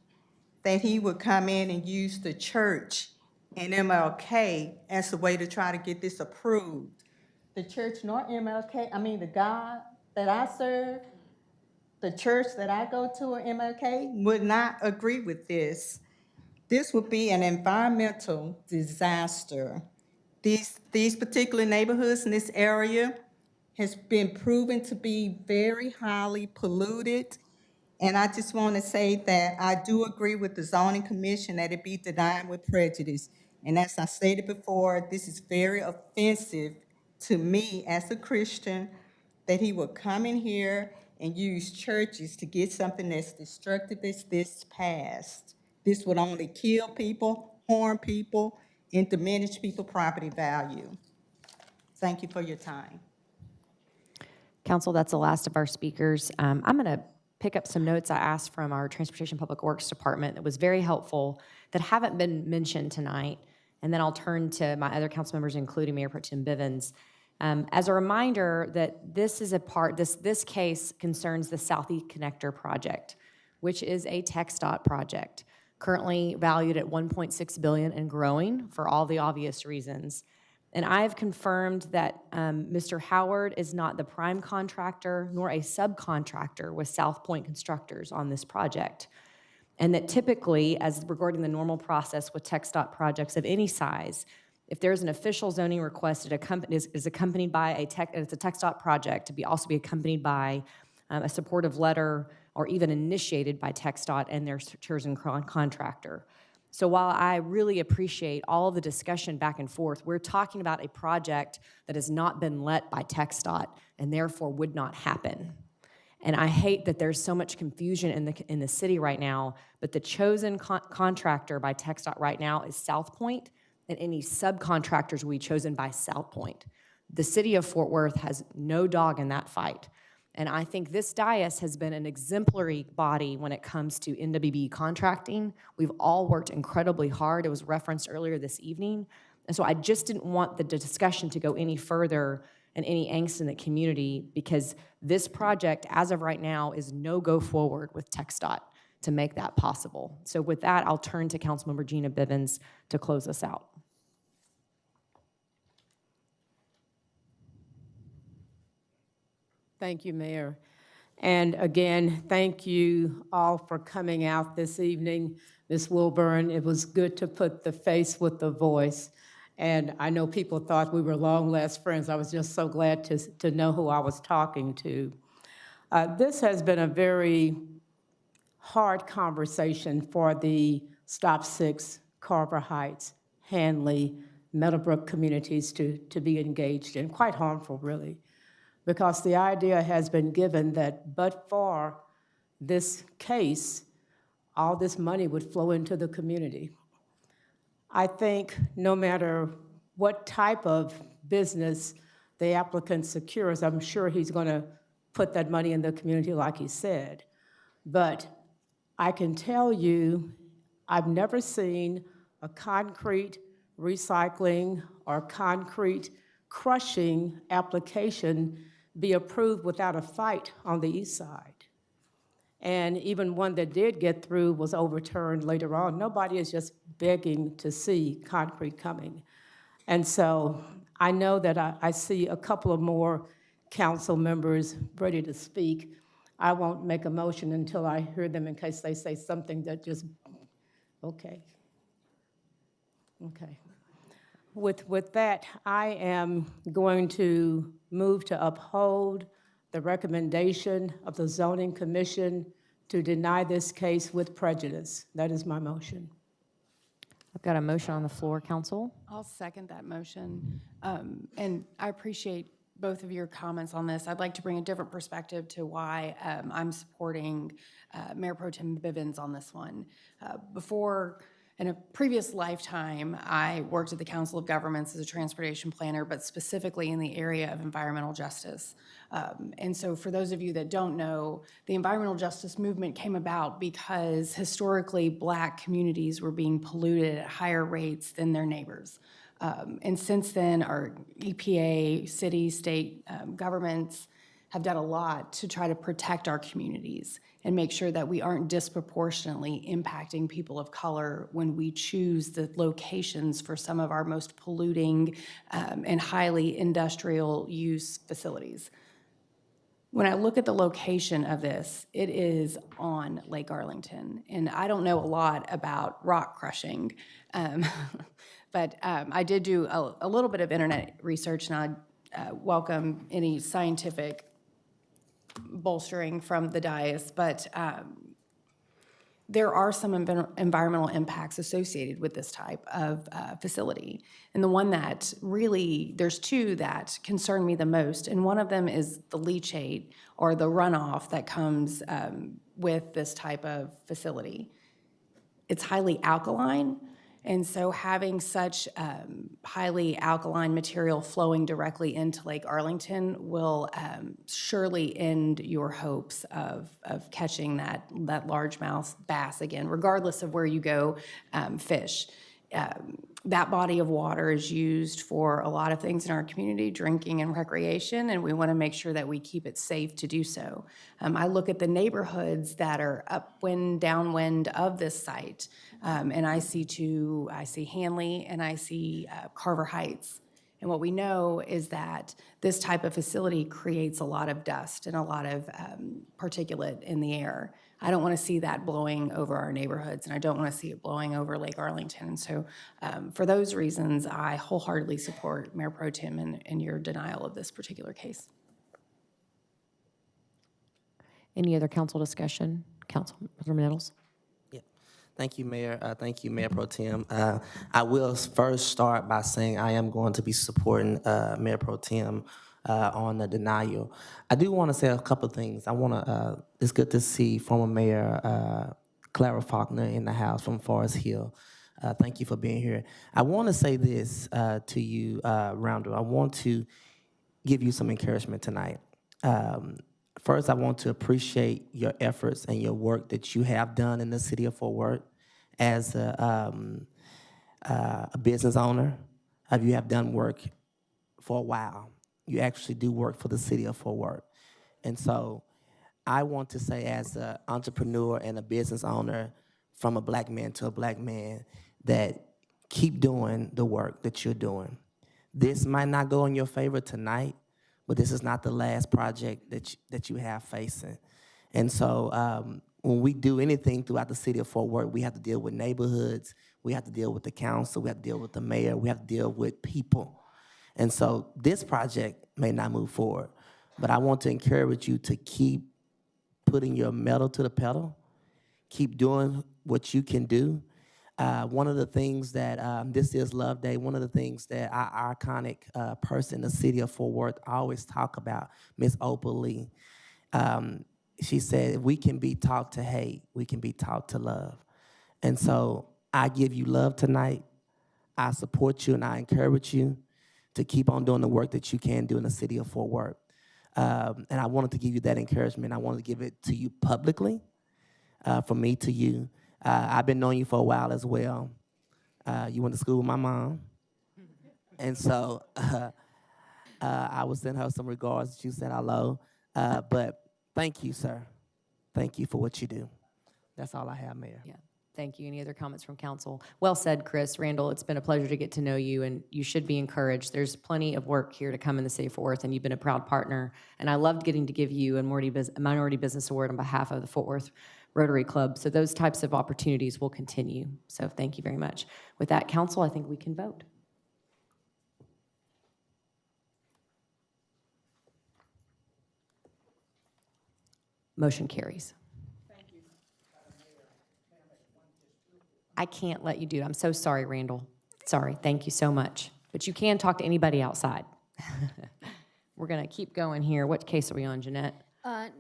that he would come in and use the church and MLK as a way to try to get this approved. The church nor MLK, the God that I serve, the church that I go to at MLK would not agree with this. This would be an environmental disaster. These particular neighborhoods in this area has been proven to be very highly polluted. And I just want to say that I do agree with the zoning commission that it be denied with prejudice. And as I stated before, this is very offensive to me as a Christian that he would come in here and use churches to get something that's destructive as this passed. This would only kill people, harm people, and diminish people's property value. Thank you for your time. Council, that's the last of our speakers. I'm going to pick up some notes I asked from our Transportation Public Works Department that was very helpful that haven't been mentioned tonight. And then I'll turn to my other council members, including Mayor Pro Tem Bivens. As a reminder that this is this case concerns the Southeast Connector project, which is a TxDOT project. currently valued at $1.6 billion and growing for all the obvious reasons. And I've confirmed that Mr. Howard is not the prime contractor nor a subcontractor with South Point Constructors on this project. And that typically, as regarding the normal process with TxDOT projects of any size, if there's an official zoning request that is accompanied by it's a TxDOT project, to be also be accompanied by a supportive letter or even initiated by TxDOT and their chosen contractor. So while I really appreciate all of the discussion back and forth, we're talking about a project that has not been let by TxDOT and therefore would not happen. And I hate that there's so much confusion in the city right now, but the chosen contractor by TxDOT right now is South Point, and any subcontractors will be chosen by South Point. The city of Fort Worth has no dog in that fight. And I think this dais has been an exemplary body when it comes to NWB contracting. We've all worked incredibly hard. It was referenced earlier this evening. And so I just didn't want the discussion to go any further and any angst in the community, because this project, as of right now, is no go forward with TxDOT to make that possible. So with that, I'll turn to Councilmember Gina Bivens to close us out. Thank you, Mayor. And again, thank you all for coming out this evening. Ms. Wilburn, it was good to put the face with the voice. And I know people thought we were long-lost friends. I was just so glad to know who I was talking to. This has been a very hard conversation for the Stop 6, Carver Heights, Hanley, Meadowbrook communities to be engaged in. Quite harmful, really, because the idea has been given that but for this case, all this money would flow into the community. I think no matter what type of business the applicant secures, I'm sure he's going to put that money in the community like he said. But I can tell you, I've never seen a concrete recycling or concrete crushing application be approved without a fight on the east side. And even one that did get through was overturned later on. Nobody is just begging to see concrete coming. And so I know that I see a couple of more council members ready to speak. I won't make a motion until I hear them in case they say something that just, okay. Okay. With that, I am going to move to uphold the recommendation of the Zoning Commission to deny this case with prejudice. That is my motion. I've got a motion on the floor, Council. I'll second that motion. And I appreciate both of your comments on this. I'd like to bring a different perspective to why I'm supporting Mayor Pro Tem Bivens on this one. Before, in a previous lifetime, I worked at the Council of Governments as a transportation planner, but specifically in the area of environmental justice. And so for those of you that don't know, the environmental justice movement came about because historically Black communities were being polluted at higher rates than their neighbors. And since then, our EPA, city, state governments have done a lot to try to protect our communities and make sure that we aren't disproportionately impacting people of color when we choose the locations for some of our most polluting and highly industrial use facilities. When I look at the location of this, it is on Lake Arlington. And I don't know a lot about rock crushing, but I did do a little bit of internet research, and I welcome any scientific bolstering from the dais, but there are some environmental impacts associated with this type of facility. And the one that really, there's two that concern me the most, and one of them is the leachate or the runoff that comes with this type of facility. It's highly alkaline, and so having such highly alkaline material flowing directly into Lake Arlington will surely end your hopes of catching that largemouth bass again, regardless of where you go fish. that body of water is used for a lot of things in our community, drinking and recreation, and we want to make sure that we keep it safe to do so. I look at the neighborhoods that are upwind, downwind of this site, and I see Hanley and I see Carver Heights. And what we know is that this type of facility creates a lot of dust and a lot of particulate in the air. I don't want to see that blowing over our neighborhoods, and I don't want to see it blowing over Lake Arlington. And so for those reasons, I wholeheartedly support Mayor Pro Tem in your denial of this particular case. Any other council discussion? Councilmember Nettles? Thank you, Mayor. Thank you, Mayor Pro Tem. I will first start by saying I am going to be supporting Mayor Pro Tem on the denial. I do want to say a couple of things. It's good to see former Mayor Clara Faulkner in the house from Forest Hill. Thank you for being here. I want to say this to you, Randall. I want to give you some encouragement tonight. First, I want to appreciate your efforts and your work that you have done in the city of Fort Worth as a business owner. You have done work for a while. You actually do work for the city of Fort Worth. And so I want to say, as an entrepreneur and a business owner, from a black man to a black man, that keep doing the work that you're doing. This might not go in your favor tonight, but this is not the last project that you have facing. And so when we do anything throughout the city of Fort Worth, we have to deal with neighborhoods, we have to deal with the council, we have to deal with the mayor, we have to deal with people. And so this project may not move forward, but I want to encourage you to keep putting your metal to the pedal, keep doing what you can do. One of the things that, this is Love Day, one of the things that our iconic person in the city of Fort Worth always talk about, Miss Opal Lee, she said, if we can be taught to hate, we can be taught to love. And so I give you love tonight. I support you and I encourage you to keep on doing the work that you can do in the city of Fort Worth. And I wanted to give you that encouragement. I wanted to give it to you publicly, from me to you. I've been knowing you for a while as well. You went to school with my mom. And so I will send her some regards. She said hello. But thank you, sir. Thank you for what you do. That's all I have, Mayor. Yeah. Thank you. Any other comments from council? Well said, Chris. Randall, it's been a pleasure to get to know you, and you should be encouraged. There's plenty of work here to come in the city of Fort Worth, and you've been a proud partner. And I loved getting to give you a Minority Business Award on behalf of the Fort Worth Rotary Club. So those types of opportunities will continue. So thank you very much. With that, council, I think we can vote. Motion carries. I can't let you do it. I'm so sorry, Randall. Sorry. Thank you so much. But you can talk to anybody outside. We're going to keep going here. What case are we on, Jeanette?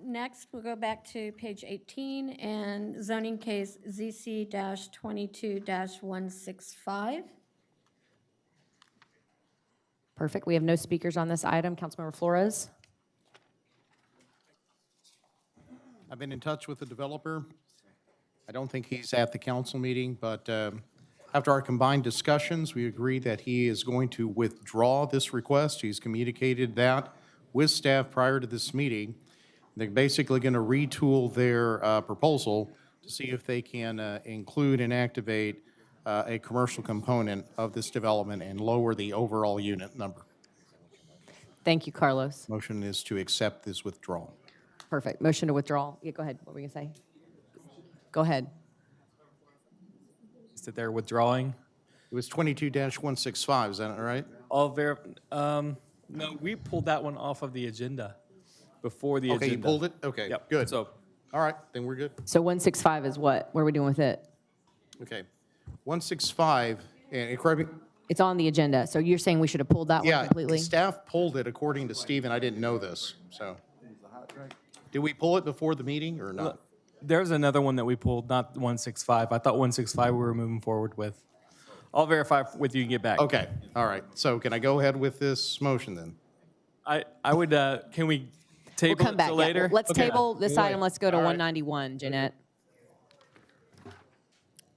Next, we'll go back to page 18 and zoning case ZC-22-165. Perfect. We have no speakers on this item. Councilmember Flores? I've been in touch with the developer. I don't think he's at the council meeting, but after our combined discussions, we agreed that he is going to withdraw this request. He's communicated that with staff prior to this meeting. They're basically going to retool their proposal to see if they can include and activate a commercial component of this development and lower the overall unit number. Thank you, Carlos. Motion is to accept this withdrawal. Perfect. Motion to withdraw. Yeah, go ahead. What were you going to say? Go ahead. Is that they're withdrawing? It was 22-165, is that right? No, we pulled that one off of the agenda before the agenda. Okay, you pulled it? Okay, Yep. good. So, All right, then we're good. So 165 is what? What are we doing with it? Okay. 165, and correct me. It's on the agenda. So you're saying we should have pulled that one completely? Yeah, staff pulled it according to Stephen. I didn't know this, so. Did we pull it before the meeting or not? there's another one that we pulled, not 165. I thought 165 we were moving forward with. I'll verify with you and get back. Okay, all right. So can I go ahead with this motion then? I would, can we table We'll come it back. till Yeah, later? let's Okay. table this Wait. item. Let's go to All right. 191, Jeanette.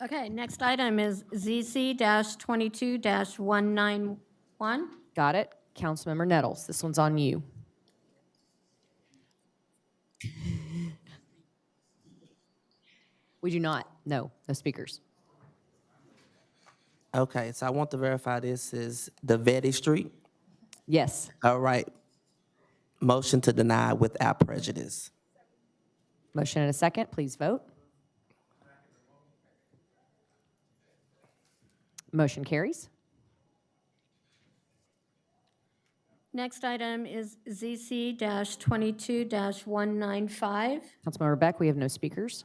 Okay, next item is ZC-22-191. Got it. Councilmember Nettles, this one's on you. We do not. No speakers. Okay, so I want to verify this is the Vetty Street. Yes. All right. Motion to deny without prejudice. Motion and a second. Please vote. Motion carries. Next item is ZC-22-195. Councilmember Beck, we have no speakers.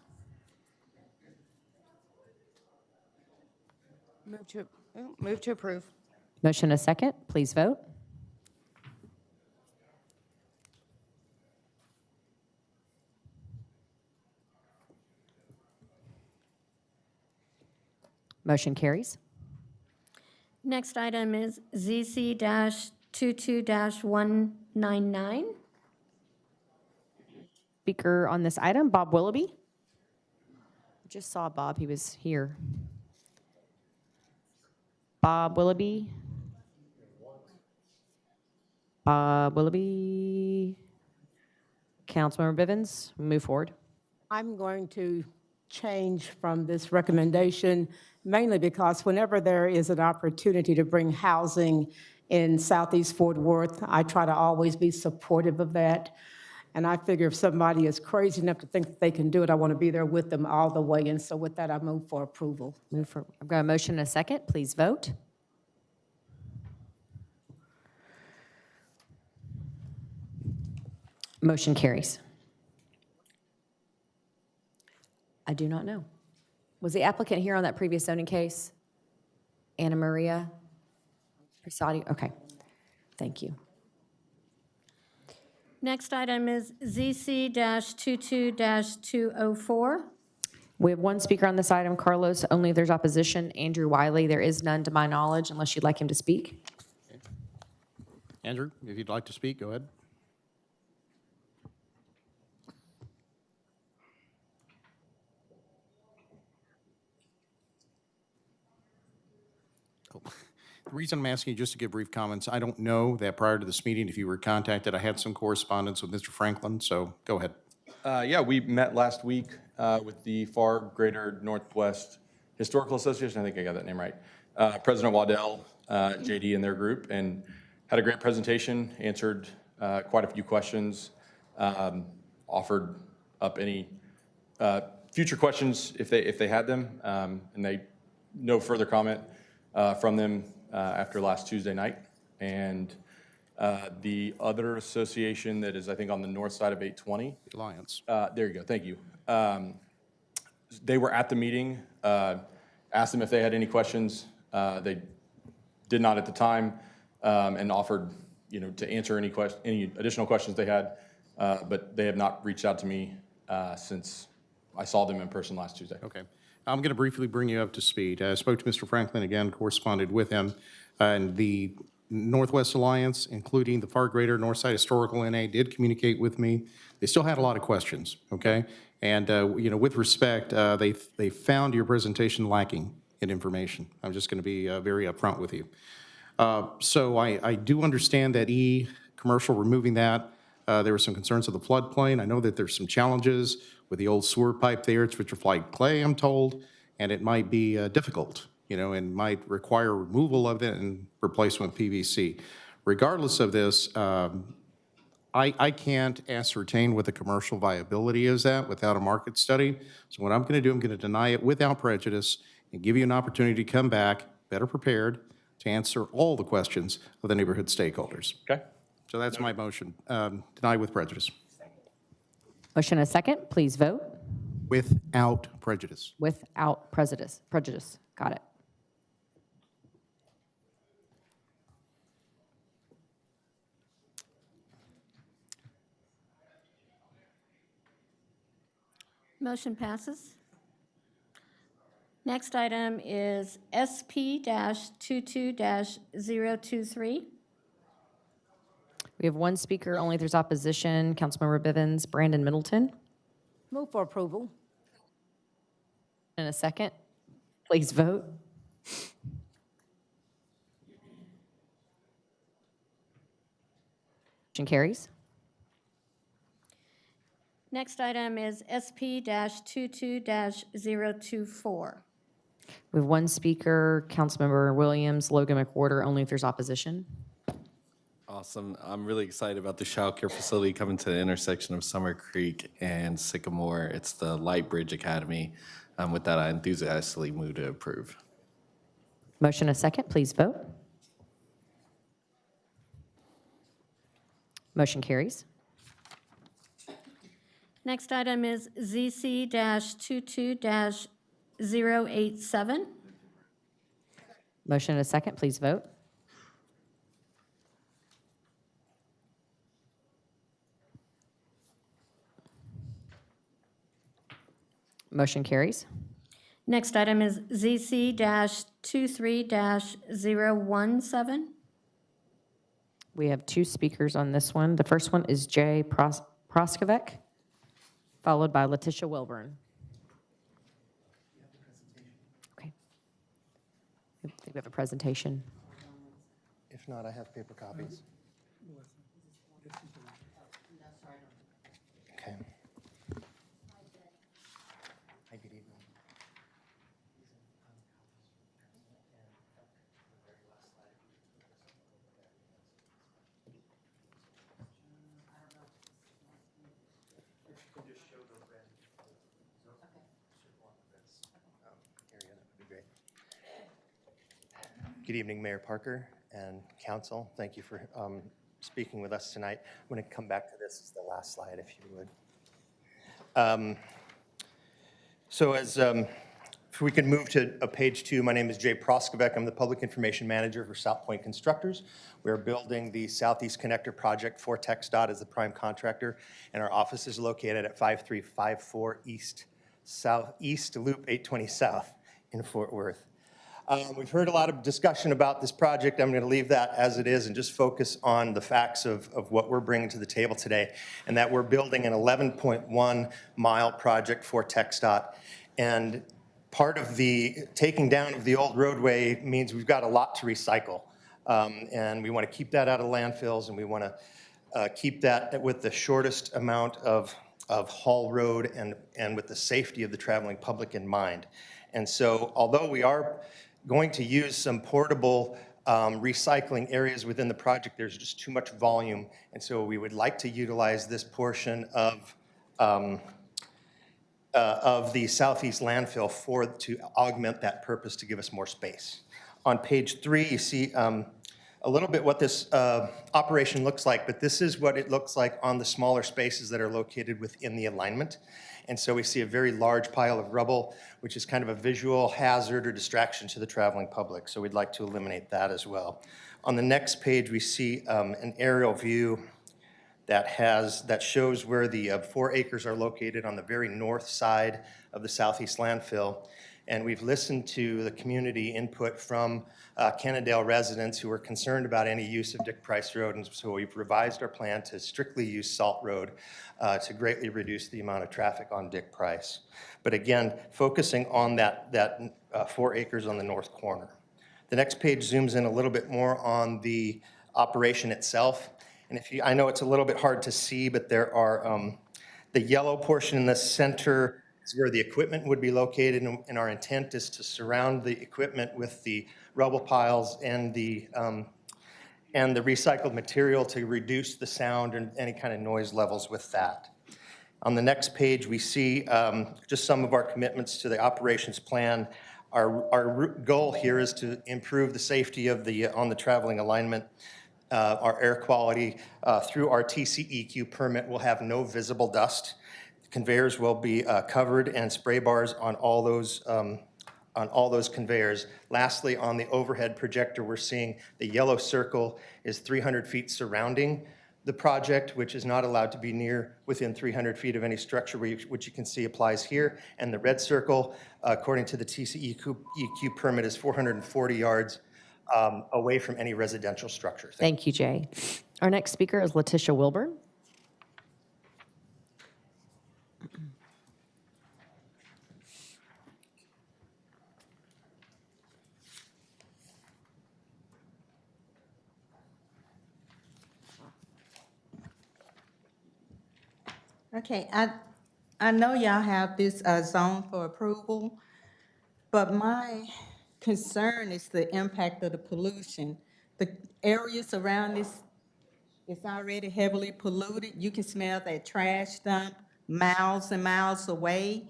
Move to approve. Motion and a second. Please vote. Motion carries. Next item is ZC-22-199. Speaker on this item, Bob Willoughby. Just saw Bob, he was here. Bob Willoughby. Bob Willoughby. Councilmember Bivens, move forward. I'm going to change from this recommendation mainly because whenever there is an opportunity to bring housing in Southeast Fort Worth, I try to always be supportive of that. And I figure if somebody is crazy enough to think that they can do it, I want to be there with them all the way. And so with that, I move for approval. I've got a motion and a second. Please vote. Motion carries. I do not know. Was the applicant here on that previous zoning case? Anna Maria Prasadi? Okay, thank you. Next item is ZC-22-204. We have one speaker on this item, Carlos. Only if there's opposition. Andrew Wiley. There is none to my knowledge unless you'd like him to speak. Andrew, if you'd like to speak, go ahead. The reason I'm asking you just to give brief comments, I don't know that prior to this meeting, if you were contacted, I had some correspondence with Mr. Franklin, so go ahead. Yeah, we met last week with the Far Greater Northwest Historical Association. I think I got that name right. President Waddell, JD, and their group, and had a great presentation, answered quite a few questions, offered up any future questions if they had them, and they no further comment from them after last Tuesday night. And the other association that is, I think, on the north side of 820. Alliance. There you go, thank you. They were at the meeting, asked them if they had any questions. They did not at the time, and offered, to answer any additional questions they had, but they have not reached out to me since I saw them in person last Tuesday. Okay. I'm going to briefly bring you up to speed. I spoke to Mr. Franklin again, corresponded with him, and the Northwest Alliance, including the Far Greater Northside Historical NA, did communicate with me. They still had a lot of questions, okay? And, with respect, they found your presentation lacking in information. I'm just going to be very upfront with you. So I do understand that commercial, removing that, there were some concerns of the floodplain. I know that there's some challenges with the old sewer pipe there. It's vitrified clay, I'm told, and it might be difficult, and might require removal of it and replacement with PVC. Regardless of this, I can't ascertain what the commercial viability is without a market study. So what I'm going to do, I'm going to deny it without prejudice and give you an opportunity to come back better prepared to answer all the questions of the neighborhood stakeholders. Okay. So that's my motion. Deny with prejudice. Motion and a second. Please vote. Without prejudice. Without prejudice. Got it. Motion passes. Next item is SP-22-023. We have one speaker, only if there's opposition. Councilmember Bivens, Brandon Middleton. Move for approval. And a second. please vote. Motion carries. Next item is SP-22-024. We have one speaker, Councilmember Williams, Logan McWhorter, only if there's opposition. Awesome. I'm really excited about the child care facility coming to the intersection of Summer Creek and Sycamore. It's the Light Bridge Academy. With that, I enthusiastically move to approve. Motion a second, please vote. Motion carries. Next item is ZC-22-087. Motion and a second, please vote. Motion carries. Next item is ZC-23-017. We have two speakers on this one. The first one is Jay Proskovec, followed by Letitia Wilburn. Okay. I think we have a presentation. If not, I have paper copies. Okay. Hi, good evening. Good evening, Mayor Parker and council. Thank you for speaking with us tonight. I'm going to come back to this as the last slide, if you would. If we can move to page 2, my name is Jay Proskovec. I'm the Public Information Manager for South Point Constructors. We're building the Southeast Connector project for TxDOT as the prime contractor, and our office is located at 5354 East Loop 820 South in Fort Worth. We've heard a lot of discussion about this project. I'm going to leave that as it is and just focus on the facts of what we're bringing to the table today, and that we're building an 11.1 mile project for TxDOT. And part of the taking down of the old roadway means we've got a lot to recycle. And we want to keep that out of landfills, and we want to keep that with the shortest amount of haul road and with the safety of the traveling public in mind. And so although we are going to use some portable recycling areas within the project, there's just too much volume. And so we would like to utilize this portion of the southeast landfill to augment that purpose to give us more space. On page 3, you see a little bit what this operation looks like, but this is what it looks like on the smaller spaces that are located within the alignment. And so we see a very large pile of rubble, which is kind of a visual hazard or distraction to the traveling public. So we'd like to eliminate that as well. On the next page, we see an aerial view that shows where the 4 acres are located on the very north side of the southeast landfill. And we've listened to the community input from Cannondale residents who are concerned about any use of Dick Price Road. And so we've revised our plan to strictly use Salt Road to greatly reduce the amount of traffic on Dick Price. But again, focusing on that 4 acres on the north corner. The next page zooms in a little bit more on the operation itself. And I know it's a little bit hard to see, but there are the yellow portion in the center is where the equipment would be located, and our intent is to surround the equipment with the rubble piles and the recycled material to reduce the sound and any kind of noise levels with that. On the next page, we see just some of our commitments to the operations plan. Our goal here is to improve the safety of on the traveling alignment. Our air quality through our TCEQ permit will have no visible dust. Conveyors will be covered and spray bars on all those conveyors. Lastly, on the overhead projector, we're seeing the yellow circle is 300 feet surrounding the project, which is not allowed to be within 300 feet of any structure, which you can see applies here. And the red circle, according to the TCEQ permit, is 440 yards away from any residential structure. Thank you, Jay. Our next speaker is Letitia Wilburn. Okay, I know y'all have this zone for approval, but my concern is the impact of the pollution. The areas around this is already heavily polluted. You can smell that trash dump miles and miles away.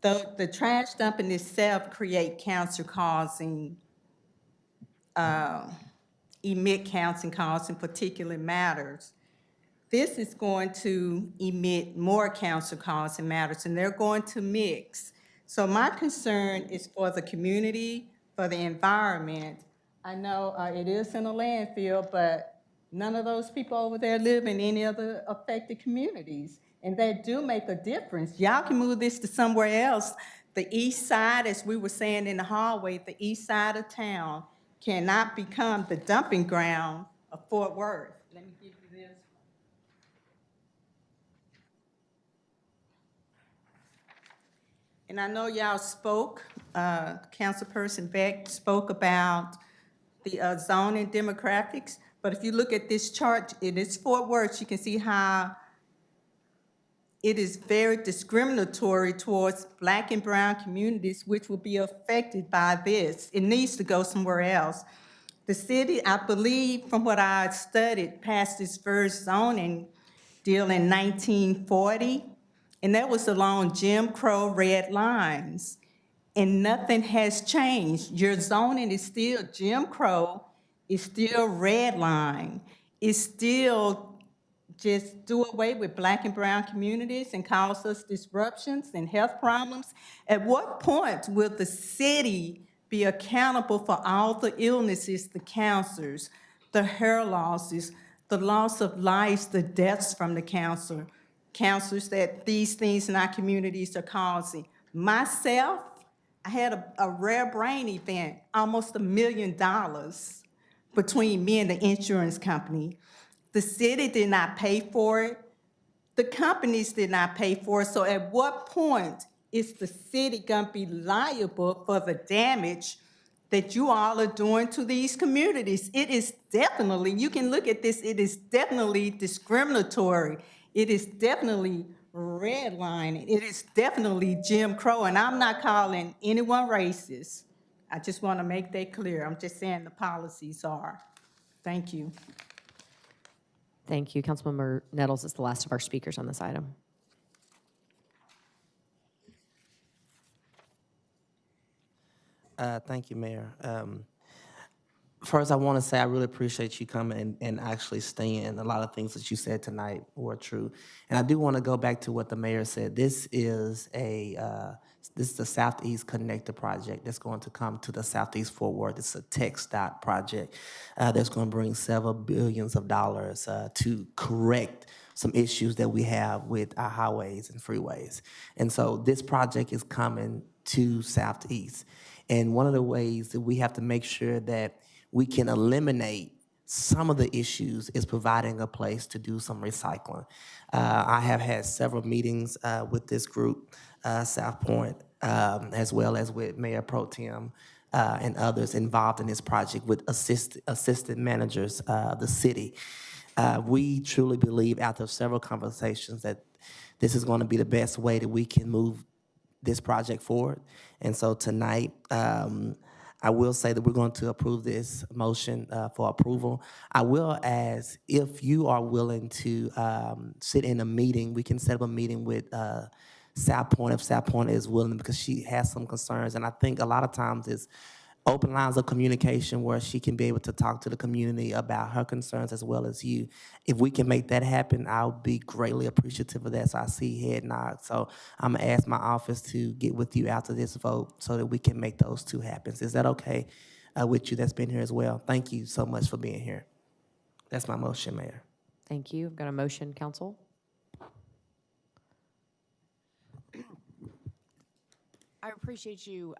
The trash dump in itself create cancer-causing, emit cancer-causing particulate matters. This is going to emit more cancer-causing matters, and they're going to mix. So my concern is for the community, for the environment. I know it is in a landfill, but none of those people over there live in any other affected communities, and that do make a difference. Y'all can move this to somewhere else. The east side, as we were saying in the hallway, the east side of town cannot become the dumping ground of Fort Worth. Let me give you this. And I know y'all spoke, Councilperson Beck spoke about the zoning demographics, but if you look at this chart, it is Fort Worth, you can see how it is very discriminatory towards Black and brown communities, which will be affected by this. It needs to go somewhere else. The city, I believe, from what I studied, passed its first zoning deal in 1940, and that was along Jim Crow red lines. And nothing has changed. Your zoning is still Jim Crow, it's still red line, it's still just do away with Black and brown communities and cause us disruptions and health problems. At what point will the city be accountable for all the illnesses, the cancers, the hair losses, the loss of lives, the deaths from the cancers that these things in our communities are causing? Myself, I had a rare brain event, almost $1 million between me and the insurance company. The city did not pay for it. The companies did not pay for it. So at what point is the city gonna be liable for the damage that you all are doing to these communities? It is definitely, you can look at this, it is definitely discriminatory. It is definitely redlining. It is definitely Jim Crow, and I'm not calling anyone racist. I just wanna make that clear. I'm just saying the policies are. Thank you. Thank you. Councilmember Nettles is the last of our speakers on this item. Thank you, Mayor. First, I want to say I really appreciate you coming and actually staying. A lot of things that you said tonight were true. And I do want to go back to what the mayor said. This is the Southeast Connector project that's going to come to the Southeast Fort Worth. It's a TxDOT project that's going to bring several billions of dollars to correct some issues that we have with our highways and freeways. And so this project is coming to Southeast. And one of the ways that we have to make sure that we can eliminate some of the issues is providing a place to do some recycling. I have had several meetings with this group, South Point, as well as with Mayor Pro Tem and others involved in this project with assistant managers of the city. We truly believe after several conversations that this is going to be the best way that we can move this project forward. And so tonight, I will say that we're going to approve this motion for approval. I will ask if you are willing to sit in a meeting, we can set up a meeting with South Point if South Point is willing, because she has some concerns. And I think a lot of times it's open lines of communication where she can be able to talk to the community about her concerns as well as you. If we can make that happen, I'll be greatly appreciative of that. So I see head nod. So I'm gonna ask my office to get with you after this vote so that we can make those two happen. Is that okay with you that's been here as well? Thank you so much for being here. That's my motion, Mayor. Thank you. I've got a motion, Council. I appreciate you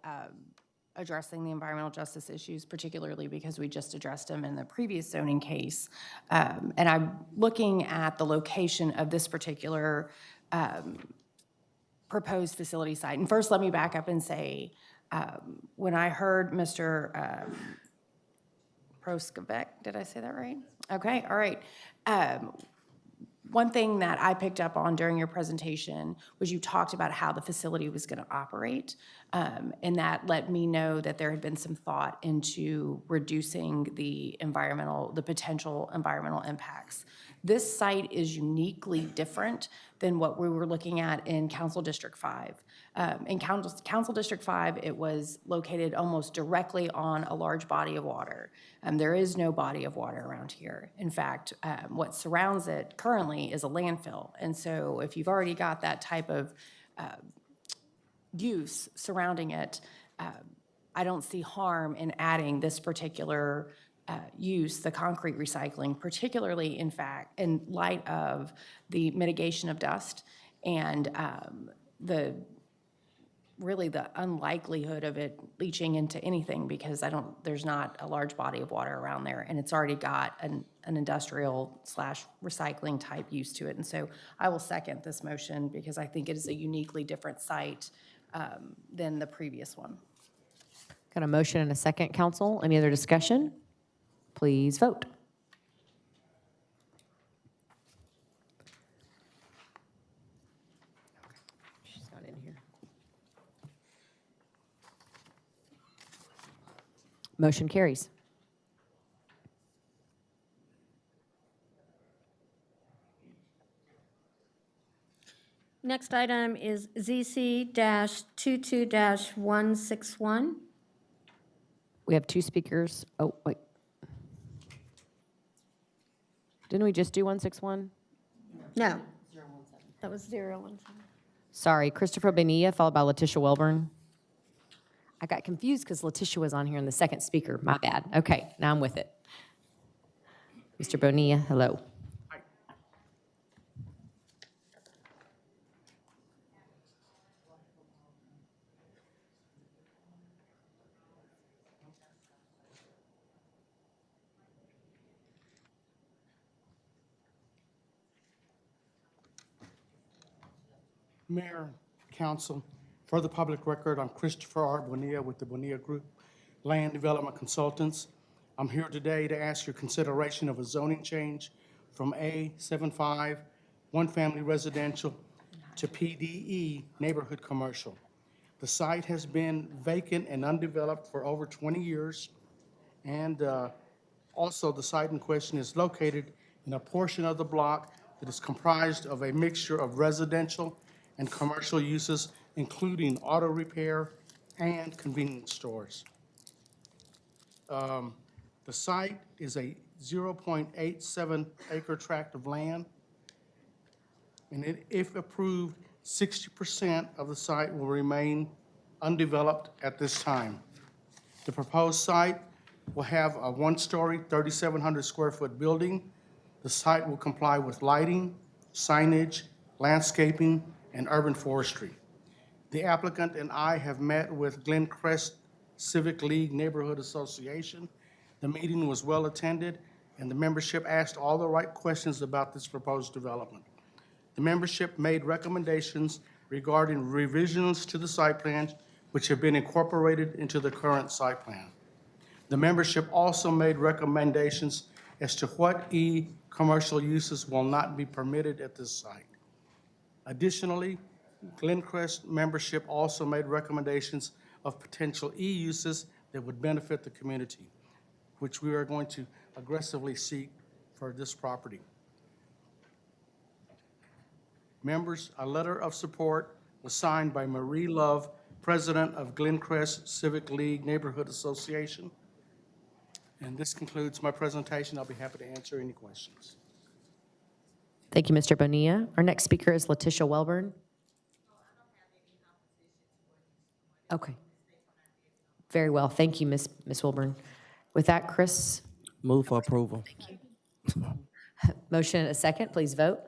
addressing the environmental justice issues, particularly because we just addressed them in the previous zoning case. And I'm looking at the location of this particular proposed facility site. And first, let me back up and say, when I heard Mr. Proskavec, did I say that right? Okay, all right. One thing that I picked up on during your presentation was you talked about how the facility was going to operate. And that let me know that there had been some thought into reducing the potential environmental impacts. This site is uniquely different than what we were looking at in Council District 5. In Council District 5, it was located almost directly on a large body of water. There is no body of water around here. In fact, what surrounds it currently is a landfill. And so if you've already got that type of use surrounding it, I don't see harm in adding this particular use, the concrete recycling, particularly in light of the mitigation of dust and really the unlikelihood of it leaching into anything, because there's not a large body of water around there, and it's already got an industrial / recycling type use to it. And so I will second this motion because I think it is a uniquely different site than the previous one. Got a motion and a second, council. Any other discussion? Please vote. She's not in here. Motion carries. Next item is ZC-22-161. We have two speakers. Oh, wait. Didn't we just do 161? No. That was 017. Sorry, Christopher Bonilla, followed by Letitia Welburn. I got confused because Letitia was on here and the second speaker. My bad. Okay, now I'm with it. Mr. Bonilla, hello. Mayor, Council, for the public record, I'm Christopher R. Bonilla with the Bonilla Group Land Development Consultants. I'm here today to ask your consideration of a zoning change from A75, one-family residential, to PDE, neighborhood commercial. The site has been vacant and undeveloped for over 20 years, and also the site in question is located in a portion of the block that is comprised of a mixture of residential and commercial uses, including auto repair and convenience stores. The site is a 0.87 acre tract of land, and if approved, 60% of the site will remain undeveloped at this time. The proposed site will have a one-story, 3,700 square foot building. The site will comply with lighting, signage, landscaping, and urban forestry. The applicant and I have met with Glencrest Civic League Neighborhood Association. The meeting was well attended, and the membership asked all the right questions about this proposed development. The membership made recommendations regarding revisions to the site plan, which have been incorporated into the current site plan. The membership also made recommendations as to what commercial uses will not be permitted at this site. Additionally, Glencrest membership also made recommendations of potential uses that would benefit the community, which we are going to aggressively seek for this property. Members, a letter of support was signed by Marie Love, President of Glencrest Civic League Neighborhood Association. And this concludes my presentation. I'll be happy to answer any questions. Thank you, Mr. Bonilla. Our next speaker is Letitia Welburn. Okay. Very well. Thank you, Ms. Welburn. With that, Chris. Move for approval. Thank you. Motion and a second. Please vote.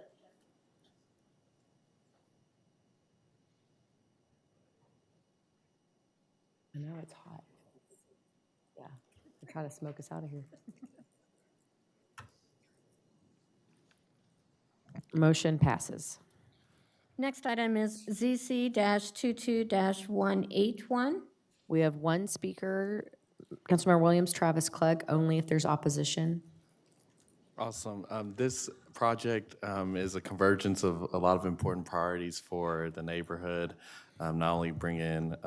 I know it's hot. Yeah, they're trying to smoke us out of here. Motion passes. Next item is ZC-22-181. We have one speaker, Councilmember Williams, Travis Clegg, only if there's opposition. Awesome. This project is a convergence of a lot of important priorities for the neighborhood. Not only bring in,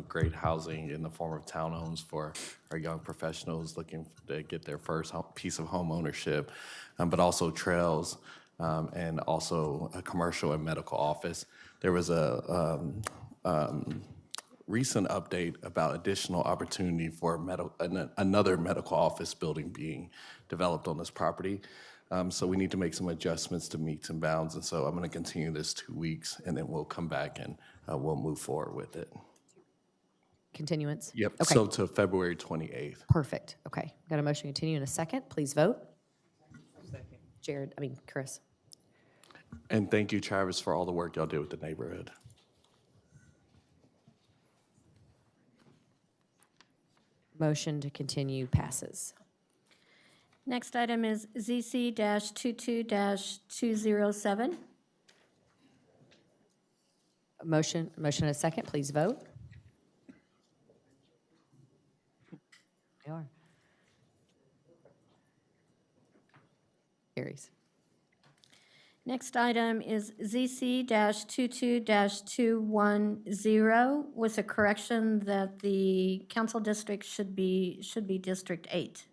great housing in the form of townhomes for our young professionals looking to get their first piece of home ownership, but also trails, and also a commercial and medical office. There was a recent update about additional opportunity for another medical office building being developed on this property. So we need to make some adjustments to meets and bounds. And so I'm going to continue this 2 weeks, and then we'll come back and we'll move forward with it. Continuance? Yep, Okay. so to February 28th. Perfect. Okay. Got a motion to continue in a second. Please vote. Chris. And thank you, Travis, for all the work y'all did with the neighborhood. Motion to continue passes. Next item is ZC-22-207. Motion and a second. Please vote. They are. Carries. Next item is ZC-22-210 with a correction that the council district should be District 8.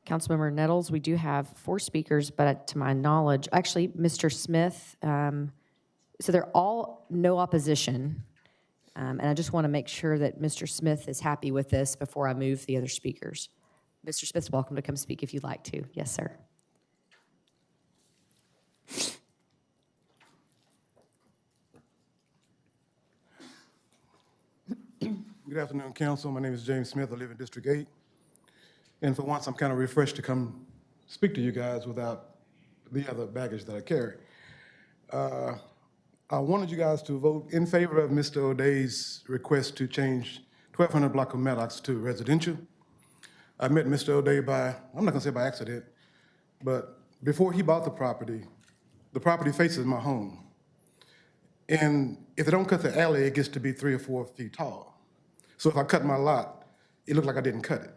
Councilmember Nettles, we do have 4 speakers, but to my knowledge, actually, Mr. Smith, so they're all no opposition. And I just want to make sure that Mr. Smith is happy with this before I move the other speakers. Mr. Smith's welcome to come speak if you'd like to. Yes, sir. Good afternoon, council. My name is James Smith. I live in District 8. And for once, I'm kind of refreshed to come speak to you guys without the other baggage that I carry. I wanted you guys to vote in favor of Mr. O'Day's request to change 1,200 block of Maddox to residential. I met Mr. O'Day I'm not gonna say by accident, but before he bought the property faces my home. And if they don't cut the alley, it gets to be 3 or 4 feet tall. So if I cut my lot, it looked like I didn't cut it.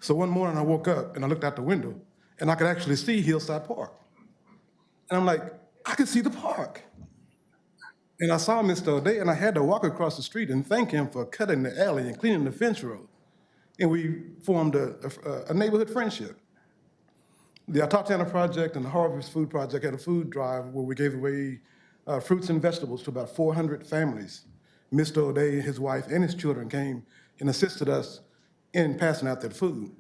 So one morning I woke up and I looked out the window and I could actually see Hillside Park. And I'm like, I could see the park. And I saw Mr. O'Day and I had to walk across the street and thank him for cutting the alley and cleaning the fence row. And we formed a neighborhood friendship. The Autaucana Project and the Harvest Food Project had a food drive where we gave away fruits and vegetables to about 400 families. Mr. O'Day, his wife, and his children came and assisted us in passing out that food.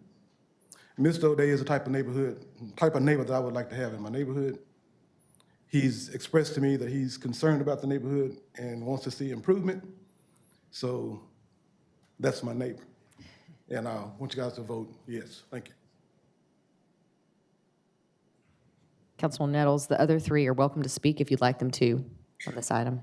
Mr. O'Day is the type of neighbor that I would like to have in my neighborhood. He's expressed to me that he's concerned about the neighborhood and wants to see improvement. So that's my neighbor. And I want you guys to vote yes. Thank you. Councilman Nettles, the other 3 are welcome to speak if you'd like them to on this item.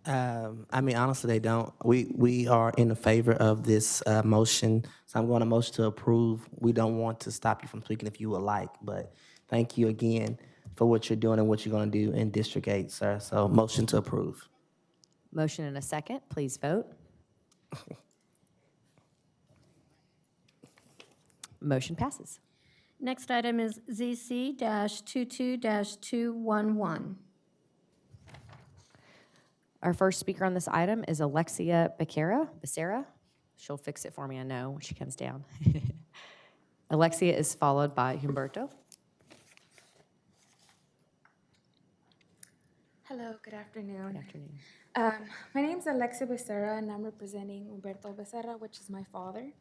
Honestly, they don't. We are in favor of this motion, so I'm going to motion to approve. We don't want to stop you from speaking if you would like, but thank you again for what you're doing and what you're going to do in District 8, sir. So motion to approve. Motion and a second. Please vote. Motion passes. Next item is ZC-22-211. Our first speaker on this item is Alexia Becerra. She'll fix it for me, I know, when she comes down. Alexia is followed by Humberto. Hello, good afternoon. Good afternoon. My name is Alexia Becerra, and I'm representing Humberto Becerra, which is my father.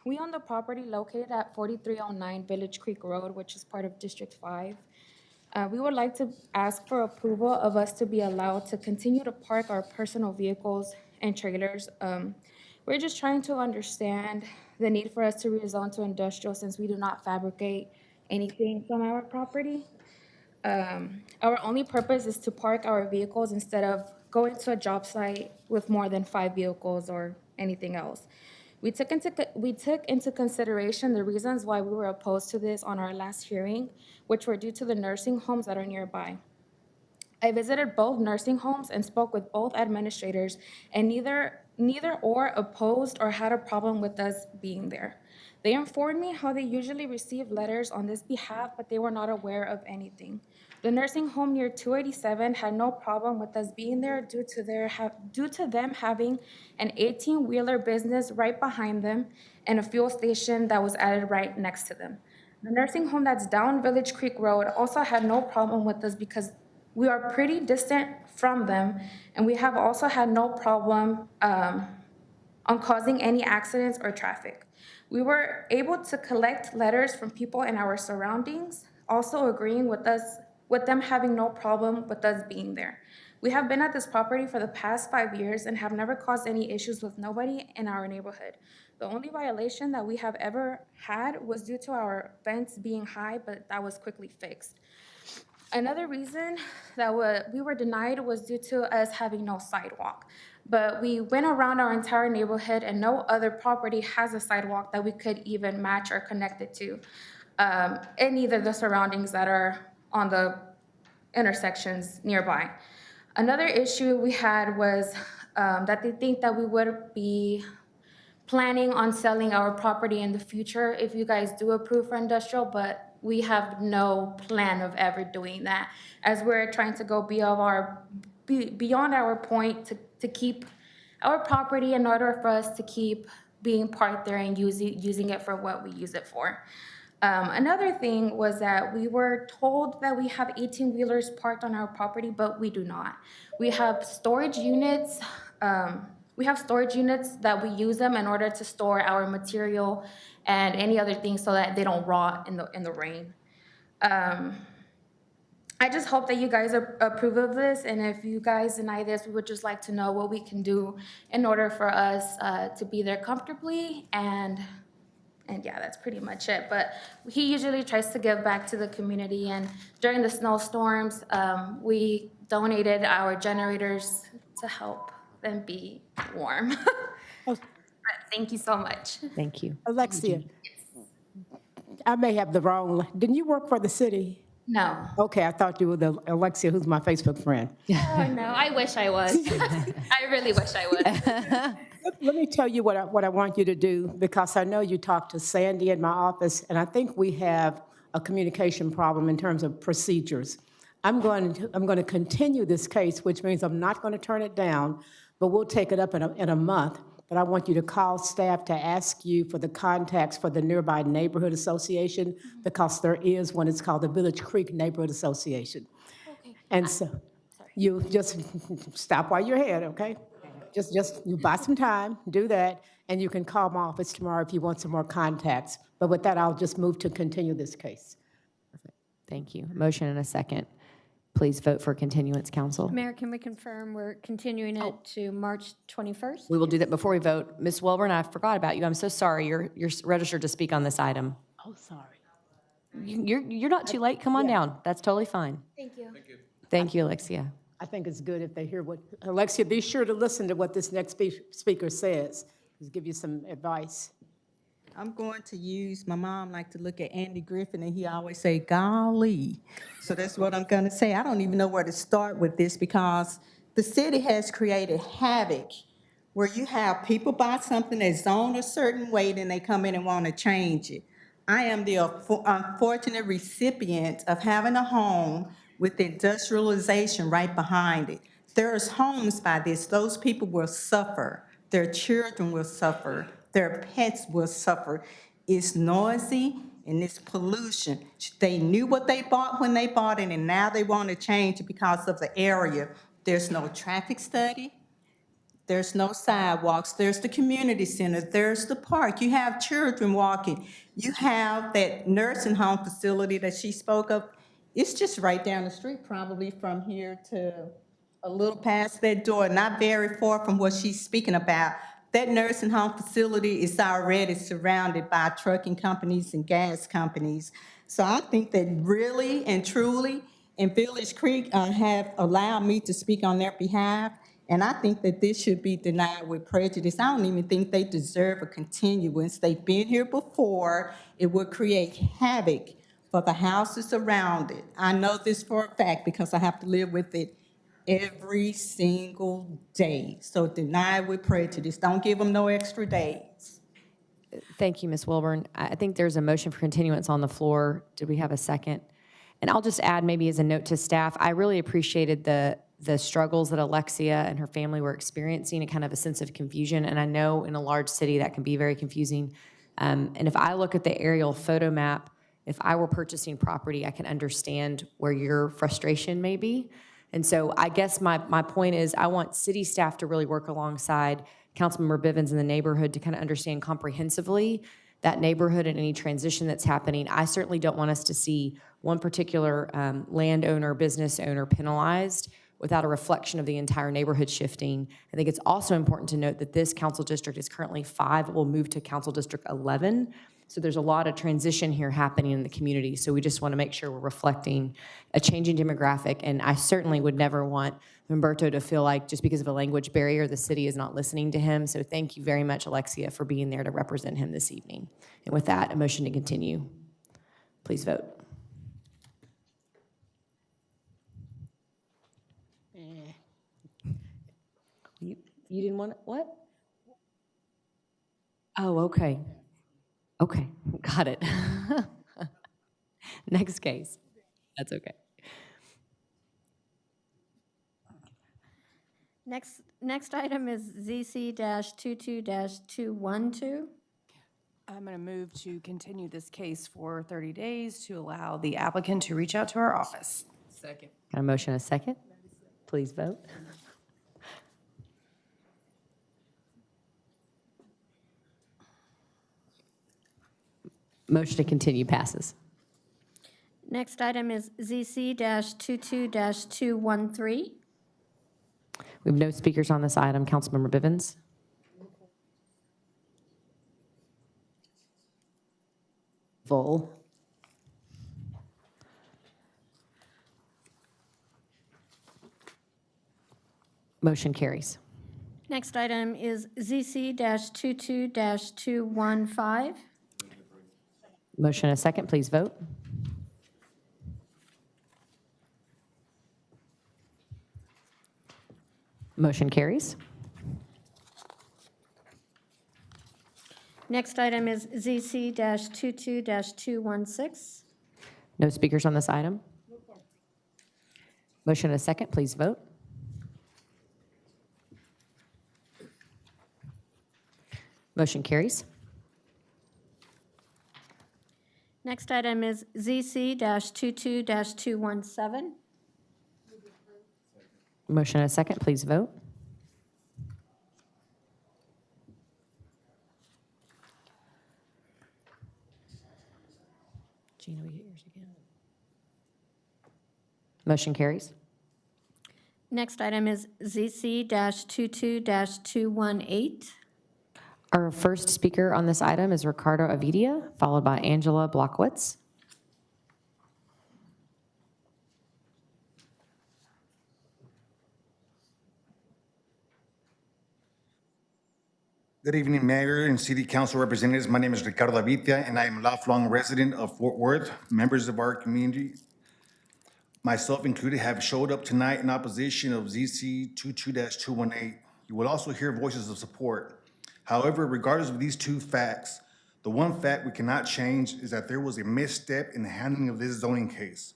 We own the property located at 4309 Village Creek Road, which is part of District 5. We would like to ask for approval of us to be allowed to continue to park our personal vehicles and trailers. We're just trying to understand the need for us to rezone to industrial since we do not fabricate anything from our property. Our only purpose is to park our vehicles instead of going to a job site with more than 5 vehicles or anything else. We took into consideration the reasons why we were opposed to this on our last hearing, which were due to the nursing homes that are nearby. I visited both nursing homes and spoke with both administrators, and neither or opposed or had a problem with us being there. They informed me how they usually receive letters on this behalf, but they were not aware of anything. The nursing home near 287 had no problem with us being there due to them having an 18-wheeler business right behind them and a fuel station that was added right next to them. The nursing home that's down Village Creek Road also had no problem with us because we are pretty distant from them, and we have also had no problem on causing any accidents or traffic. We were able to collect letters from people in our surroundings, also agreeing with them having no problem with us being there. We have been at this property for the past 5 years and have never caused any issues with nobody in our neighborhood. The only violation that we have ever had was due to our fence being high, but that was quickly fixed. Another reason that we were denied was due to us having no sidewalk. But we went around our entire neighborhood and no other property has a sidewalk that we could even match or connect it to, in either the surroundings that are on the intersections nearby. Another issue we had was that they think that we would be planning on selling our property in the future if you guys do approve for industrial, but we have no plan of ever doing that, as we're trying to go beyond our point to keep our property in order for us to keep being parked there and using it for what we use it for. Another thing was that we were told that we have 18-wheelers parked on our property, but we do not. We have storage units. That we use them in order to store our material and any other things so that they don't rot in the rain. I just hope that you guys approve of this, and if you guys deny this, we would just like to know what we can do in order for us to be there comfortably, and yeah, that's pretty much it. But he usually tries to give back to the community, and during the snowstorms, we donated our generators to help them be warm. But thank you so much. Thank you. Alexia, I may have the wrong, didn't you work for the city? No. Okay, I thought you were the Alexia, who's my Facebook friend. Oh, no, I wish I was. I really wish I was. Let me tell you what I want you to do, because I know you talked to Sandy in my office, and I think we have a communication problem in terms of procedures. I'm going to continue this case, which means I'm not going to turn it down, but we'll take it up in a month. But I want you to call staff to ask you for the contacts for the nearby neighborhood association, because there is one. It's called the Village Creek Neighborhood Association. Okay. And so you just stop while you're ahead, okay? Just you buy some time, do that, and you can call my office tomorrow if you want some more contacts. But with that, I'll just move to continue this case. Thank you. Motion and a second. Please vote for continuance, council. Mayor, can we confirm we're continuing it to March 21st? We will do that before we vote. Ms. Wilburn, I forgot about you. I'm so sorry. You're registered to speak on this item. Oh, sorry. You're not too late. Come on down. That's totally fine. Thank you. Thank you, Alexia. I think it's good if they hear what, Alexia, be sure to listen to what this next speaker says. Just give you some advice. I'm going to use, my mom liked to look at Andy Griffin, and he always say, golly. So that's what I'm going to say. I don't even know where to start with this, because the city has created havoc where you have people buy something that's zoned a certain way, then they come in and want to change it. I am the unfortunate recipient of having a home with industrialization right behind it. There's homes by this. Those people will suffer. Their children will suffer. Their pets will suffer. It's noisy and it's pollution. They knew what they bought when they bought it, and now they want to change it because of the area. There's no traffic study. There's no sidewalks. There's the community center. There's the park. You have children walking. You have that nursing home facility that she spoke of. It's just right down the street, probably from here to a little past that door, not very far from what she's speaking about. That nursing home facility is already surrounded by trucking companies and gas companies. So I think that really and truly, and Village Creek have allowed me to speak on their behalf, and I think that this should be denied with prejudice. I don't even think they deserve a continuance. They've been here before. It would create havoc for the houses around it. I know this for a fact because I have to live with it every single day. So deny with prejudice. Don't give them no extra days. Thank you, Ms. Wilburn. I think there's a motion for continuance on the floor. Did we have a second? And I'll just add maybe as a note to staff, I really appreciated the struggles that Alexia and her family were experiencing and kind of a sense of confusion. And I know in a large city that can be very confusing. And if I look at the aerial photo map, if I were purchasing property, I can understand where your frustration may be. And so I guess my point is I want city staff to really work alongside Councilmember Bivens in the neighborhood to kind of understand comprehensively that neighborhood and any transition that's happening. I certainly don't want us to see one particular landowner, business owner penalized without a reflection of the entire neighborhood shifting. I think it's also important to note that this council district is currently 5, it will move to council district 11. So there's a lot of transition here happening in the community. So we just want to make sure we're reflecting a changing demographic. And I certainly would never want Humberto to feel like just because of a language barrier, the city is not listening to him. So thank you very much, Alexia, for being there to represent him this evening. And with that, a motion to continue. Please vote. You didn't want it? What? Oh, okay. Okay, got it. Next case. That's okay. Next item is ZC-22-212. I'm going to move to continue this case for 30 days to allow the applicant to reach out to our office. Second. Got a motion, a second? Please vote. Motion to continue passes. Next item is ZC-22-213. We have no speakers on this item. Councilmember Bivens. Full. Motion carries. Next item is ZC-22-215. Motion a second, please vote. Motion carries. Next item is ZC-22-216. No speakers on this item. Motion a second, please vote. Motion carries. Next item is ZC-22-217. Motion a second, please vote. Gina, we get yours again. Motion carries. Next item is ZC-22-218. Our first speaker on this item is Ricardo Avidia, followed by Angela Blockwitz. Good evening, Mayor and City Council representatives. My name is Ricardo Avidia, and I am a lifelong resident of Fort Worth. Members of our community, myself included, have showed up tonight in opposition of ZC 22-218. You will also hear voices of support. However, regardless of these two facts, the one fact we cannot change is that there was a misstep in the handling of this zoning case.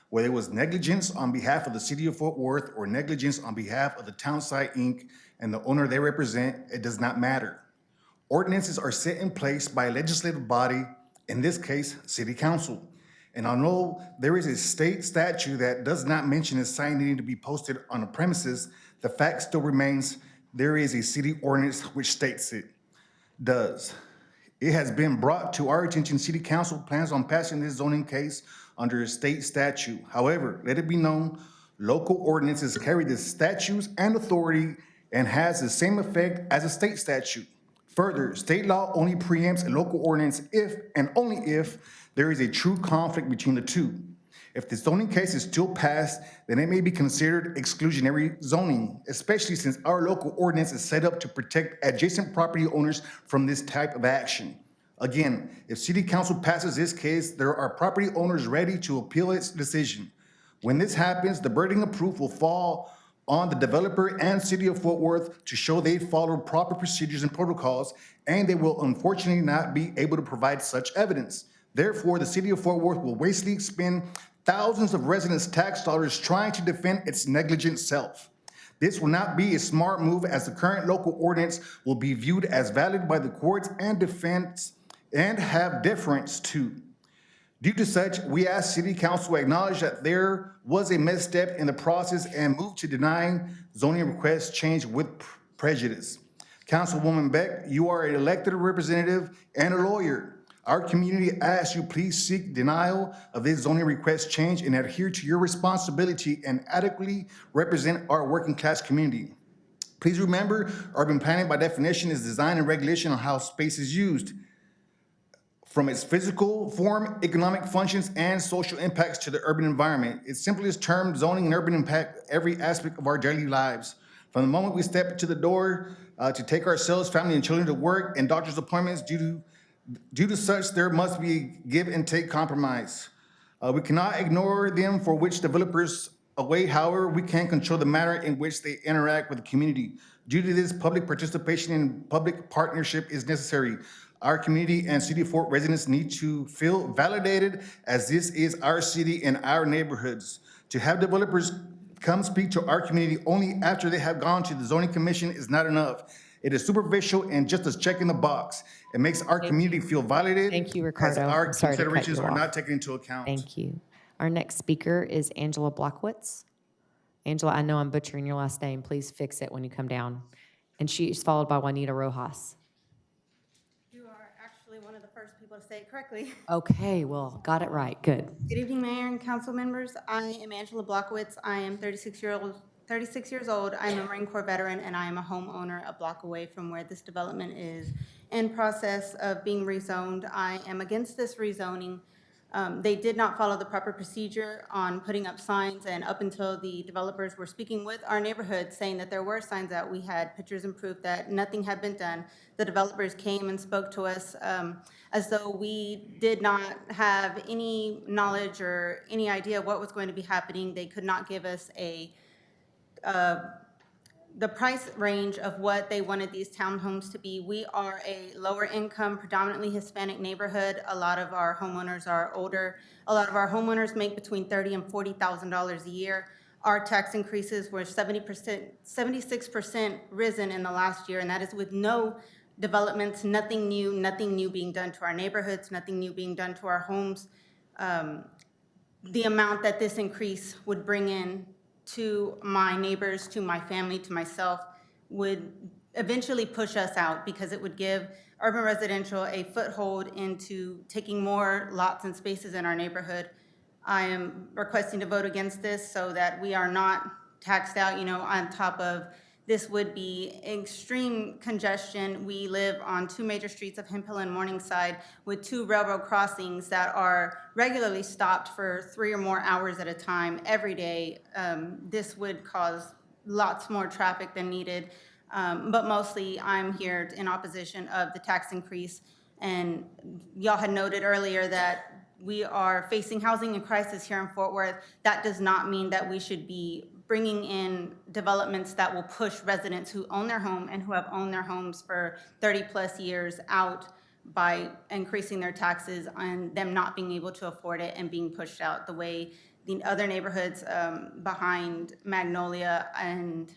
Whether it was negligence on behalf of the city of Fort Worth or negligence on behalf of the Townsite Inc. and the owner they represent, it does not matter. Ordinances are set in place by a legislative body, in this case, City Council. And although there is a state statute that does not mention a sign needing to be posted on a premises, the fact still remains there is a city ordinance which states it does. It has been brought to our attention, City Council plans on passing this zoning case under a state statute. However, let it be known, local ordinances carry the statutes and authority and has the same effect as a state statute. Further, state law only preempts a local ordinance if and only if there is a true conflict between the two. If the zoning case is still passed, then it may be considered exclusionary zoning, especially since our local ordinance is set up to protect adjacent property owners from this type of action. Again, if city council passes this case, there are property owners ready to appeal its decision. When this happens, the burden of proof will fall on the developer and city of Fort Worth to show they followed proper procedures and protocols, and they will unfortunately not be able to provide such evidence. Therefore, the city of Fort Worth will wastely spend thousands of residents' tax dollars trying to defend its negligent self. This will not be a smart move, as the current local ordinance will be viewed as valid by the courts and defense and have deference to. Due to such, we ask City Council to acknowledge that there was a misstep in the process and move to denying zoning request change with prejudice. Councilwoman Beck, you are an elected representative and a lawyer. Our community asks you please seek denial of this zoning request change and adhere to your responsibility and adequately represent our working class community. Please remember, urban planning by definition is design and regulation on how space is used, from its physical form, economic functions, and social impacts to the urban environment. Its simplest term, zoning and urban impact every aspect of our daily lives. From the moment we step into the door to take ourselves, family, and children to work and doctor's appointments, due to such, there must be give and take compromise. We cannot ignore them, for which developers away. However, we can control the manner in which they interact with the community. Due to this, public participation and public partnership is necessary. Our community and City of Fort residents need to feel validated, as this is our city and our neighborhoods. To have developers come speak to our community only after they have gone to the zoning commission is not enough. It is superficial and just a check in the box. It makes our community feel violated. Thank you, As Ricardo. our I'm sorry to cut considerations you are off. not taken into account. Thank you. Our next speaker is Angela Blockwitz. Angela, I know I'm butchering your last name. Please fix it when you come down. And she's followed by Juanita Rojas. You are actually one of the first people to say it correctly. Okay, well, got it right. Good. Good evening, Mayor and council members. I am Angela Blockwitz. I am 36 years old. I am a Marine Corps veteran, and I am a homeowner a block away from where this development is in process of being rezoned. I am against this rezoning. They did not follow the proper procedure on putting up signs, and up until the developers were speaking with our neighborhood saying that there were signs out, we had pictures and proof that nothing had been done. The developers came and spoke to us as though we did not have any knowledge or any idea what was going to be happening. They could not give us the price range of what they wanted these townhomes to be. We are a lower income, predominantly Hispanic neighborhood. A lot of our homeowners are older. A lot of our homeowners make between $30,000 and $40,000 a year. Our tax increases were 76% risen in the last year, and that is with no developments, nothing new being done to our neighborhoods, nothing new being done to our homes. The amount that this increase would bring in to my neighbors, to my family, to myself, would eventually push us out, because it would give urban residential a foothold into taking more lots and spaces in our neighborhood. I am requesting to vote against this so that we are not taxed out, on top of this would be extreme congestion. We live on two major streets of Hemp Hill and Morningside with two railroad crossings that are regularly stopped for 3 or more hours at a time every day. This would cause lots more traffic than needed. But mostly I'm here in opposition of the tax increase. And y'all had noted earlier that we are facing housing and crisis here in Fort Worth. That does not mean that we should be bringing in developments that will push residents who own their home and who have owned their homes for 30+ years out by increasing their taxes and them not being able to afford it and being pushed out the way the other neighborhoods behind Magnolia and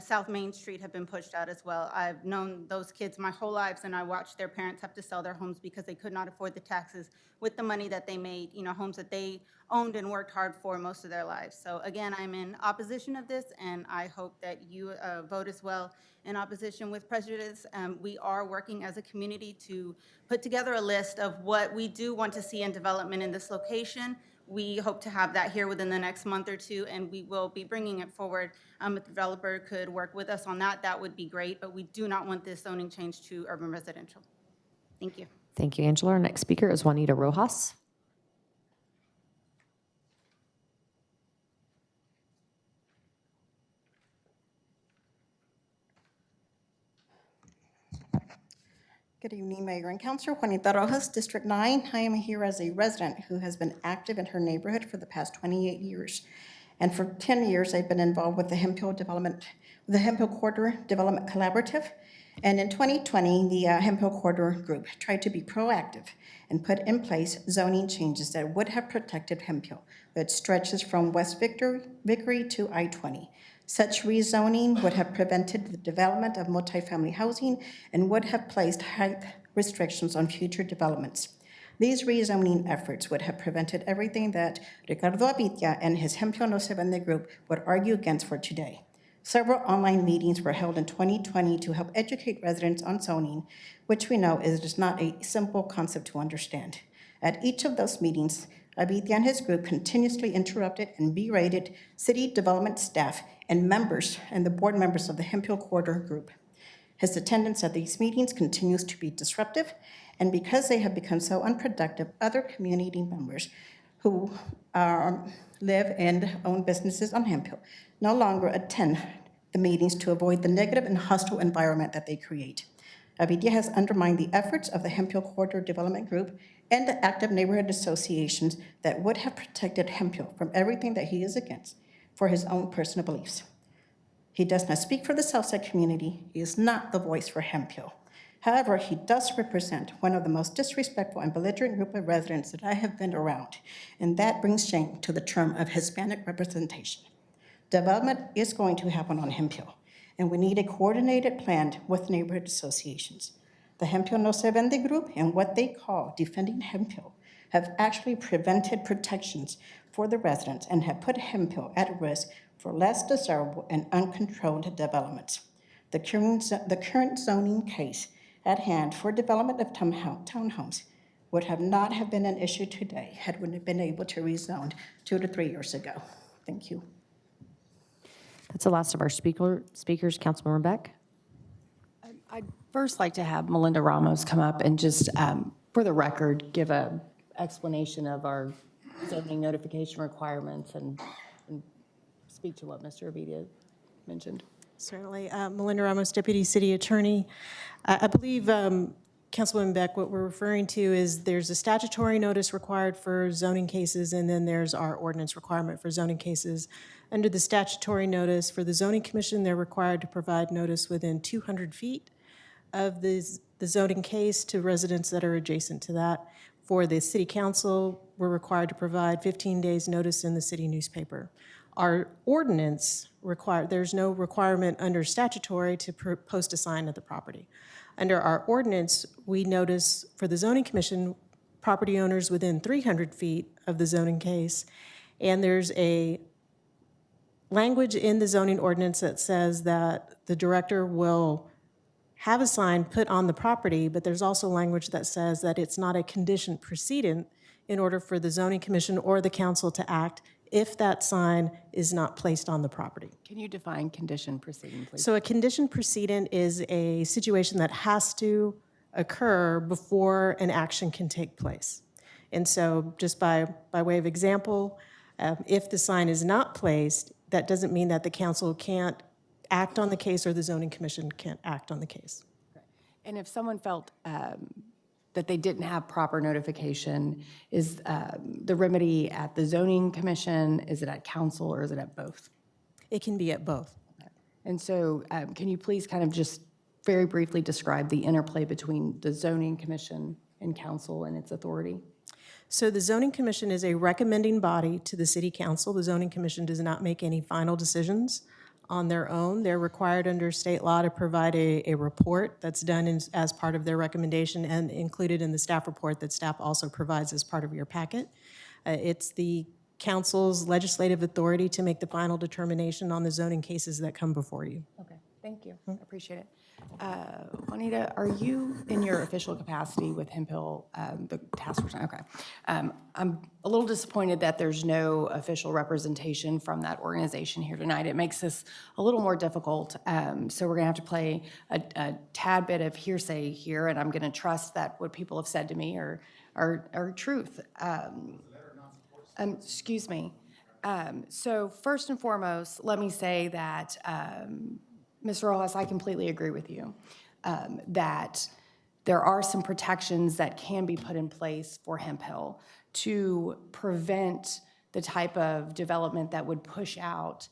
South Main Street have been pushed out as well. I've known those kids my whole lives, and I watched their parents have to sell their homes because they could not afford the taxes with the money that they made, homes that they owned and worked hard for most of their lives. So again, I'm in opposition of this, and I hope that you vote as well in opposition with prejudice. We are working as a community to put together a list of what we do want to see in development in this location. We hope to have that here within the next month or two, and we will be bringing it forward. If the developer could work with us on that, that would be great, but we do not want this zoning change to urban residential. Thank you. Thank you, Angela. Our next speaker is Juanita Rojas. Good evening, Mayor and Councilor. Juanita Rojas, District 9. I am here as a resident who has been active in her neighborhood for the past 28 years. And for 10 years, I've been involved with the Hemphill Corridor Development Collaborative. And in 2020, the Hemphill Corridor Group tried to be proactive and put in place zoning changes that would have protected Hemphill, that stretches from West Vickery to I-20. Such rezoning would have prevented the development of multifamily housing and would have placed height restrictions on future developments. These rezoning efforts would have prevented everything that Ricardo Abitia and his Hemphill No Se Vende group would argue against for today. Several online meetings were held in 2020 to help educate residents on zoning, which we know is just not a simple concept to understand. At each of those meetings, Abitia and his group continuously interrupted and berated city development staff and members and the board members of the Hemphill Corridor Group. His attendance at these meetings continues to be disruptive, and because they have become so unproductive, other community members who live and own businesses on Hemphill no longer attend the meetings to avoid the negative and hostile environment that they create. Abitia has undermined the efforts of the Hemphill Corridor Development Group and the active neighborhood associations that would have protected Hemphill from everything that he is against for his own personal beliefs. He does not speak for the Southside community. He is not the voice for Hemphill. However, he does represent one of the most disrespectful and belligerent group of residents that I have been around, and that brings shame to the term of Hispanic representation. Development is going to happen on Hemphill, and we need a coordinated plan with neighborhood associations. The Hemphill No Se Vende group and what they call Defending Hemphill have actually prevented protections for the residents and have put Hemphill at risk for less desirable and uncontrolled developments. The current zoning case at hand for development of townhomes would have not have been an issue today had we been able to rezone 2 to 3 years ago. Thank you. That's the last of our speakers. Councilmember Beck? I'd first like to have Melinda Ramos come up and just, for the record, give an explanation of our zoning notification requirements and speak to what Mr. Abitia mentioned. Certainly. Melinda Ramos, Deputy City Attorney. I believe, Councilwoman Beck, what we're referring to is there's a statutory notice required for zoning cases, and then there's our ordinance requirement for zoning cases. Under the statutory notice for the Zoning Commission, they're required to provide notice within 200 feet of the zoning case to residents that are adjacent to that. For the City Council, we're required to provide 15 days notice in the city newspaper. Our ordinance there's no requirement under statutory to post a sign at the property. Under our ordinance, we notice for the Zoning Commission, property owners within 300 feet of the zoning case, and there's a language in the zoning ordinance that says that the director will have a sign put on the property, but there's also language that says that it's not a conditioned precedent in order for the Zoning Commission or the council to act if that sign is not placed on the property. Can you define condition preceding, please? So a condition precedent is a situation that has to occur before an action can take place. And so just by way of example, if the sign is not placed, that doesn't mean that the council can't act on the case or the Zoning Commission can't act on the case. And if someone felt that they didn't have proper notification, is the remedy at the Zoning Commission, is it at council, or is it at both? It can be at both. Okay. And so can you please kind of just very briefly describe the interplay between the Zoning Commission and council and its authority? So the Zoning Commission is a recommending body to the City Council. The Zoning Commission does not make any final decisions on their own. They're required under state law to provide a report that's done as part of their recommendation and included in the staff report that staff also provides as part of your packet. It's the council's legislative authority to make the final determination on the zoning cases that come before you. Okay, thank you. I appreciate it. Juanita, are you in your official capacity with Hemphill, the task force? Okay. I'm a little disappointed that there's no official representation from that organization here tonight. It makes this a little more difficult. So we're going to have to play a tad bit of hearsay here, and I'm going to trust that what people have said to me are truth. Excuse me. So first and foremost, let me say that Ms. Rojas, I completely agree with you that there are some protections that can be put in place for Hemp Hill to prevent the type of development that would push out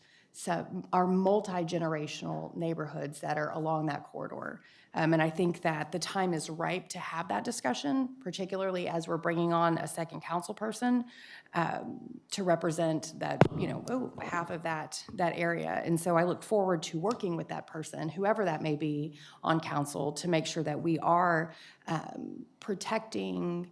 our multi-generational neighborhoods that are along that corridor. And I think that the time is ripe to have that discussion, particularly as we're bringing on a second council person to represent that, half of that area. And so I look forward to working with that person, whoever that may be on council, to make sure that we are protecting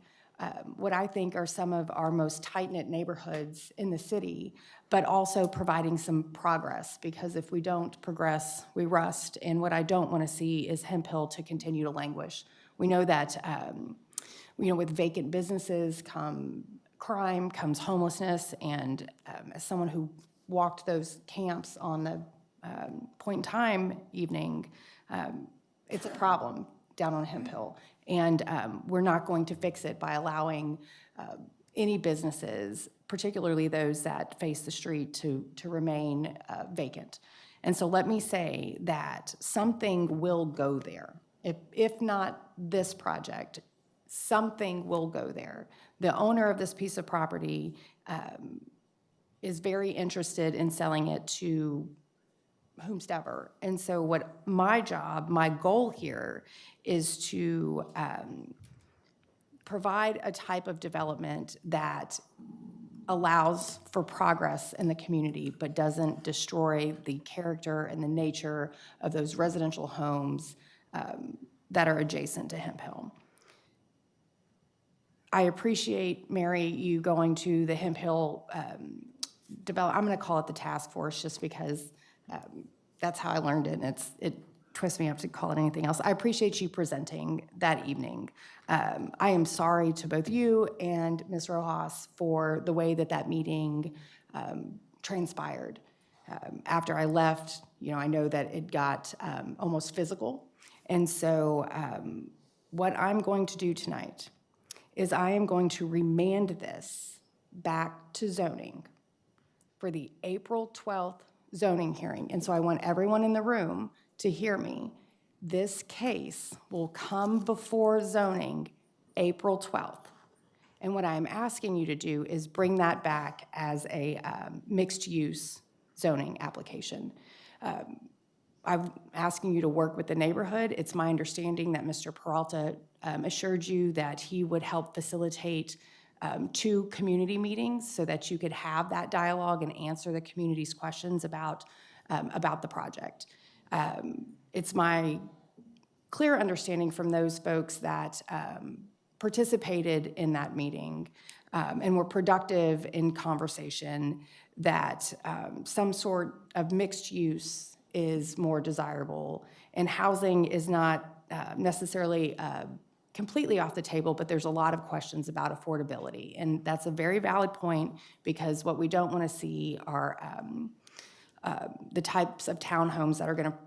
what I think are some of our most tight-knit neighborhoods in the city, but also providing some progress, because if we don't progress, we rust. And what I don't want to see is Hemp Hill to continue to languish. We know that, with vacant businesses come crime, comes homelessness, and as someone who walked those camps on the point in time evening, it's a problem down on Hemp Hill. And we're not going to fix it by allowing any businesses, particularly those that face the street, to remain vacant. And so let me say that something will go there. If not this project, something will go there. The owner of this piece of property is very interested in selling it to whomsoever. And so what my goal here is to provide a type of development that allows for progress in the community, but doesn't destroy the character and the nature of those residential homes that are adjacent to Hemp Hill. I appreciate, Mary, you going to the Hemp Hill I'm going to call it the task force just because that's how I learned it, and it twists me up to call it anything else. I appreciate you presenting that evening. I am sorry to both you and Ms. Rojas for the way that meeting transpired. After I left, I know that it got almost physical. And so what I'm going to do tonight is I am going to remand this back to zoning for the April 12th zoning hearing. And so I want everyone in the room to hear me. This case will come before zoning April 12th. And what I'm asking you to do is bring that back as a mixed-use zoning application. I'm asking you to work with the neighborhood. It's my understanding that Mr. Peralta assured you that he would help facilitate 2 community meetings so that you could have that dialogue and answer the community's questions about the project. It's my clear understanding from those folks that participated in that meeting and were productive in conversation that some sort of mixed use is more desirable, and housing is not necessarily completely off the table, but there's a lot of questions about affordability. And that's a very valid point, because what we don't want to see are the types of townhomes that are going to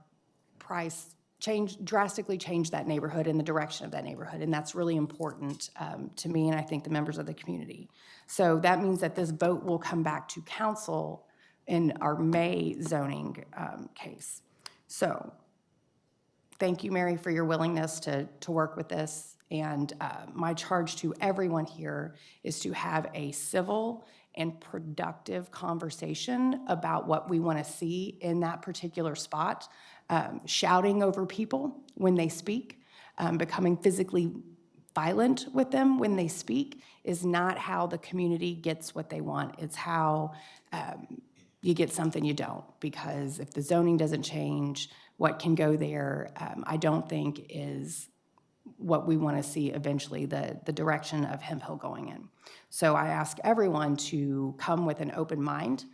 drastically change that neighborhood and the direction of that neighborhood. And that's really important to me, and I think the members of the community. So that means that this vote will come back to council in our May zoning case. So thank you, Mary, for your willingness to work with this. And my charge to everyone here is to have a civil and productive conversation about what we want to see in that particular spot. Shouting over people when they speak, becoming physically violent with them when they speak is not how the community gets what they want. It's how you get something you don't, because if the zoning doesn't change, what can go there, I don't think is what we want to see eventually, the direction of Hemp Hill going in. So I ask everyone to come with an open mind,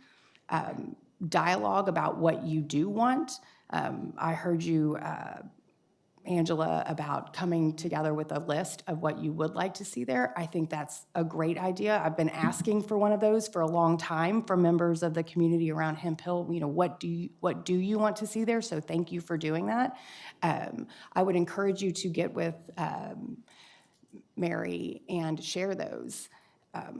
dialogue about what you do want. I heard you, Angela, about coming together with a list of what you would like to see there. I think that's a great idea. I've been asking for one of those for a long time from members of the community around Hemp Hill. What do you want to see there? So thank you for doing that. I would encourage you to get with Mary and share those.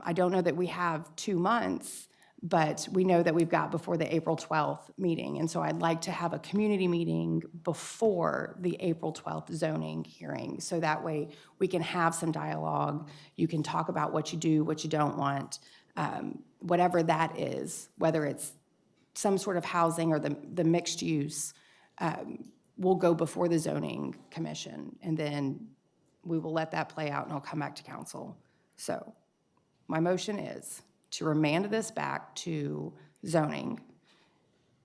I don't know that we have 2 months, But we know that we've got before the April 12th meeting. And so I'd like to have a community meeting before the April 12th zoning hearing. So that way we can have some dialogue. You can talk about what you do, what you don't want, whatever that is, whether it's some sort of housing or the mixed use, will go before the zoning commission. And then we will let that play out and I'll come back to council. So my motion is to remand this back to zoning,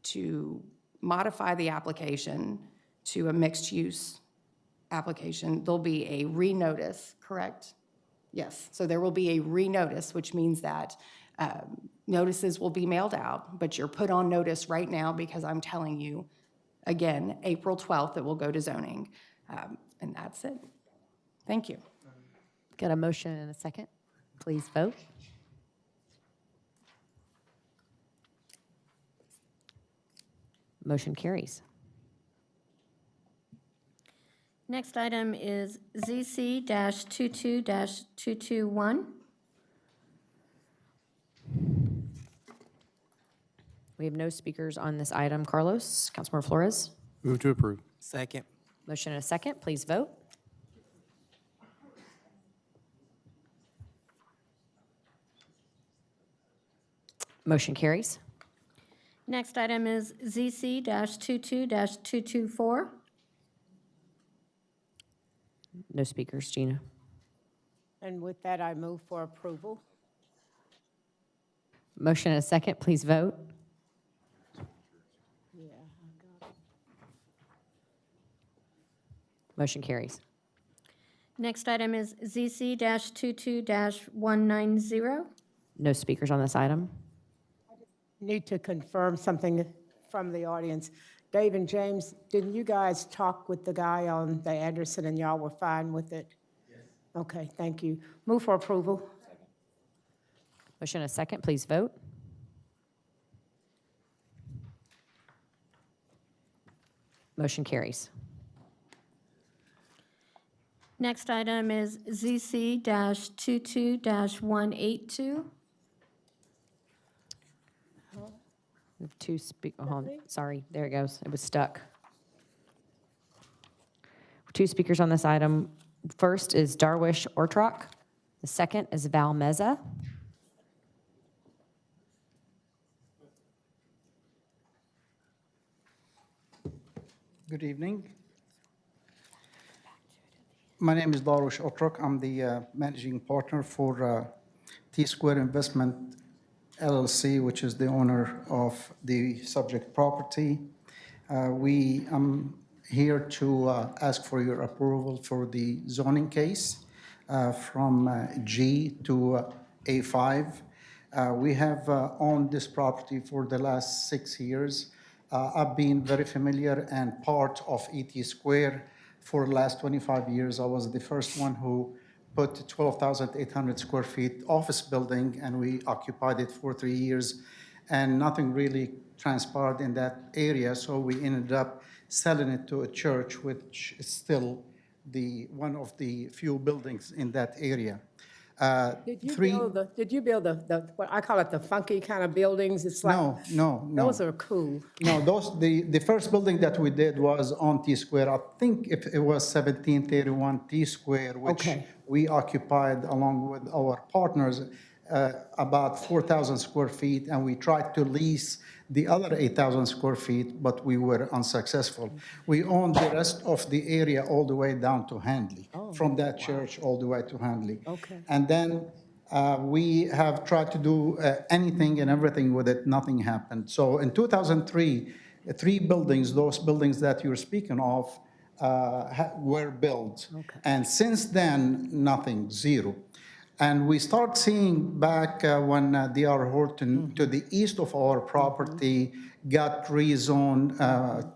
to modify the application to a mixed-use application. There'll be a renotice, correct? Yes, so there will be a renotice, which means that notices will be mailed out, but you're put on notice right now because I'm telling you, again, April 12th, it will go to zoning. And that's it. Thank you. Got a motion and a second? Please vote. Motion carries. Next item is ZC-22-221. We have no speakers on this item. Carlos, Councilmember Flores. Move to approve. Second. Motion and a second. Please vote. Motion carries. Next item is ZC-22-224. No speakers. Gina. And with that, I move for approval. Motion and a second. Please vote. Motion carries. Next item is ZC-22-190. No speakers on this item. Need to confirm something from the audience. Dave and James, didn't you guys talk with the guy on the Anderson and y'all were fine with it? Yes. Okay, thank you. Move for approval. Motion and a second. Please vote. Motion carries. Next item is ZC-22-182. We have two sorry, there it goes. It was stuck. Two speakers on this item. First is Darwish Ortrock. The second is Val Meza. Good evening. My name is Darwish Ortrock. I'm the managing partner for T-Square Investment LLC, which is the owner of the subject property. I'm here to ask for your approval for the zoning case from G to A5. We have owned this property for the last 6 years. I've been very familiar and part of ET Square for the last 25 years. I was the first one who put 12,800 square feet office building, and we occupied it for 3 years, and nothing really transpired in that area, so we ended up selling it to a church, which is still one of the few buildings in that area. Did you build the what I call it the funky kind of buildings? It's like No. Those are cool. No, the first building that we did was on T Square. I think if it was 1731 T Square, which we occupied along with our partners about 4,000 square feet, and we tried to lease the other 8,000 square feet, but we were unsuccessful. We owned the rest of the area all the way down to Handley, from that church all the way to Handley. Okay. And then we have tried to do anything and everything with it, nothing happened. So in 2003, 3 buildings, those buildings that you're speaking of, were built. Okay. And since then, nothing, zero. And we start seeing back when D.R. Horton to the east of our property got rezoned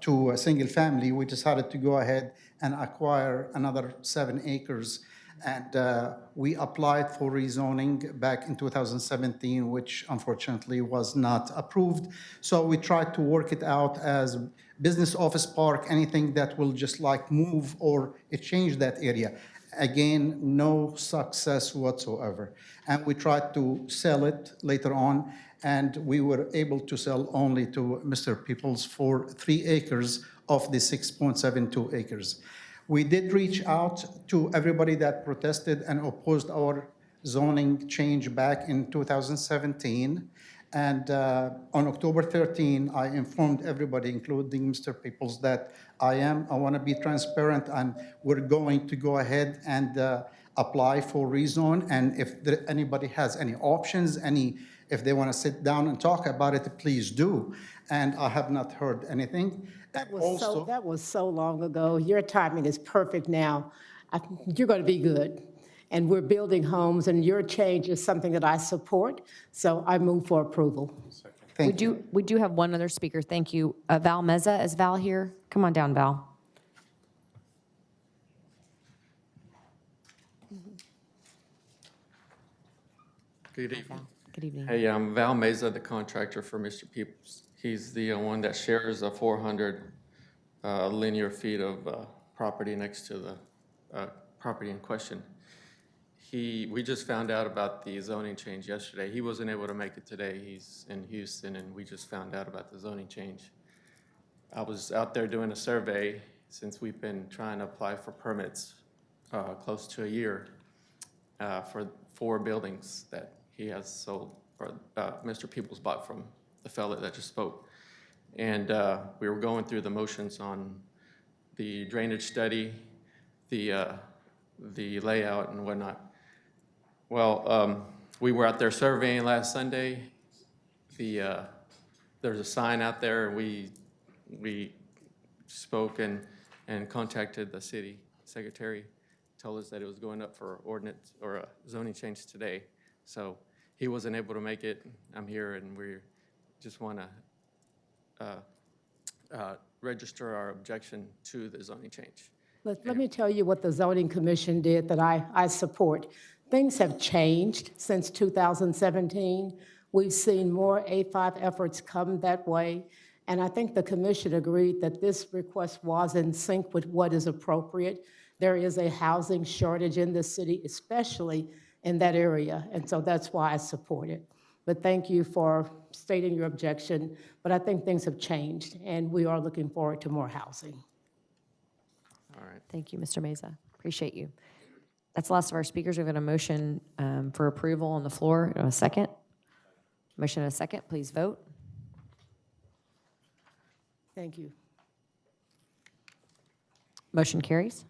to a single family, we decided to go ahead and acquire another 7 acres. And we applied for rezoning back in 2017, which unfortunately was not approved. So we tried to work it out as business office park, anything that will just like move or change that area. Again, no success whatsoever. And we tried to sell it later on. and we were able to sell only to Mr. Peoples for 3 acres of the 6.72 acres. We did reach out to everybody that protested and opposed our zoning change back in 2017. And on October 13, I informed everybody, including Mr. Peoples, that I want to be transparent and we're going to go ahead and apply for rezone. And if anybody has any options, if they want to sit down and talk about it, please do. And I have not heard anything. That was so long ago. Your timing is perfect now. You're going to be good. And we're building homes, and your change is something that I support, so I move for approval. We do have one other speaker. Thank you. Val Meza, is Val here? Come on down, Val. Good evening. Good evening. Hey, I'm Val Meza, the contractor for Mr. Peoples. He's the one that shares a 400 linear feet of property next to the property in question. We just found out about the zoning change yesterday. He wasn't able to make it today. He's in Houston, and we just found out about the zoning change. I was out there doing a survey since we've been trying to apply for permits close to a year for 4 buildings that he has sold, or Mr. Peoples bought from the fella that just spoke. And we were going through the motions on the drainage study, the layout and whatnot. Well, we were out there surveying last Sunday. There's a sign out there, and we spoke and contacted the city secretary, told us that it was going up for ordinance or a zoning change today. So he wasn't able to make it. I'm here, and we just want to register our objection to the zoning change. Let me tell you what the zoning commission did that I support. Things have changed since 2017. We've seen more A5 efforts come that way, and I think the commission agreed that this request was in sync with what is appropriate. There is a housing shortage in the city, especially in that area, and so that's why I support it. But thank you for stating your objection, but I think things have changed, and we are looking forward to more housing. All right. Thank you, Mr. Meza. Appreciate you. That's the last of our speakers. We've got a motion for approval on the floor. A second. Motion and a second. Please vote. Thank you. Motion carries.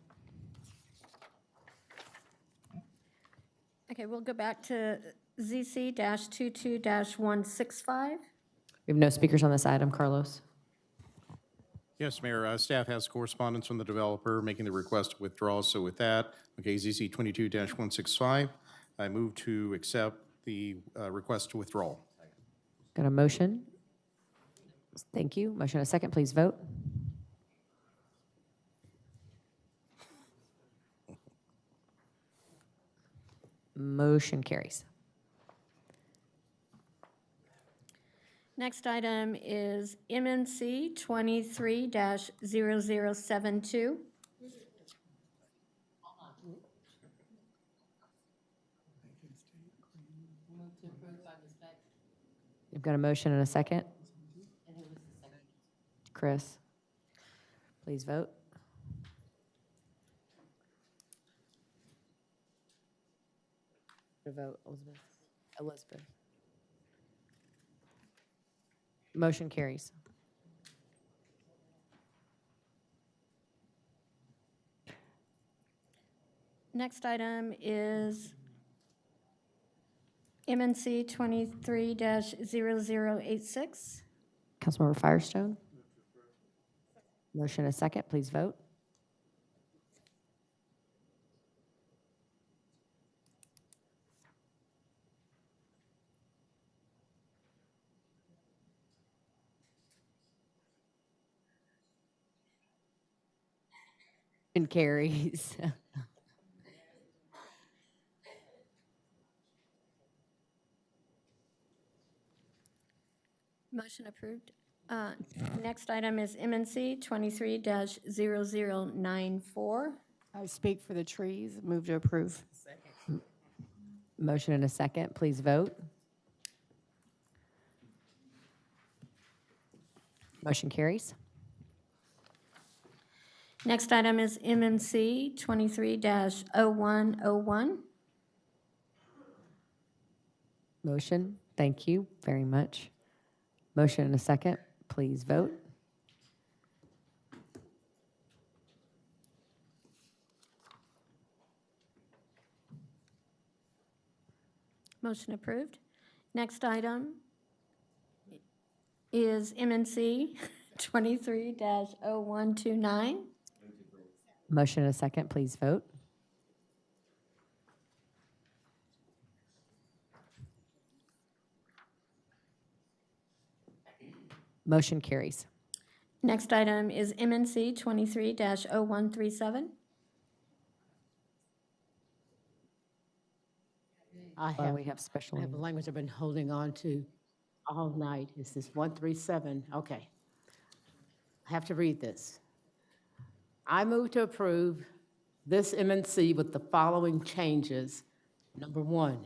Okay, we'll go back to ZC-22-165. We have no speakers on this item. Carlos. Yes, Mayor, staff has correspondence from the developer making the request to withdraw. So with that, okay, ZC 22-165, I move to accept the request to withdraw. Got a motion? Thank you. Motion and a second. Please vote. Motion carries. Next item is MNC 23-0072. You've got a motion and a second. Chris, please vote. Vote, Elizabeth. Elizabeth. Motion carries. Next item is MNC 23-0086. Councilmember Firestone. Motion and a second. Please vote. And carries. Motion approved. Next item is MNC 23-0094. I speak for the trees. Move to approve. Motion and a second. Please vote. Motion carries. Next item is MMC 23-0101. Motion, thank you very much. Motion and a second, please vote. Motion approved. Next item is MNC 23-0129. Motion and a second, please vote. Motion carries. Next item is MNC 23-0137. We have special I have a needs. language I've been holding on to all night. Is this 137? Okay. I have to read this. I move to approve this MNC with the following changes. Number one,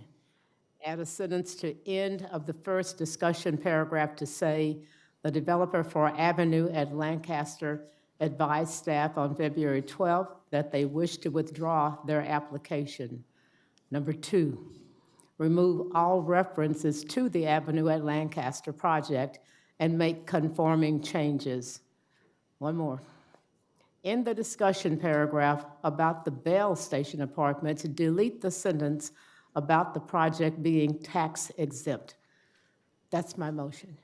add a sentence to end of the first discussion paragraph to say, the developer for Avenue at Lancaster advised staff on February 12th that they wish to withdraw their application. Number two, remove all references to the Avenue at Lancaster project and make conforming changes. One more. In the discussion paragraph about the Bell Station Apartments, delete the sentence about the project being tax exempt. That's my motion.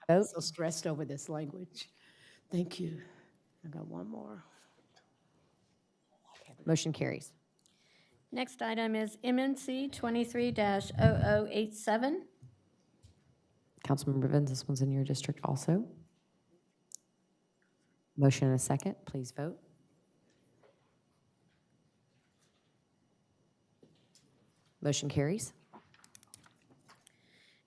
Vote. So stressed over this language. Thank you. I got one more. Motion carries. Next item is MNC 23-0087. Councilmember Vins, this one's in your district also. Motion and a second, please vote. Motion carries.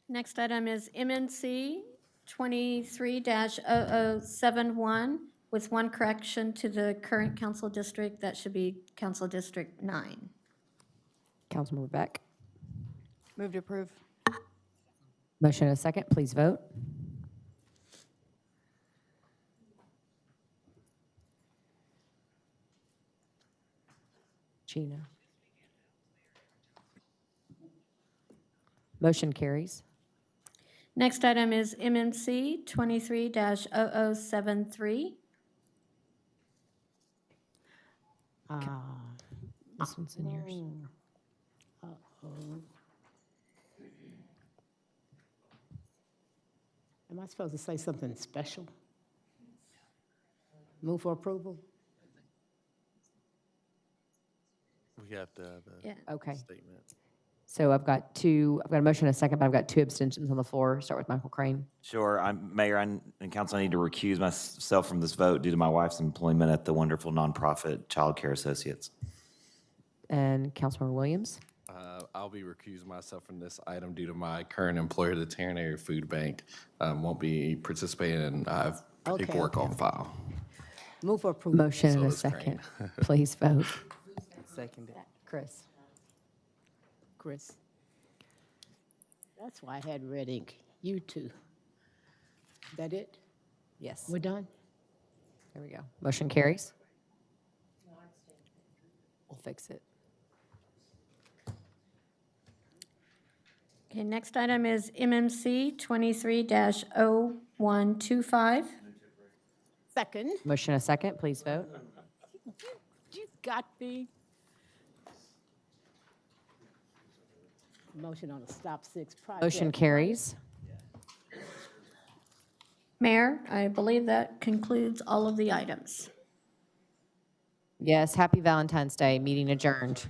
Next item is MNC 23-0071 with one correction to the current council district. That should be Council District 9. Councilmember Beck. Move to approve. Motion and a second, please vote. Gina. Motion carries. Next item is MNC 23-0073. This one's in yours. Am I supposed to say something special? Move for approval? We have to have Yeah. a Okay. statement. So I've got a motion and a second, but I've got two abstentions on the floor. Start with Michael Crane. Sure. Mayor and council, I need to recuse myself from this vote due to my wife's employment at the wonderful nonprofit Child Care Associates. And Councilmember Williams. I'll be recusing myself from this item due to my current employer, the Tarrant Area Food Bank. Won't be participating, and I have Okay, paperwork on file. Move for approval. Motion and a does Crane. second. Please vote. Second. Chris. Chris. That's why I had red ink. You too. That it? Yes. We're done? There we go. Motion carries. We'll fix it. Okay, next item is MMC 23-0125. Second. Motion and a second, please vote. You got me. Motion on the stop six project. Motion carries. Mayor, I believe that concludes all of the items. Yes, happy Valentine's Day. Meeting adjourned.